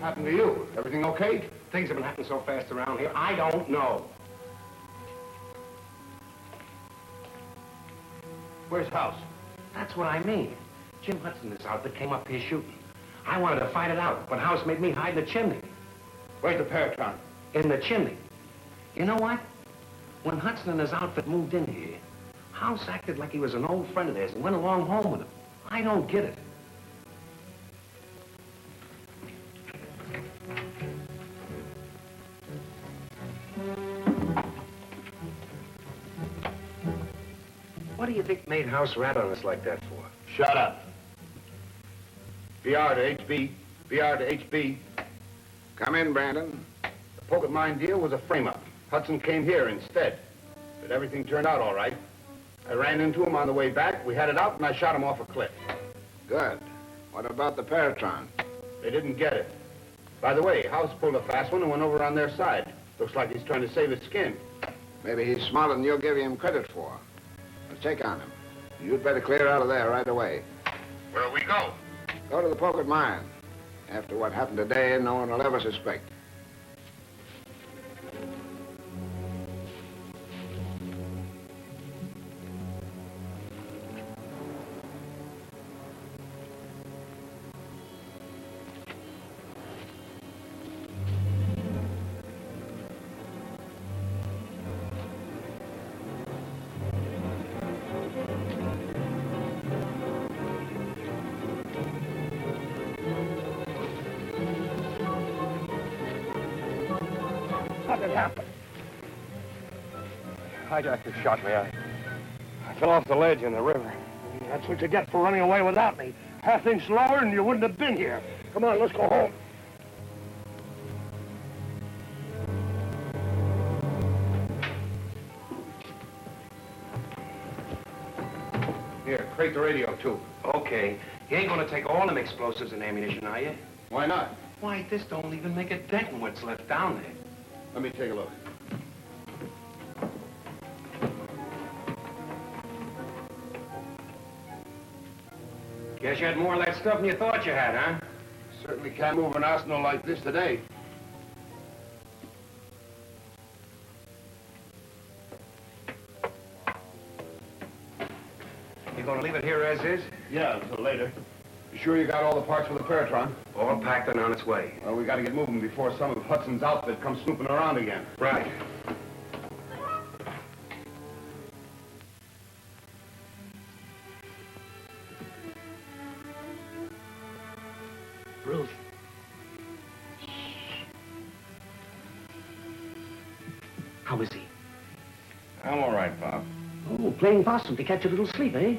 S12: What happened to you? Everything okay?
S3: Things have been happening so fast around here, I don't know.
S12: Where's Hauss?
S3: That's what I mean. Jim Hudson and his outfit came up here shooting. I wanted to fight it out, but Hauss made me hide in the chimney.
S12: Where's the Paratron?
S3: In the chimney. You know what? When Hudson and his outfit moved in here, Hauss acted like he was an old friend of theirs and went along home with him. I don't get it.
S8: What do you think made Hauss rat on us like that for?
S12: Shut up. VR to HB. VR to HB. Come in, Brandon. The pocket mine deal was a frame-up. Hudson came here instead. But everything turned out all right. I ran into him on the way back. We had it out, and I shot him off a cliff.
S6: Good. What about the Paratron?
S12: They didn't get it. By the way, Hauss pulled a fast one and went over on their side. Looks like he's trying to save his skin.
S6: Maybe he's smarter than you'll give him credit for. Let's take on him. You'd better clear out of there right away.
S12: Where'll we go?
S6: Go to the pocket mine. After what happened today, no one will ever suspect.
S8: How did it happen? Hijacker shot me. I fell off the ledge in the river.
S10: That's what you get for running away without me. Half inch lower and you wouldn't have been here. Come on, let's go home.
S12: Here, crate the radio, too.
S8: Okay. You ain't gonna take all them explosives and ammunition, are you?
S12: Why not?
S8: Why, this don't even make a dent in what's left down there.
S12: Let me take a look.
S8: Guess you had more of that stuff than you thought you had, huh?
S12: Certainly can't move an arsenal like this today.
S8: You gonna leave it here as is?
S12: Yeah, until later. You sure you got all the parts for the Paratron?
S8: All packed and on its way.
S12: Well, we gotta get moving before some of Hudson's outfit comes snooping around again.
S8: Right.
S9: Ruth. How is he?
S3: I'm all right, Bob.
S9: Oh, playing possum to catch a little sleep, eh?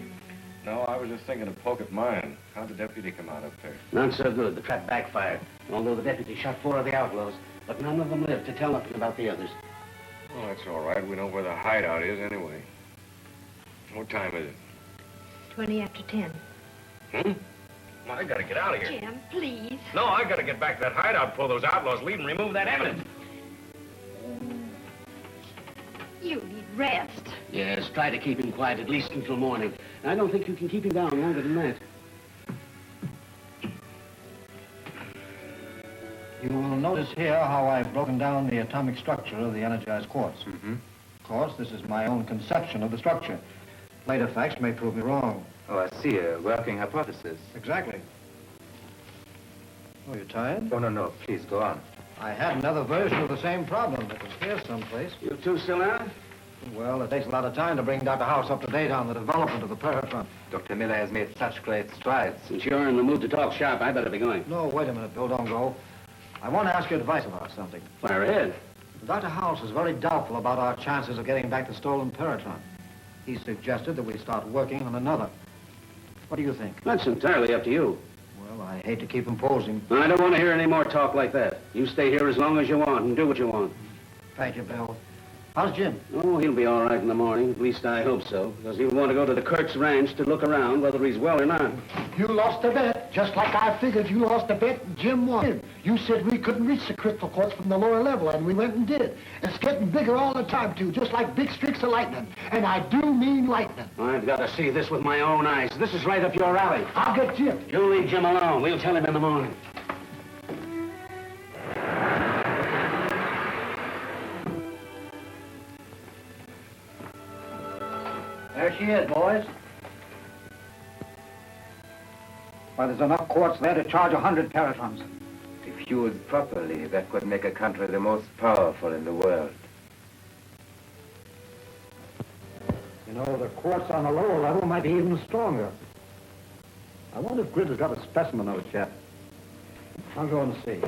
S3: No, I was just thinking of pocket mine. How'd the deputy come out up there?
S9: Not so good. The trap backfired. Although the deputy shot 4 of the outlaws, but none of them lived to tell nothing about the others.
S3: Well, that's all right. We know where the hideout is anyway. What time is it?
S2: 20 after 10.
S3: Well, I gotta get out of here.
S2: Jim, please.
S3: No, I gotta get back to that hideout, pull those outlaws lead, and remove that evidence.
S2: You need rest.
S9: Yes, try to keep him quiet at least until morning. I don't think you can keep him down longer than that.
S1: You will notice here how I've broken down the atomic structure of the energized quartz.
S5: Mm-hmm.
S1: Of course, this is my own conception of the structure. Later facts may prove me wrong.
S5: Oh, I see. A working hypothesis.
S1: Exactly. Oh, you tired?
S5: Oh, no. Please, go on.
S1: I had another version of the same problem. It was here someplace.
S9: You two still out?
S1: Well, it takes a lot of time to bring Dr. Hauss up to date on the development of the Paratron.
S5: Dr. Miller has made such great strides.
S9: Since you're in the mood to talk shop, I better be going.
S1: No, wait a minute, Bill. Don't go. I want to ask your advice about something.
S9: Fire ahead.
S1: Dr. Hauss is very doubtful about our chances of getting back the stolen Paratron. He suggested that we start working on another. What do you think?
S9: That's entirely up to you.
S1: Well, I hate to keep imposing.
S9: I don't want to hear any more talk like that. You stay here as long as you want and do what you want.
S1: Thank you, Bill. How's Jim?
S9: Oh, he'll be all right in the morning. At least I hope so. Because he'll want to go to the Kurtz ranch to look around whether he's well or not.
S10: You lost a bet, just like I figured you lost a bet and Jim won. You said we couldn't reach the crystal quartz from the lower level, and we went and did. It's getting bigger all the time, too, just like big streaks of lightning. And I do mean lightning.
S9: I've got to see this with my own eyes. This is right up your alley.
S10: I'll get Jim.
S9: You leave Jim alone. We'll tell him in the morning.
S1: There she is, boys. Why, there's enough quartz there to charge 100 Paratrons.
S5: If used properly, that could make a country the most powerful in the world.
S1: You know, the quartz on the lower level might be even stronger. I wonder if Grid has got a specimen of it yet. I'll go and see.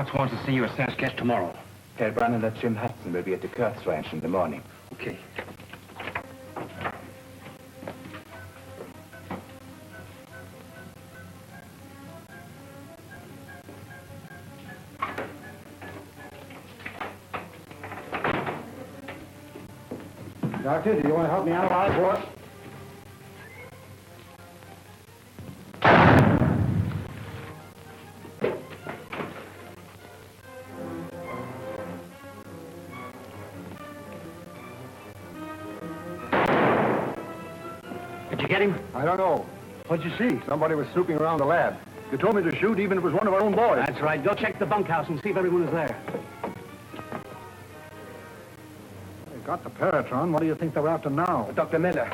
S15: Hutz wants to see you at Sasquatch tomorrow.
S5: Tell Brannon that Jim Hudson will be at the Kurtz Ranch in the morning.
S15: Okay.
S1: Doctor, do you want to help me analyze what?
S15: Did you get him?
S4: I don't know. What'd you see? Somebody was snooping around the lab. You told me to shoot even if it was one of our own boys.
S9: That's right. Go check the bunkhouse and see if everyone is there.
S4: They got the Paratron. What do you think they're after now?
S5: Dr. Miller.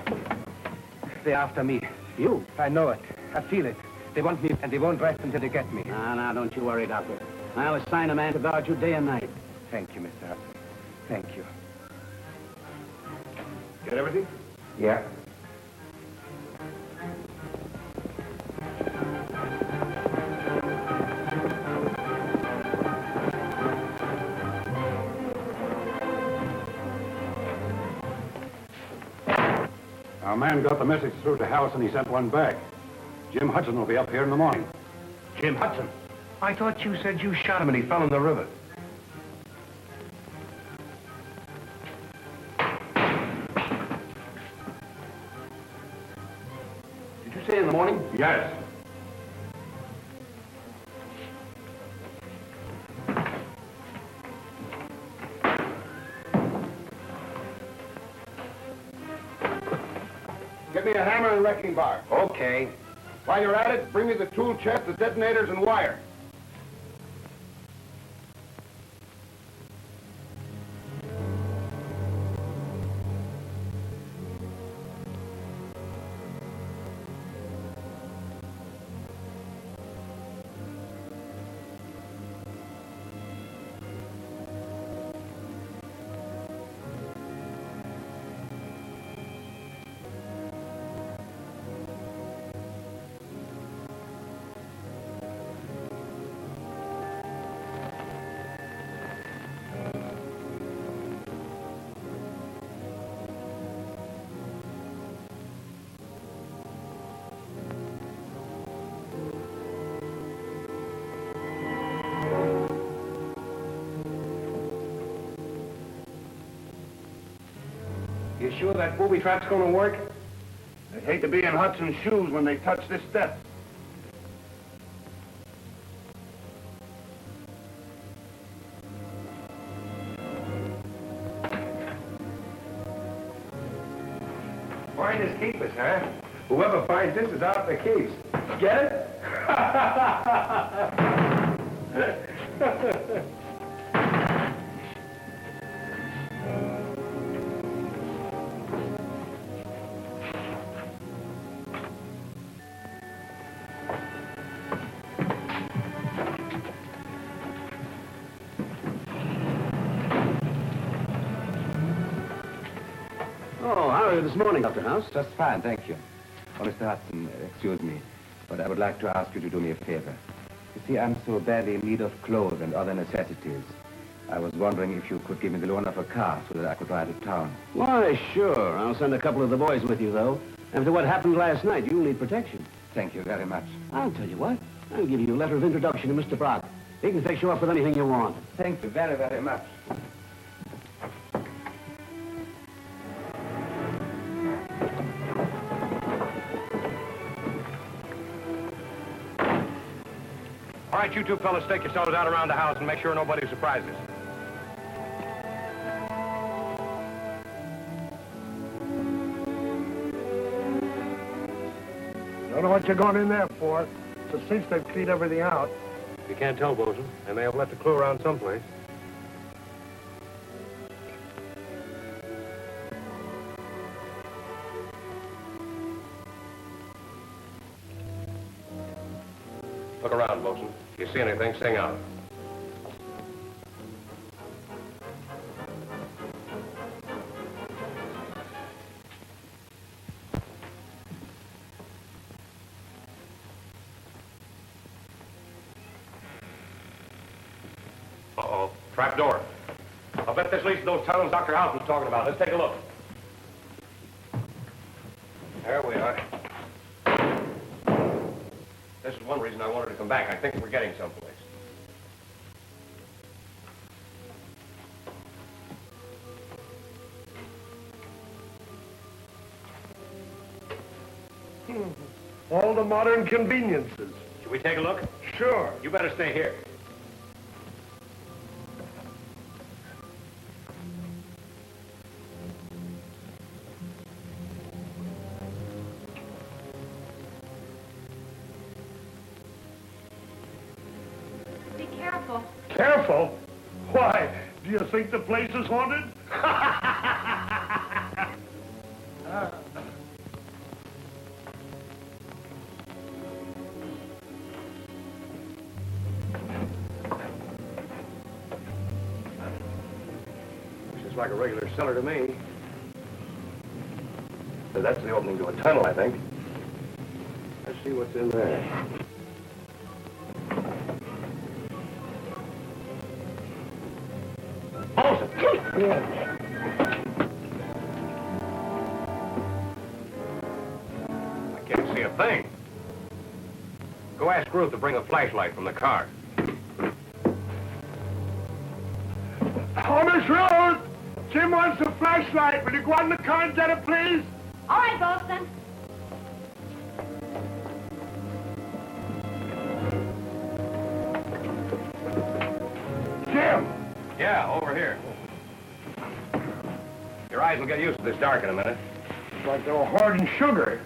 S5: They're after me.
S9: You?
S5: I know it. I feel it. They want me, and they won't rest until they get me.
S9: No, don't you worry, Doctor. I'll assign a man to guard you day and night.
S5: Thank you, Mr. Hudson. Thank you.
S13: Get everything?
S5: Yeah.
S4: Our man got the message through to Hauss and he sent one back. Jim Hudson will be up here in the morning.
S3: Jim Hudson? I thought you said you shot him and he fell in the river.
S13: Did you say in the morning?
S3: Yes.
S12: Get me a hammer and wrecking bar.
S3: Okay.
S12: While you're at it, bring me the tool chest, the detonators, and wire.
S13: You sure that booby trap's gonna work? I'd hate to be in Hudson's shoes when they touch this step.
S3: Finders keepers, huh? Whoever finds this is out the keys. Get it?
S9: Oh, how are you this morning, Dr. Hauss?
S5: Just fine, thank you. Oh, Mr. Hudson, excuse me, but I would like to ask you to do me a favor. You see, I'm so badly in need of clothes and other necessities. I was wondering if you could give me the loan of a car so that I could ride to town.
S9: Why, sure. I'll send a couple of the boys with you, though. After what happened last night, you'll need protection.
S5: Thank you very much.
S9: I'll tell you what. I'll give you a letter of introduction to Mr. Brock. He can fix you up with anything you want.
S5: Thank you very, very much.
S3: All right, you two fellas, stake yourselves out around the house and make sure nobody surprises.
S10: Don't know what you're going in there for. It's a cinch they've cleaned everything out.
S3: You can't tell, Bosun. They may have left a clue around someplace. Look around, Bosun. If you see anything, sing out.
S8: Trap door. I'll bet this leads to those tunnels Dr. Hauss was talking about. Let's take a look. There we are. This is one reason I wanted to come back. I think we're getting someplace.
S16: All the modern conveniences.
S8: Should we take a look?
S16: Sure.
S8: You better stay here.
S11: Be careful.
S16: Careful? Why? Do you think the place is haunted?
S8: Like a regular cellar to me. So that's the opening to a tunnel, I think. Let's see what's in there. Bosun! I can't see a thing. Go ask Ruth to bring a flashlight from the car.
S16: Oh, Miss Ruth! Jim wants a flashlight. Will you go out in the car and get it, please?
S11: All right, Bosun.
S16: Jim!
S8: Yeah, over here. Your eyes will get used to this dark in a minute.
S16: It's like they were hoarding sugar.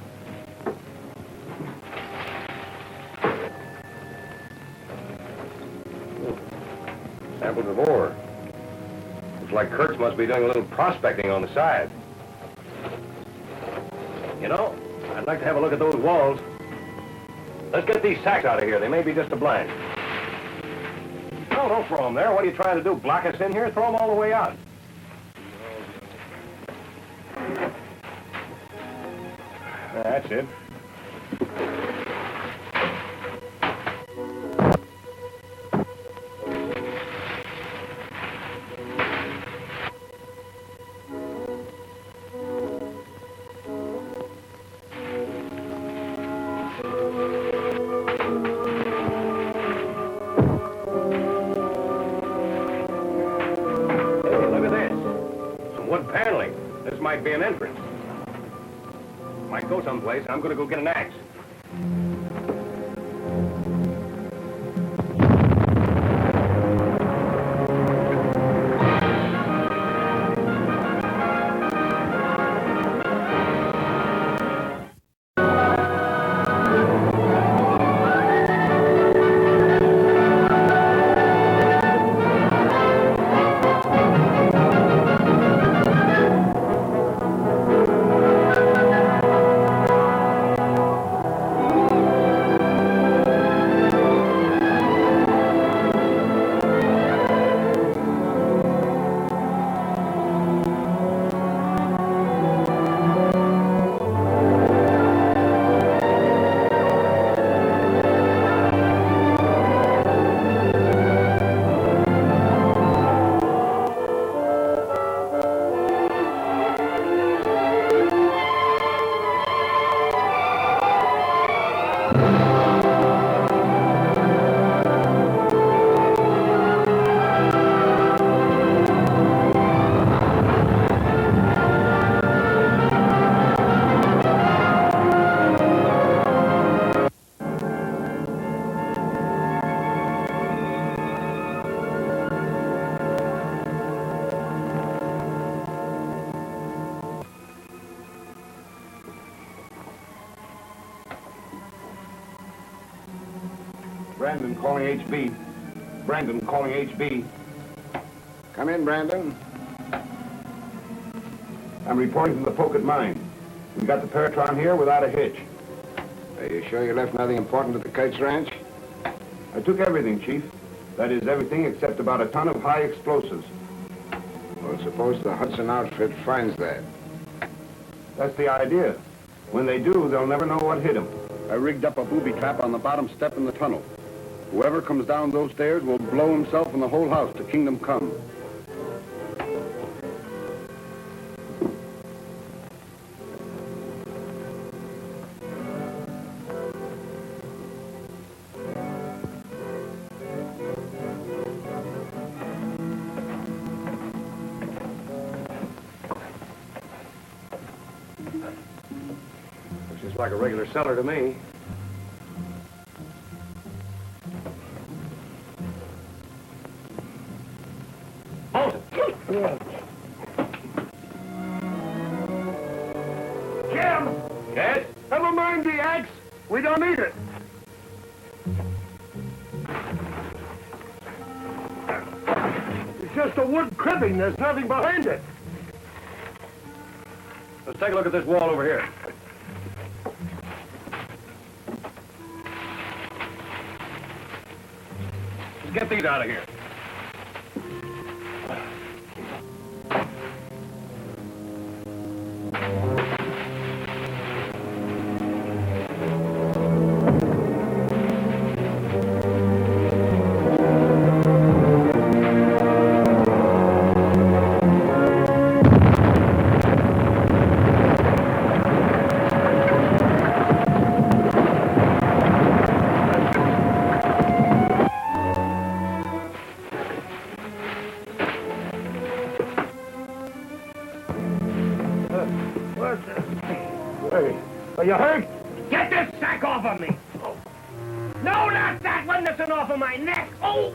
S8: Samples of ore. Looks like Kurtz must be doing a little prospecting on the side. You know, I'd like to have a look at those walls. Let's get these sacks out of here. They may be just a blind. No, don't throw them there. What are you trying to do? Block us in here? Throw them all the way out. That's it. Might be an entrance. Might go someplace. I'm going to go get an axe.
S12: Brandon calling HB. Brandon calling HB.
S6: Come in, Brandon.
S12: I'm reporting from the Pocket mine. We got the Paratron here without a hitch.
S6: Are you sure you left nothing important at the Kurtz ranch?
S12: I took everything, Chief. That is, everything except about a ton of high explosives.
S6: Well, suppose the Hudson outfit finds that.
S12: That's the idea. When they do, they'll never know what hit them.
S17: I rigged up a booby trap on the bottom step in the tunnel.
S12: Whoever comes down those stairs will blow himself and the whole house to kingdom come.
S3: Looks just like a regular cellar to me.
S16: Jim!
S3: Yes?
S16: Never mind the axe. We don't need it. It's just a wood cribbing. There's nothing behind it.
S3: Let's take a look at this wall over here. Let's get these out of here.
S16: Are you hurt?
S15: Get this sack off of me! Oh. No, not that one that's off of my neck! Oh!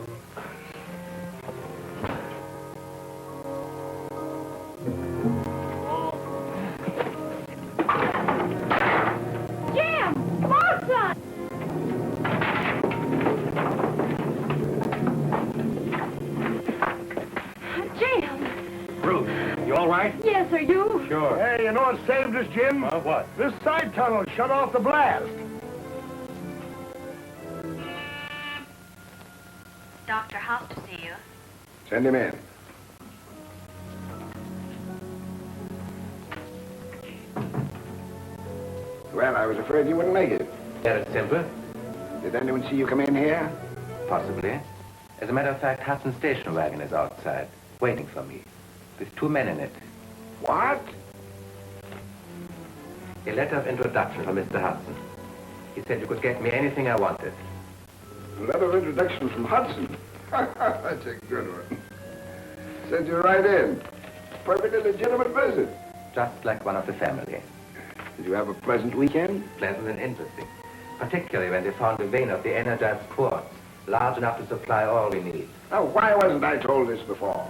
S2: Jim! Bosun! Jim!
S3: Ruth, you all right?
S2: Yes, are you?
S3: Sure.
S16: Hey, you know what saved us, Jim?
S3: What?
S16: This side tunnel shut off the blast.
S11: Dr. Hauss to see you.
S6: Send him in. Well, I was afraid you wouldn't make it.
S5: Very simple.
S6: Did anyone see you come in here?
S5: Possibly. As a matter of fact, Hudson's station wagon is outside, waiting for me, with 2 men in it.
S6: What?
S5: A letter of introduction from Mr. Hudson. He said you could get me anything I wanted.
S6: A letter of introduction from Hudson. That's a good one. Sent you right in. Perfectly legitimate visit.
S5: Just like one of the family.
S6: Did you have a pleasant weekend?
S5: Pleasant and interesting. Particularly when they found a vein of the energized quartz, large enough to supply all we need.
S6: Now, why wasn't I told this before?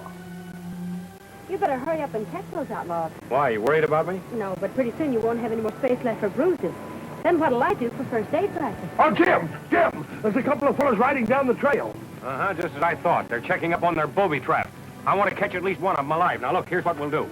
S2: You better hurry up and catch those outlaws.
S3: Why, you worried about me?
S2: No, but pretty soon you won't have any more space left for bruises. Then what'll I do for first aid practice?
S16: Oh, Jim! Jim! There's a couple of fellas riding down the trail.
S3: Uh-huh, just as I thought. They're checking up on their booby trap. I want to catch at least one of them alive. Now, look, here's what we'll do.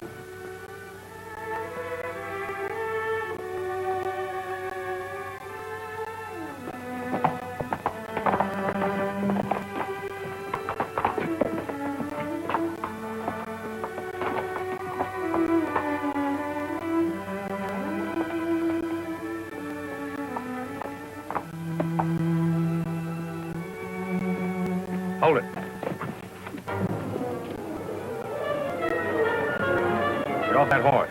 S3: Hold it. Get off that horse.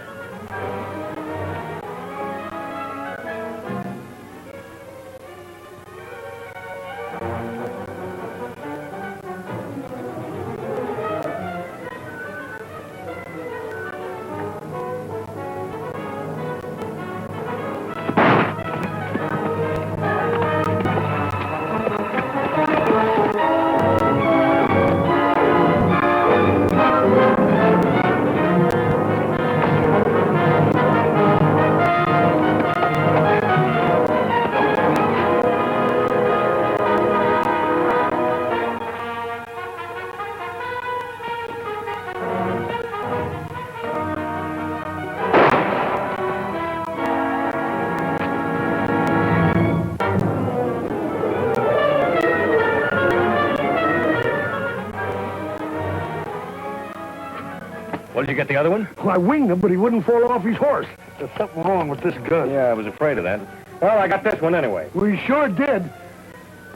S3: Did you get the other one?
S16: Well, I winged him, but he wouldn't fall off his horse. There's something wrong with this gun.
S3: Yeah, I was afraid of that. Well, I got this one anyway.
S16: We sure did.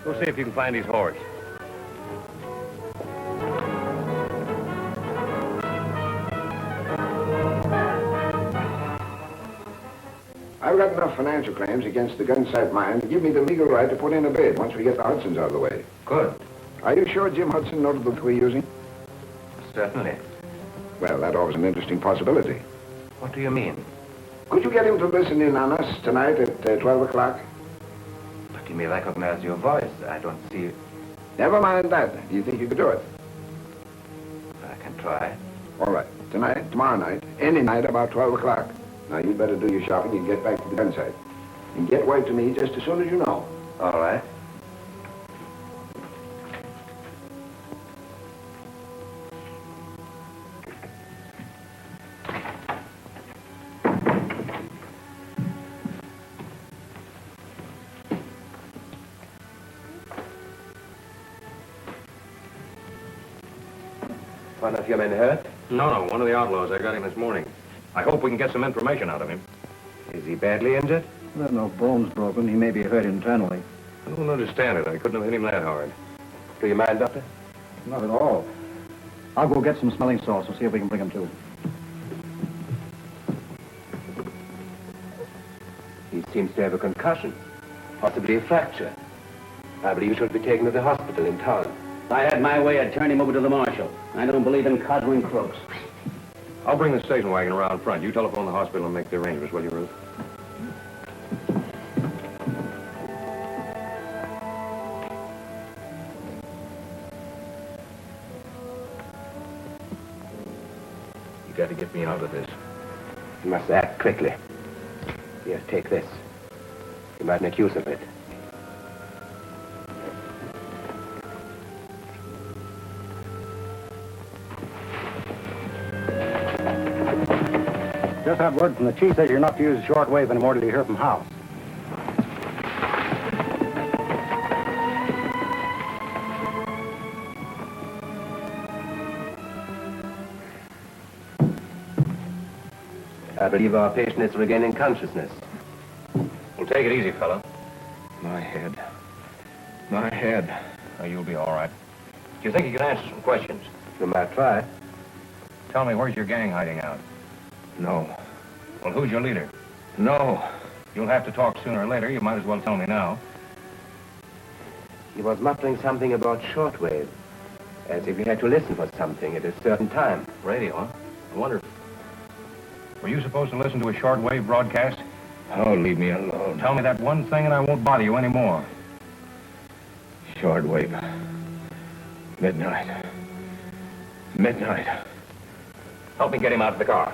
S8: Go see if you can find his horse.
S6: I've got enough financial claims against the gun site mine to give me the legal right to put in a bid once we get the Hudsons out of the way.
S5: Good.
S6: Are you sure Jim Hudson noted the we're using?
S5: Certainly.
S6: Well, that offers an interesting possibility.
S5: What do you mean?
S6: Could you get him to listen in on us tonight at 12 o'clock?
S5: But you may recognize your voice. I don't see...
S6: Never mind that. Do you think you could do it?
S5: I can try.
S6: All right. Tonight, tomorrow night, any night about 12 o'clock. Now, you'd better do your shopping and get back to the gun site. And get word to me just as soon as you know.
S5: All right. One of your men hurt?
S3: No, one of the outlaws. I got him this morning. I hope we can get some information out of him.
S5: Is he badly injured?
S1: There are no bones broken. He may be hurt internally.
S3: I don't understand it. I couldn't have hit him that hard.
S5: Do you mind, Doctor?
S1: Not at all. I'll go get some smelling salts and see if we can bring him to.
S5: He seems to have a concussion, possibly a fracture. I believe he should be taken to the hospital in town.
S9: If I had my way, I'd turn him over to the marshal. I don't believe in coddling crooks.
S3: I'll bring the station wagon around front. You telephone the hospital and make the arrangements, will you, Ruth? You got to get me out of this.
S5: You must act quickly. Here, take this. You might make use of it.
S1: Just had word from the chief that you're not to use the shortwave anymore till you hear from Hauss.
S5: I believe our patient is regaining consciousness.
S3: Well, take it easy, fella.
S4: My head. My head.
S3: Oh, you'll be all right. Do you think you can answer some questions?
S5: You might try.
S3: Tell me, where's your gang hiding out?
S4: No.
S3: Well, who's your leader?
S4: No.
S3: You'll have to talk sooner or later. You might as well tell me now.
S5: He was muttering something about shortwave, as if he had to listen for something at a certain time.
S3: Radio, huh? I wonder... Were you supposed to listen to a shortwave broadcast?
S4: Oh, leave me alone.
S3: Tell me that one thing and I won't bother you anymore.
S4: Shortwave. Midnight. Midnight.
S3: Help me get him out of the car.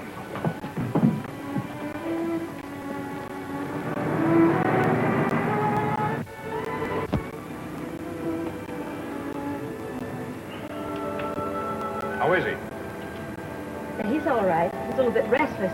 S3: How is he?
S2: He's all right. He's a little bit restless.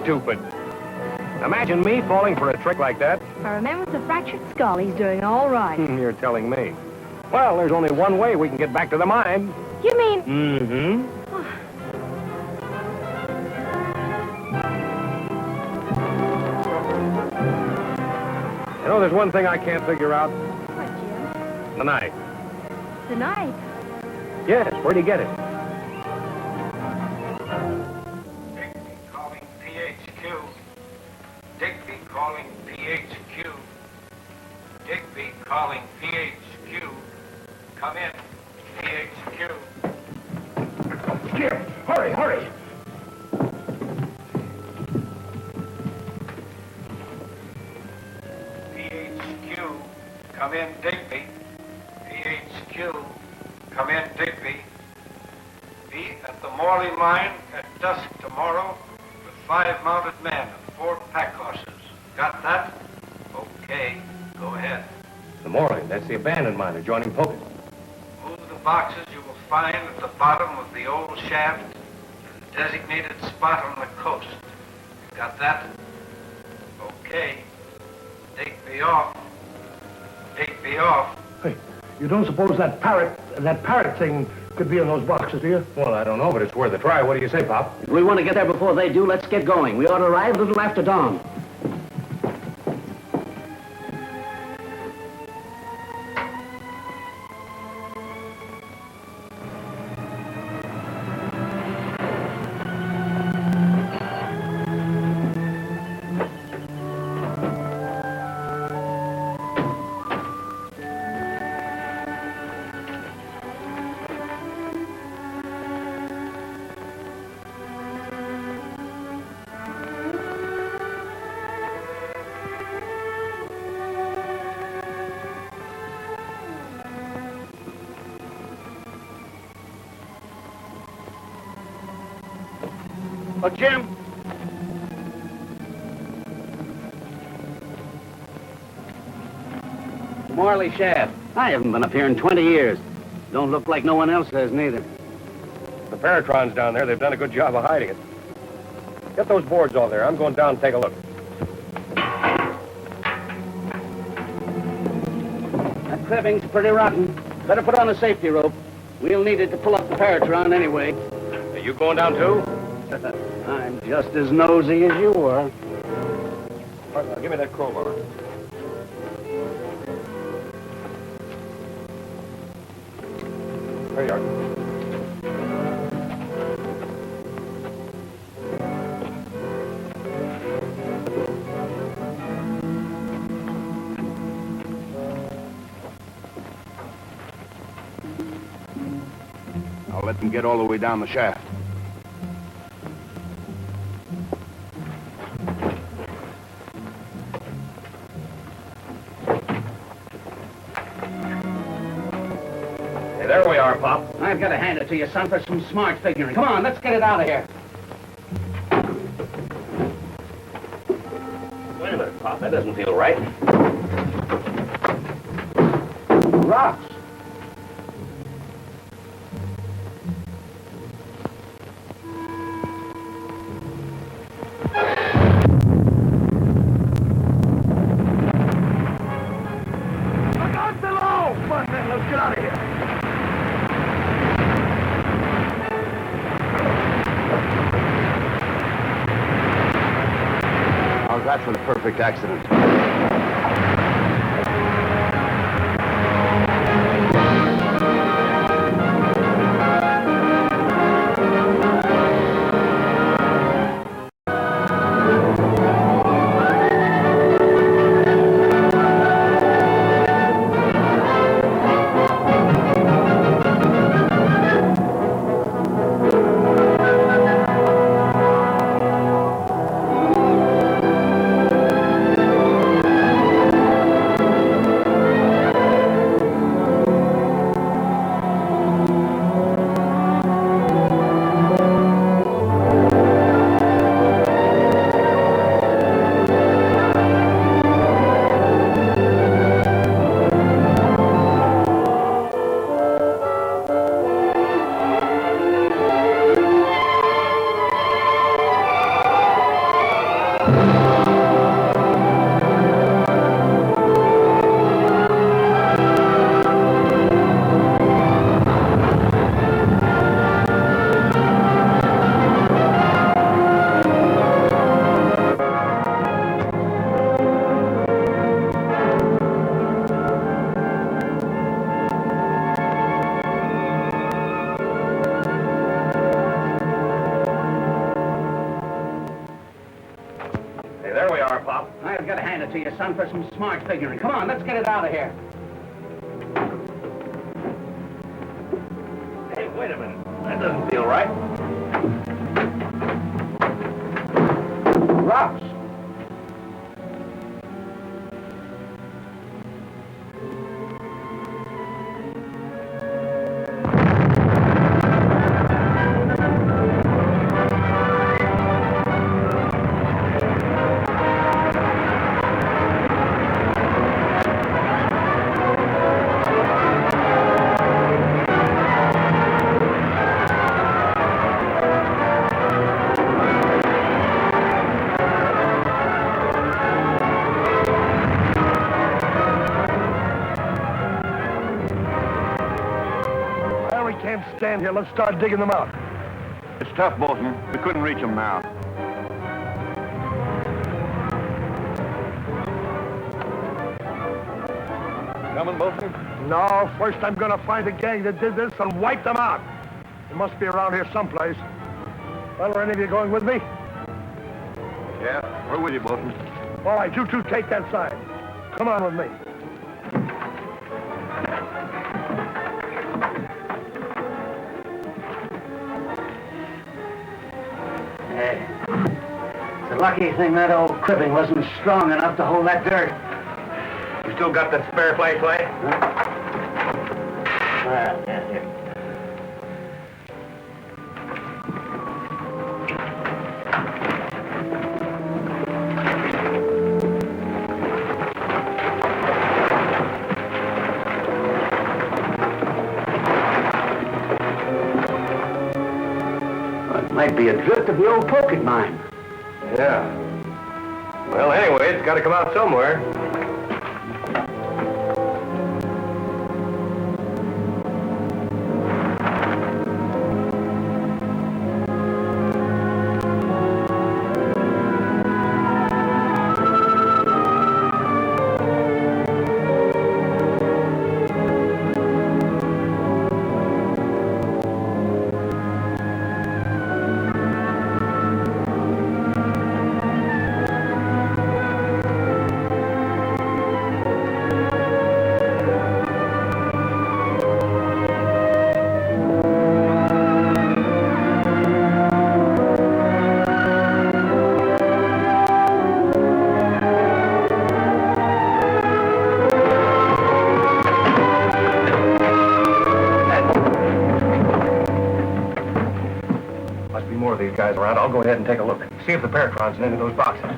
S3: stupid. Imagine me falling for a trick like that.
S2: For a man with a fractured skull, he's doing all right.
S3: You're telling me. Well, there's only one way we can get back to the mine.
S2: You mean...
S3: Mm-hmm. You know, there's one thing I can't figure out.
S2: What, Jim?
S3: The knife.
S2: The knife?
S3: Yes, where'd he get it?
S17: Calling PHQ. Digby calling PHQ. Digby calling PHQ. Come in, PHQ.
S16: Jim, hurry, hurry.
S17: PHQ. Come in, Digby. PHQ. Come in, Digby. Be at the Morley mine at dusk tomorrow with 5 mounted men and 4 pack horses. Got that? Okay, go ahead.
S3: The Morley, that's the abandoned mine adjoining Pocket.
S17: Move the boxes you will find at the bottom of the old shaft in the designated spot on the coast. Got that? Okay. Digby off. Digby off.
S10: Hey, you don't suppose that parrot thing could be in those boxes, do you?
S3: Well, I don't know, but it's worth a try. What do you say, Pop?
S9: If we want to get there before they do, let's get going. We ought to arrive a little after dawn.
S7: But Jim,
S9: Morley shaft. I haven't been up here in 20 years. Don't look like no one else has, neither.
S3: The Paratron's down there. They've done a good job of hiding it. Get those boards over there. I'm going down and take a look.
S9: That cribbing's pretty rotten. Better put on a safety rope. We'll need it to pull up the Paratron anyway.
S3: Are you going down, too?
S9: I'm just as nosy as you are.
S3: Now, give me that crowbar. There you are.
S12: I'll let them get all the way down the shaft.
S3: There we are, Pop.
S9: I've got to hand it to you, son, for some smart figuring. Come on, let's get it out of here.
S3: Wait a minute, Pop. That doesn't feel right.
S9: Rocks.
S16: Look out below! Come on, man, let's get out of here.
S12: How's that for the perfect accident?
S9: it to you, son, for some smart figuring. Come on, let's get it out of here.
S8: Hey, wait a minute. That doesn't feel right.
S9: Rocks.
S16: Stand here. Let's start digging them out.
S12: It's tough, Bosun. We couldn't reach them now.
S16: Coming, Bosun? No, first I'm gonna find the gang that did this and wipe them out. They must be around here someplace. Well, are any of you going with me?
S12: Yeah, we're with you, Bosun.
S16: All right, you two take that side. Come on with me.
S9: Hey, it's a lucky thing that old cribbing wasn't strong enough to hold that dirt.
S8: You still got that spare play?
S9: Well, that's it. Might be a drift of the old pocket mine.
S8: Yeah. Well, anyway, it's got to come out somewhere. These guys around. I'll go ahead and take a look. See if the Paratron's in any of those boxes.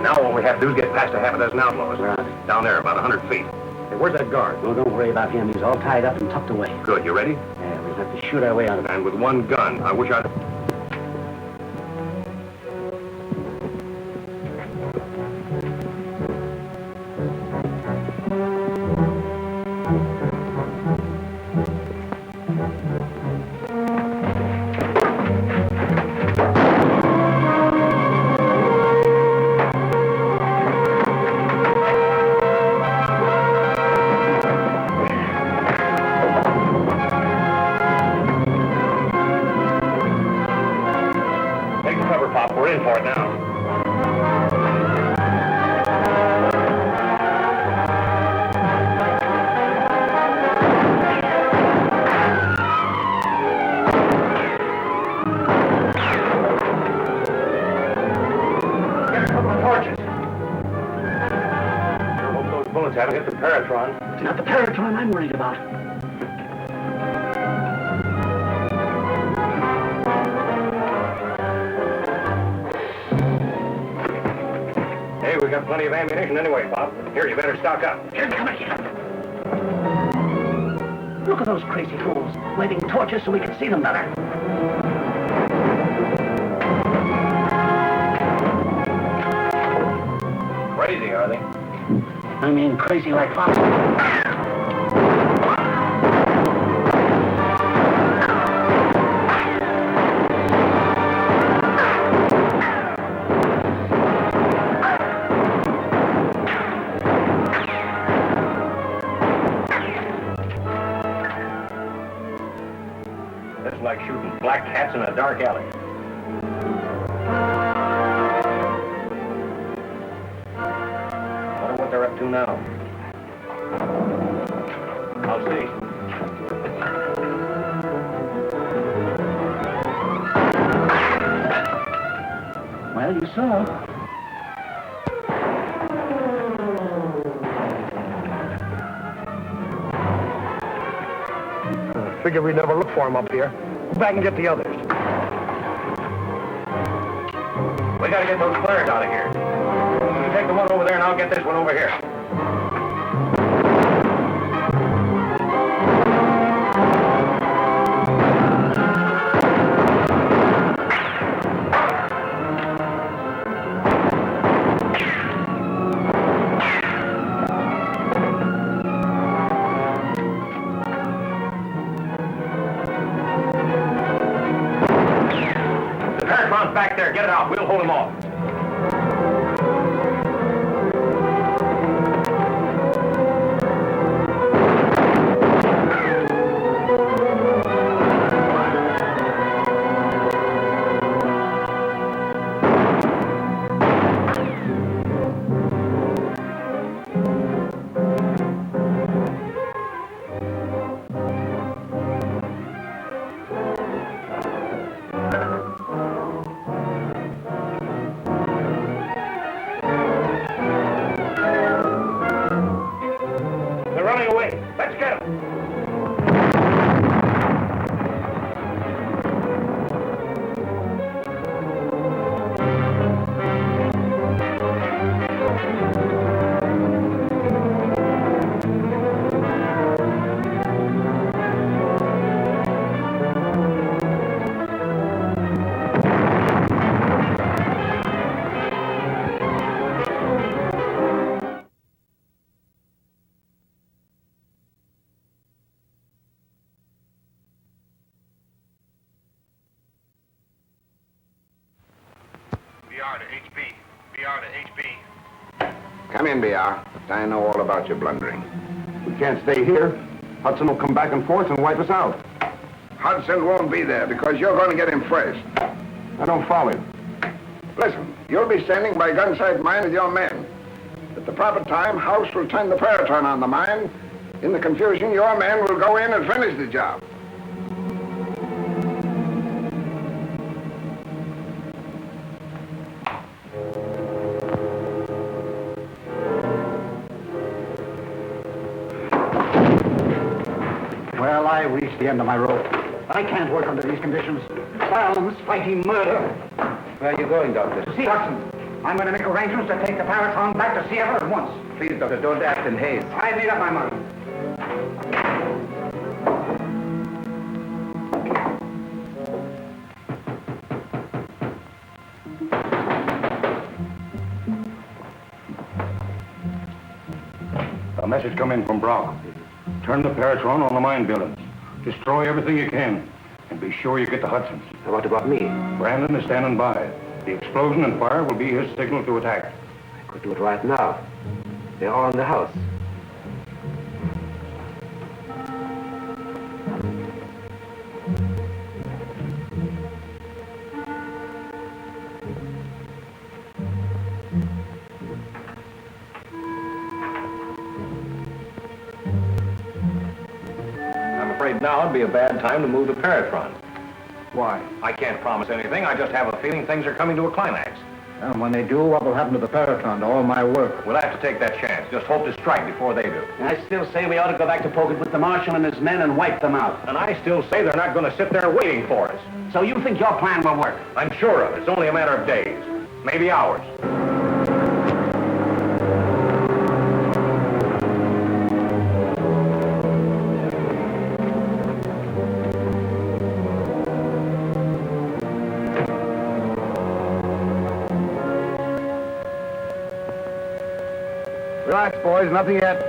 S8: Now all we have to do is get past a half a dozen outlaws.
S9: Right.
S8: Down there, about 100 feet. Hey, where's that guard?
S9: No, don't worry about him. He's all tied up and tucked away.
S8: Good. You ready?
S9: Yeah, we'll have to shoot our way out of it.
S8: And with one gun. I wish I'd... We're in for it now. Get a couple of torches. I hope those bullets haven't hit the Paratron.
S9: It's not the Paratron I'm worried about.
S8: have plenty of ammunition anyway, Bob. Here, you better stock up.
S9: Here, come again. Look at those crazy fools, waving torches so we can see them better.
S8: Crazy, are they?
S9: I mean, crazy like foxes.
S8: It's like shooting black cats in a dark alley. Wonder what they're up to now. I'll see.
S9: Well, you saw.
S16: Figure we never look for him up here. Go back and get the others.
S8: We gotta get those flares out of here. You take the one over there and I'll get this one over here. Back there, get it out. We'll hold him off.
S6: Come in, BR. I know all about your blundering. We can't stay here. Hudson will come back in force and wipe us out. Hudson won't be there because you're going to get him first. I don't follow you. Listen, you'll be standing by gunsight mine with your men. At the proper time, Hauss will turn the Paratron on the mine. In the confusion, your men will go in and finish the job.
S1: Well, I reached the end of my rope. I can't work under these conditions. Violence, fighting, murder.
S5: Where are you going, Doctor?
S1: To see Hudson. I'm going to make arrangements to take the Paratron back to Seattle at once.
S5: Please, Doctor, don't act in haste.
S1: I made up my mind.
S3: A message come in from Brock. Turn the Paratron on the mine buildings. Destroy everything you can. And be sure you get to Hudson.
S5: What about me?
S3: Brandon is standing by. The explosion and fire will be his signal to attack.
S5: I could do it right now. They're all in the house.
S8: Now would be a bad time to move the Paratron.
S1: Why?
S8: I can't promise anything. I just have a feeling things are coming to a climax.
S1: And when they do, what will happen to the Paratron, to all my work?
S8: We'll have to take that chance. Just hope to strike before they do.
S9: And I still say we ought to go back to Pocket with the Marshal and his men and wipe them out.
S8: And I still say they're not going to sit there waiting for us.
S9: So you think your plan will work?
S8: I'm sure of it. It's only a matter of days. Maybe hours.
S4: Relax, boys. Nothing yet.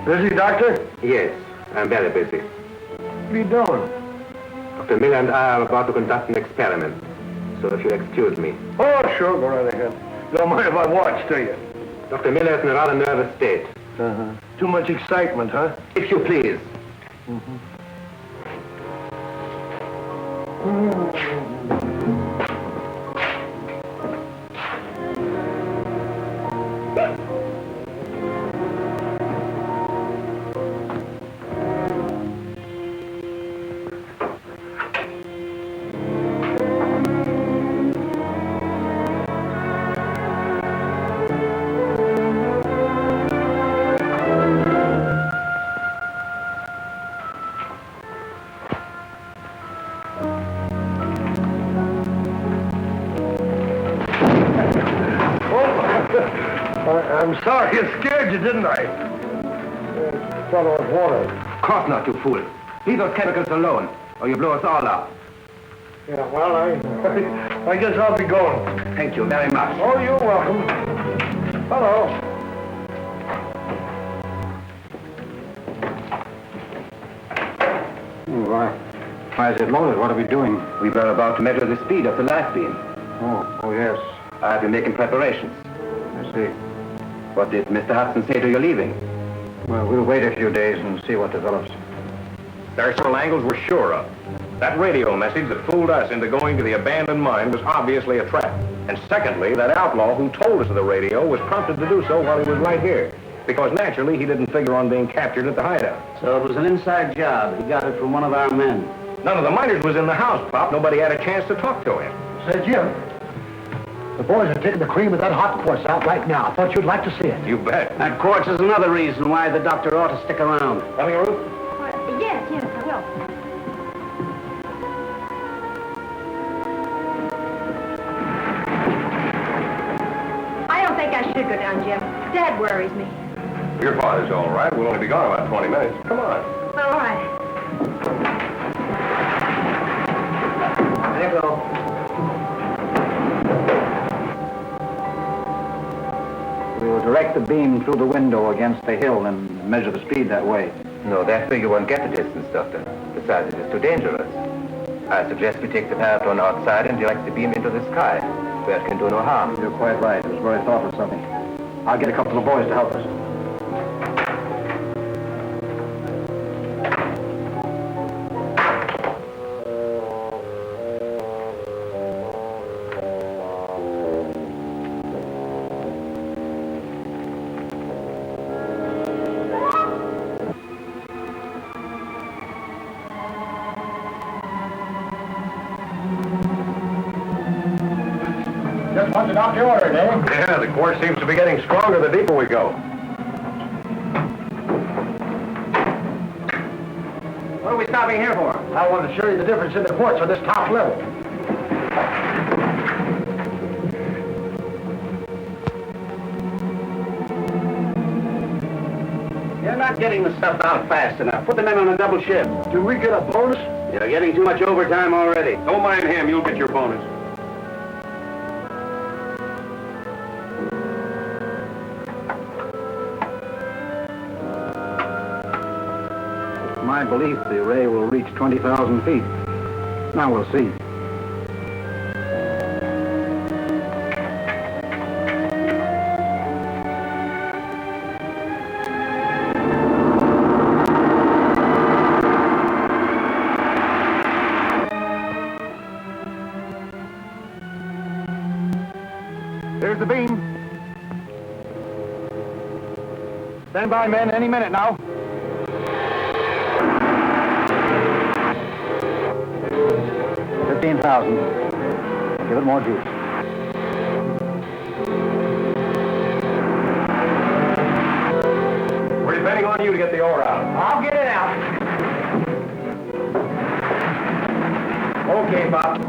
S16: Busy, Doctor?
S5: Yes, I'm very busy.
S16: What are you doing?
S5: Dr. Miller and I are about to conduct an experiment. So if you'll excuse me.
S16: Oh, sure, go right ahead. Don't mind if I watch, do you?
S5: Dr. Miller is in a rather nervous state.
S16: Too much excitement, huh?
S5: If you please.
S16: I'm sorry, it scared you, didn't I? Thought I was water.
S5: Of course not, you fool. Leave those chemicals alone, or you blow us all up.
S16: Yeah, well, I guess I'll be going.
S5: Thank you very much.
S16: Oh, you're welcome. Hello.
S4: Why is it loaded? What are we doing?
S5: We were about to measure the speed of the light beam.
S4: Oh, yes.
S5: I've been making preparations.
S4: I see.
S5: What did Mr. Hudson say to your leaving?
S4: Well, we'll wait a few days and see what develops.
S3: There are several angles we're sure of. That radio message that fooled us into going to the abandoned mine was obviously a trap. And secondly, that outlaw who told us of the radio was prompted to do so while he was right here. Because naturally, he didn't figure on being captured at the hideout.
S9: So it was an inside job. He got it from one of our men.
S3: None of the miners was in the house, Pop. Nobody had a chance to talk to him.
S10: Say, Jim, the boys are taking the cream of that hot quartz out right now. I thought you'd like to see it.
S3: You bet.
S9: That quartz is another reason why the doctor ought to stick around.
S3: Coming, Ruth?
S2: Yes, I will. I don't think I should go down, Jim. Dad worries me.
S3: Your father's all right. We'll only be gone about 20 minutes. Come on.
S2: All right.
S9: There you go.
S4: We will direct the beam through the window against the hill and measure the speed that way.
S5: No, that way you won't get the distance, Doctor. Besides, it is too dangerous. I suggest we take the Paratron outside and direct the beam into the sky, where it can do no harm.
S4: You're quite right. It was very thoughtful of me. I'll get a couple of the boys to help us.
S10: Just what the doctor ordered, eh?
S3: Yeah, the quartz seems to be getting stronger the deeper we go.
S9: What are we stopping here for?
S10: I want to show you the difference in the quartz on this top level.
S9: You're not getting the stuff out fast enough. Put the men on a double shift.
S10: Do we get a bonus?
S9: You're getting too much overtime already.
S3: Don't mind him. You'll get your bonus.
S4: My belief the array will reach 20,000 feet. Now we'll see. There's the beam. Stand by, men, any minute now. Give it more juice.
S3: We're depending on you to get the ore out.
S10: I'll get it out.
S3: Okay, Bob.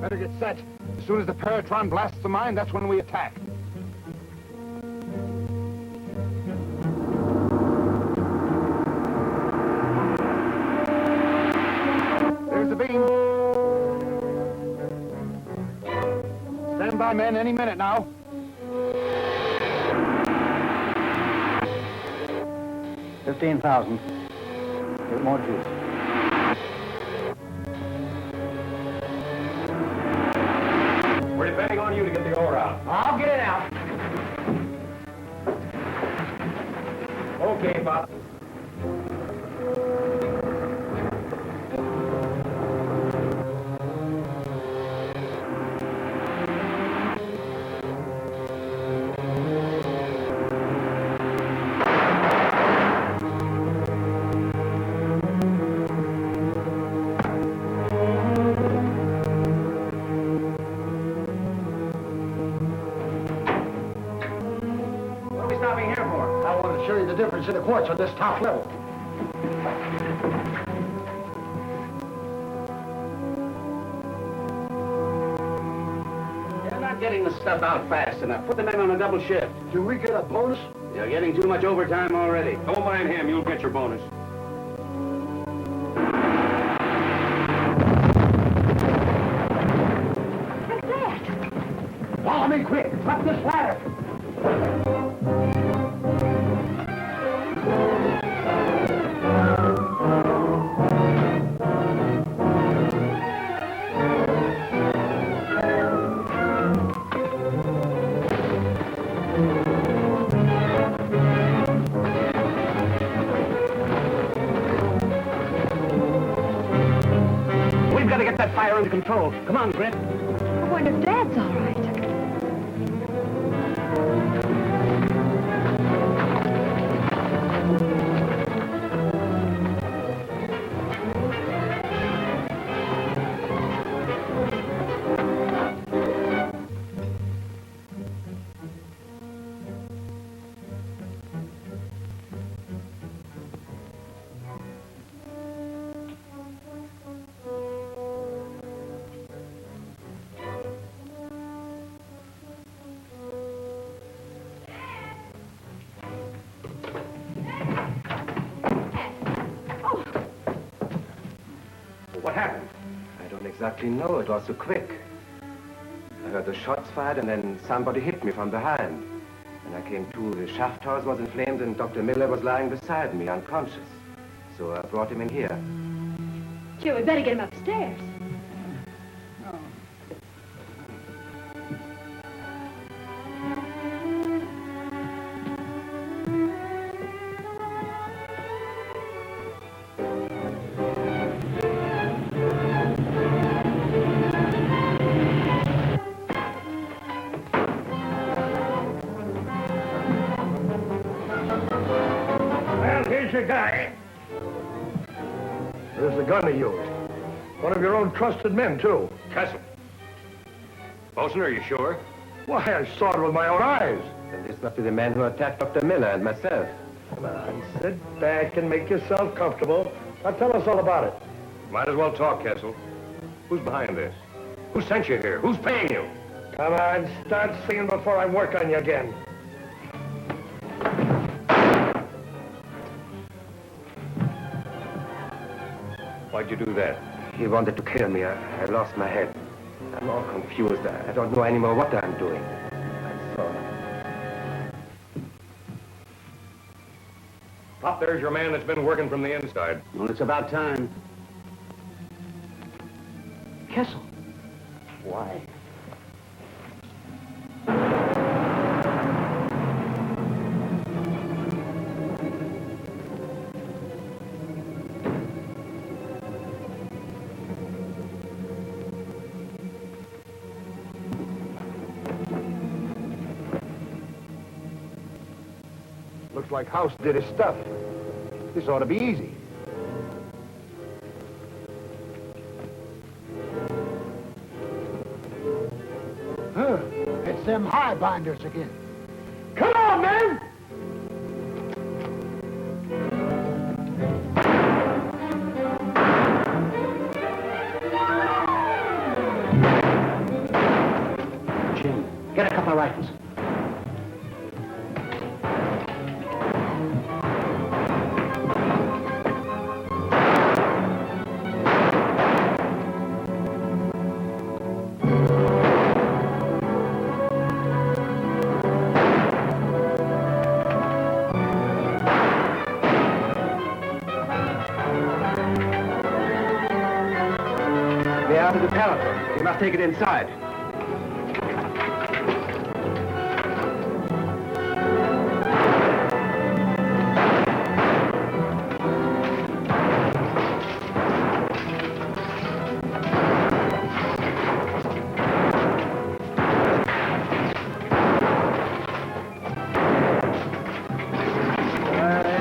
S12: Better get set. As soon as the Paratron blasts the mine, that's when we attack. There's the beam. Stand by, men, any minute now.
S1: $15,000. Get more juice.
S8: We're depending on you to get the ore out.
S15: I'll get it out.
S8: Okay, Pop.
S10: The difference in the quartz on this top level.
S9: You're not getting the stuff out fast enough. Put the men on a double shift.
S10: Do we get a bonus?
S9: You're getting too much overtime already.
S8: Don't mind him. You'll get your bonus.
S2: What's that?
S10: Follow me quick. Up this ladder.
S9: Fire under control. Come on, Grit.
S2: I wonder if Dad's all right.
S5: What happened? I don't exactly know. It was so quick. I heard the shots fired, and then somebody hit me from behind. When I came to, the shaft house was inflamed, and Dr. Miller was lying beside me, unconscious. So I brought him in here.
S2: Gee, we better get him upstairs.
S16: Here's your guy. There's the gun he used. One of your own trusted men, too.
S8: Kessel. Bosun, are you sure?
S16: Why, I saw it with my own eyes.
S5: And this must be the man who attacked Dr. Miller and myself.
S16: Come on, sit back and make yourself comfortable. Now tell us all about it.
S8: Might as well talk, Kessel. Who's behind this? Who sent you here? Who's paying you?
S16: Come on, start singing before I work on you again.
S8: Why'd you do that?
S5: He wanted to kill me. I lost my head. I'm all confused. I don't know anymore what I'm doing. I'm sorry.
S8: Pop, there's your man that's been working from the inside.
S9: Well, it's about time. Kessel. Why?
S12: Looks like Hauss did his stuff. This ought to be easy.
S10: Huh. It's them high binders again.
S16: Come on, man!
S1: rifles.
S3: They're out of the Paratron. You must take it inside.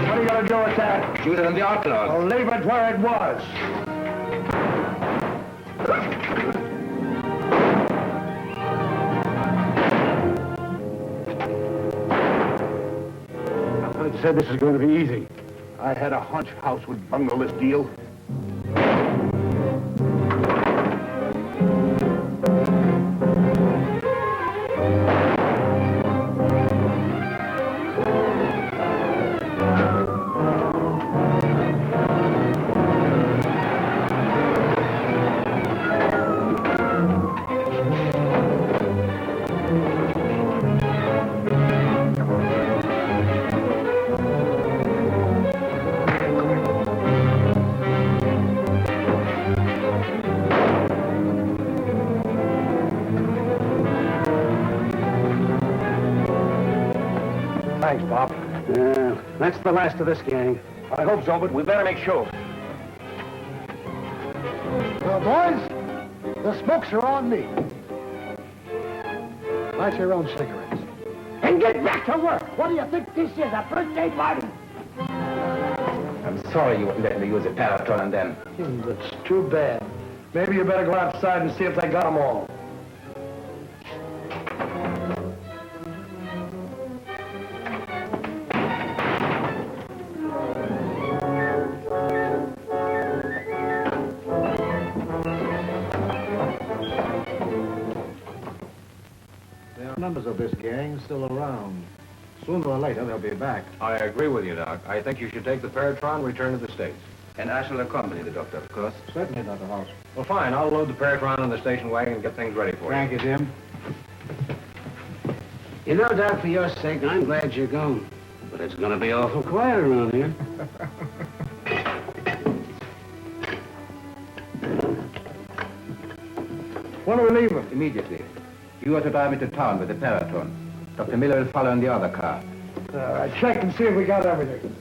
S16: What are you going to do with that?
S3: Shoot it on the outlaws.
S16: I'll leave it where it was.
S7: I thought you said this is going to be easy. I had a hunch Hauss would bungle this deal.
S16: Thanks, Bob.
S9: That's the last of this gang.
S3: I hope so, but we better make sure.
S10: Well, boys, the smokes are on me. Light your own cigarettes.
S15: And get back to work. What do you think this is, a birthday party?
S5: I'm sorry you wouldn't let me use a Paratron then.
S16: That's too bad. Maybe you better go outside and see if they got them all.
S4: Members of this gang still around. Sooner or later, they'll be back.
S3: I agree with you, Doc. I think you should take the Paratron and return to the States.
S5: And I shall accompany the doctor, of course.
S4: Certainly, Dr. Hauss.
S3: Well, fine. I'll load the Paratron on the station wagon and get things ready for you.
S1: Thank you, Jim.
S9: You know, Doc, for your sake, I'm glad you're gone. But it's going to be awful quiet around here.
S4: When are we leaving?
S5: Immediately. You are to drive me to town with the Paratron. Dr. Miller will follow in the other car.
S16: All right, check and see if we got everything.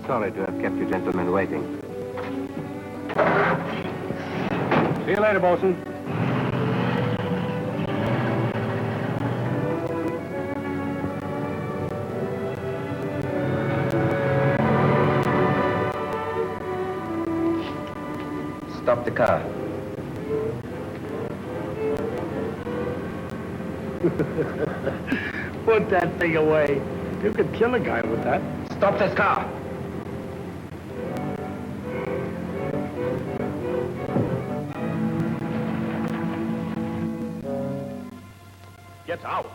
S5: Sorry to have kept you gentlemen waiting.
S8: See you later, Bosun.
S5: Stop the car.
S16: Put that thing away. You could kill a guy with that.
S5: Stop this car.
S8: Get out.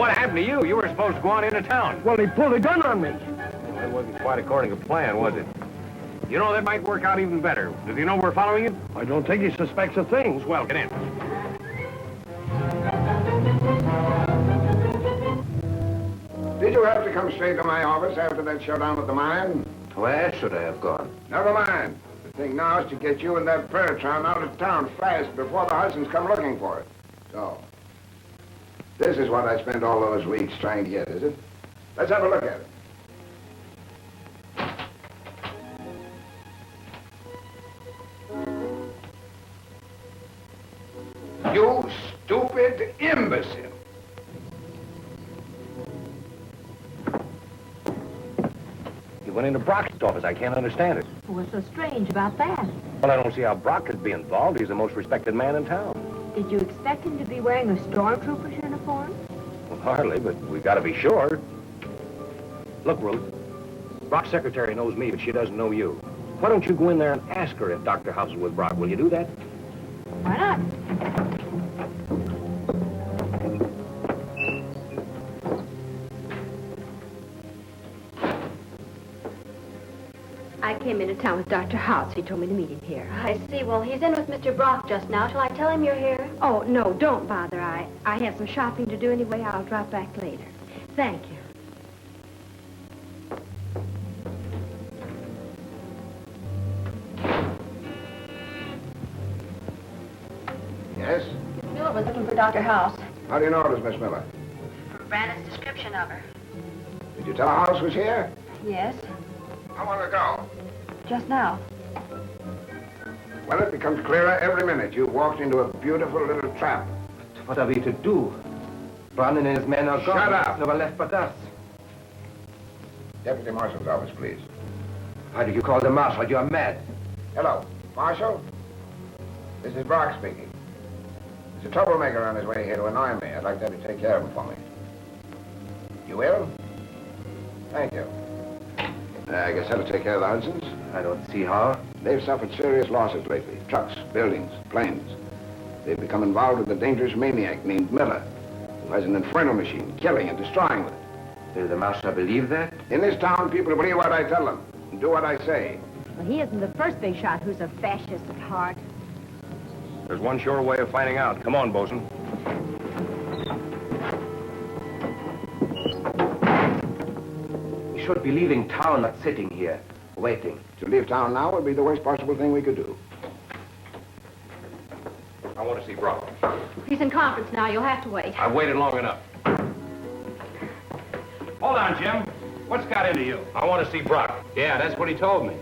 S3: What happened to you? You were supposed to go on into town.
S16: Well, he pulled a gun on me.
S3: Well, that wasn't quite according to plan, was it? You know, that might work out even better. Does he know we're following you?
S16: I don't think he suspects a thing.
S3: Well, get in.
S6: Did you have to come straight to my office after that showdown at the mine?
S5: Where should I have gone?
S6: Never mind. The thing now is to get you and that Paratron out of town fast before the Hudsons come looking for it. So, this is what I spent all those weeks trying to get, is it? Let's have a look at it. You stupid imbecile.
S3: He went into Brock's office. I can't understand it.
S2: What's so strange about that?
S3: Well, I don't see how Brock could be involved. He's the most respected man in town.
S2: Did you expect him to be wearing a stormtrooper's uniform?
S3: Well, hardly, but we've got to be sure. Look, Ruth, Brock's secretary knows me, but she doesn't know you. Why don't you go in there and ask her if Dr. Hauss is with Brock? Will you do that?
S2: Why not? I came into town with Dr. Hauss. He told me to meet him here.
S11: I see. Well, he's in with Mr. Brock just now. Shall I tell him you're here?
S2: Oh, no, don't bother. I have some shopping to do anyway. I'll drop back later. Thank you.
S6: Yes?
S11: Miss Miller was looking for Dr. Hauss.
S6: How do you know it was Miss Miller?
S11: From Brandon's description of her.
S6: Did you tell her Hauss was here?
S11: Yes,
S6: How long ago?
S11: just now.
S6: Well, it becomes clearer every minute. You walked into a beautiful little trap.
S5: What are we to do? Brandon and his men are gone.
S6: Shut up.
S5: No one left but us.
S6: Deputy Marshal's office, please.
S5: Why do you call the marshal? You're mad.
S6: Hello, Marshal. This is Brock speaking. There's a troublemaker on his way here to annoy me. I'd like to have you take care of him for me. You will? Thank you. I guess that'll take care of the Hudsons.
S5: I don't see how.
S6: They've suffered serious losses lately. Trucks, buildings, planes. They've become involved with a dangerous maniac named Miller, who has an infernal machine, killing and destroying with it.
S5: Will the marshal believe that?
S6: In this town, people believe what I tell them and do what I say.
S2: Well, he isn't the first big shot who's a fascist at heart.
S3: There's one sure way of finding out. Come on, Bosun.
S5: We should be leaving town, not sitting here, waiting.
S6: To leave town now would be the worst possible thing we could do.
S3: I want to see Brock.
S11: He's in conference now. You'll have to wait.
S3: I've waited long enough.
S13: Hold on, Jim. What's got into you?
S3: I want to see Brock. Yeah, that's what he told me.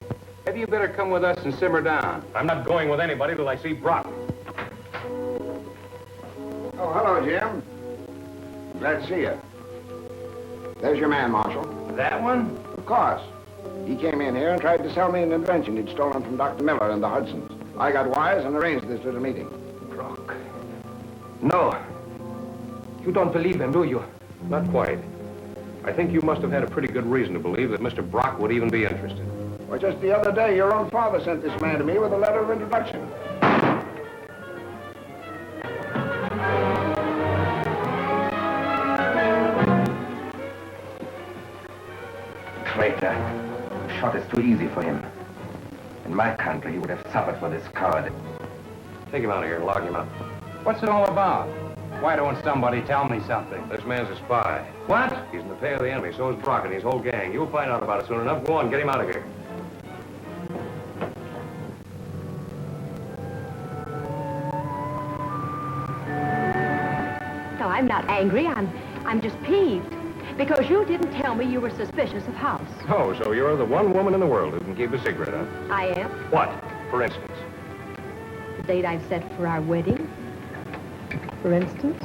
S3: Maybe you better come with us and simmer down. I'm not going with anybody till I see Brock.
S6: Oh, hello, Jim. Glad to see you. There's your man, Marshal.
S13: That one?
S6: Of course. He came in here and tried to sell me an invention he'd stolen from Dr. Miller and the Hudsons. I got wires and arranged this little meeting.
S5: Brock. No. You don't believe him, do you?
S3: Not quite. I think you must have had a pretty good reason to believe that Mr. Brock would even be interested.
S6: Well, just the other day, your own father sent this man to me with a letter of introduction.
S5: Traitor. Shot is too easy for him. In my country, he would have suffered for this coward.
S3: Take him out of here and lock him up.
S13: What's it all about? Why don't somebody tell me something?
S3: This man's a spy.
S13: What?
S3: He's in the pay of the enemy. So is Brock and his whole gang. You'll find out about it soon enough. Go on, get him out of here.
S2: No, I'm not angry. I'm just peeved. Because you didn't tell me you were suspicious of Hauss.
S3: Oh, so you're the one woman in the world who can keep a secret, huh?
S2: I am.
S3: What, for instance?
S2: The date I've set for our wedding, for instance.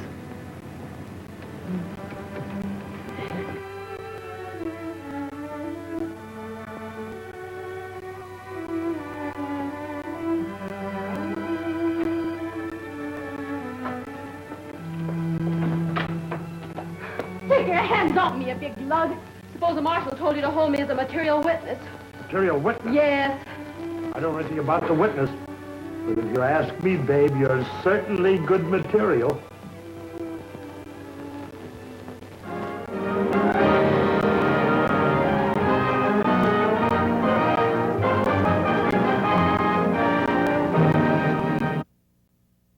S11: Take your hands off me, you big lug. Suppose the marshal told you to hold me as a material witness.
S16: Material witness?
S11: Yes.
S16: I don't know anything about the witness. But if you ask me, babe, you're certainly good material.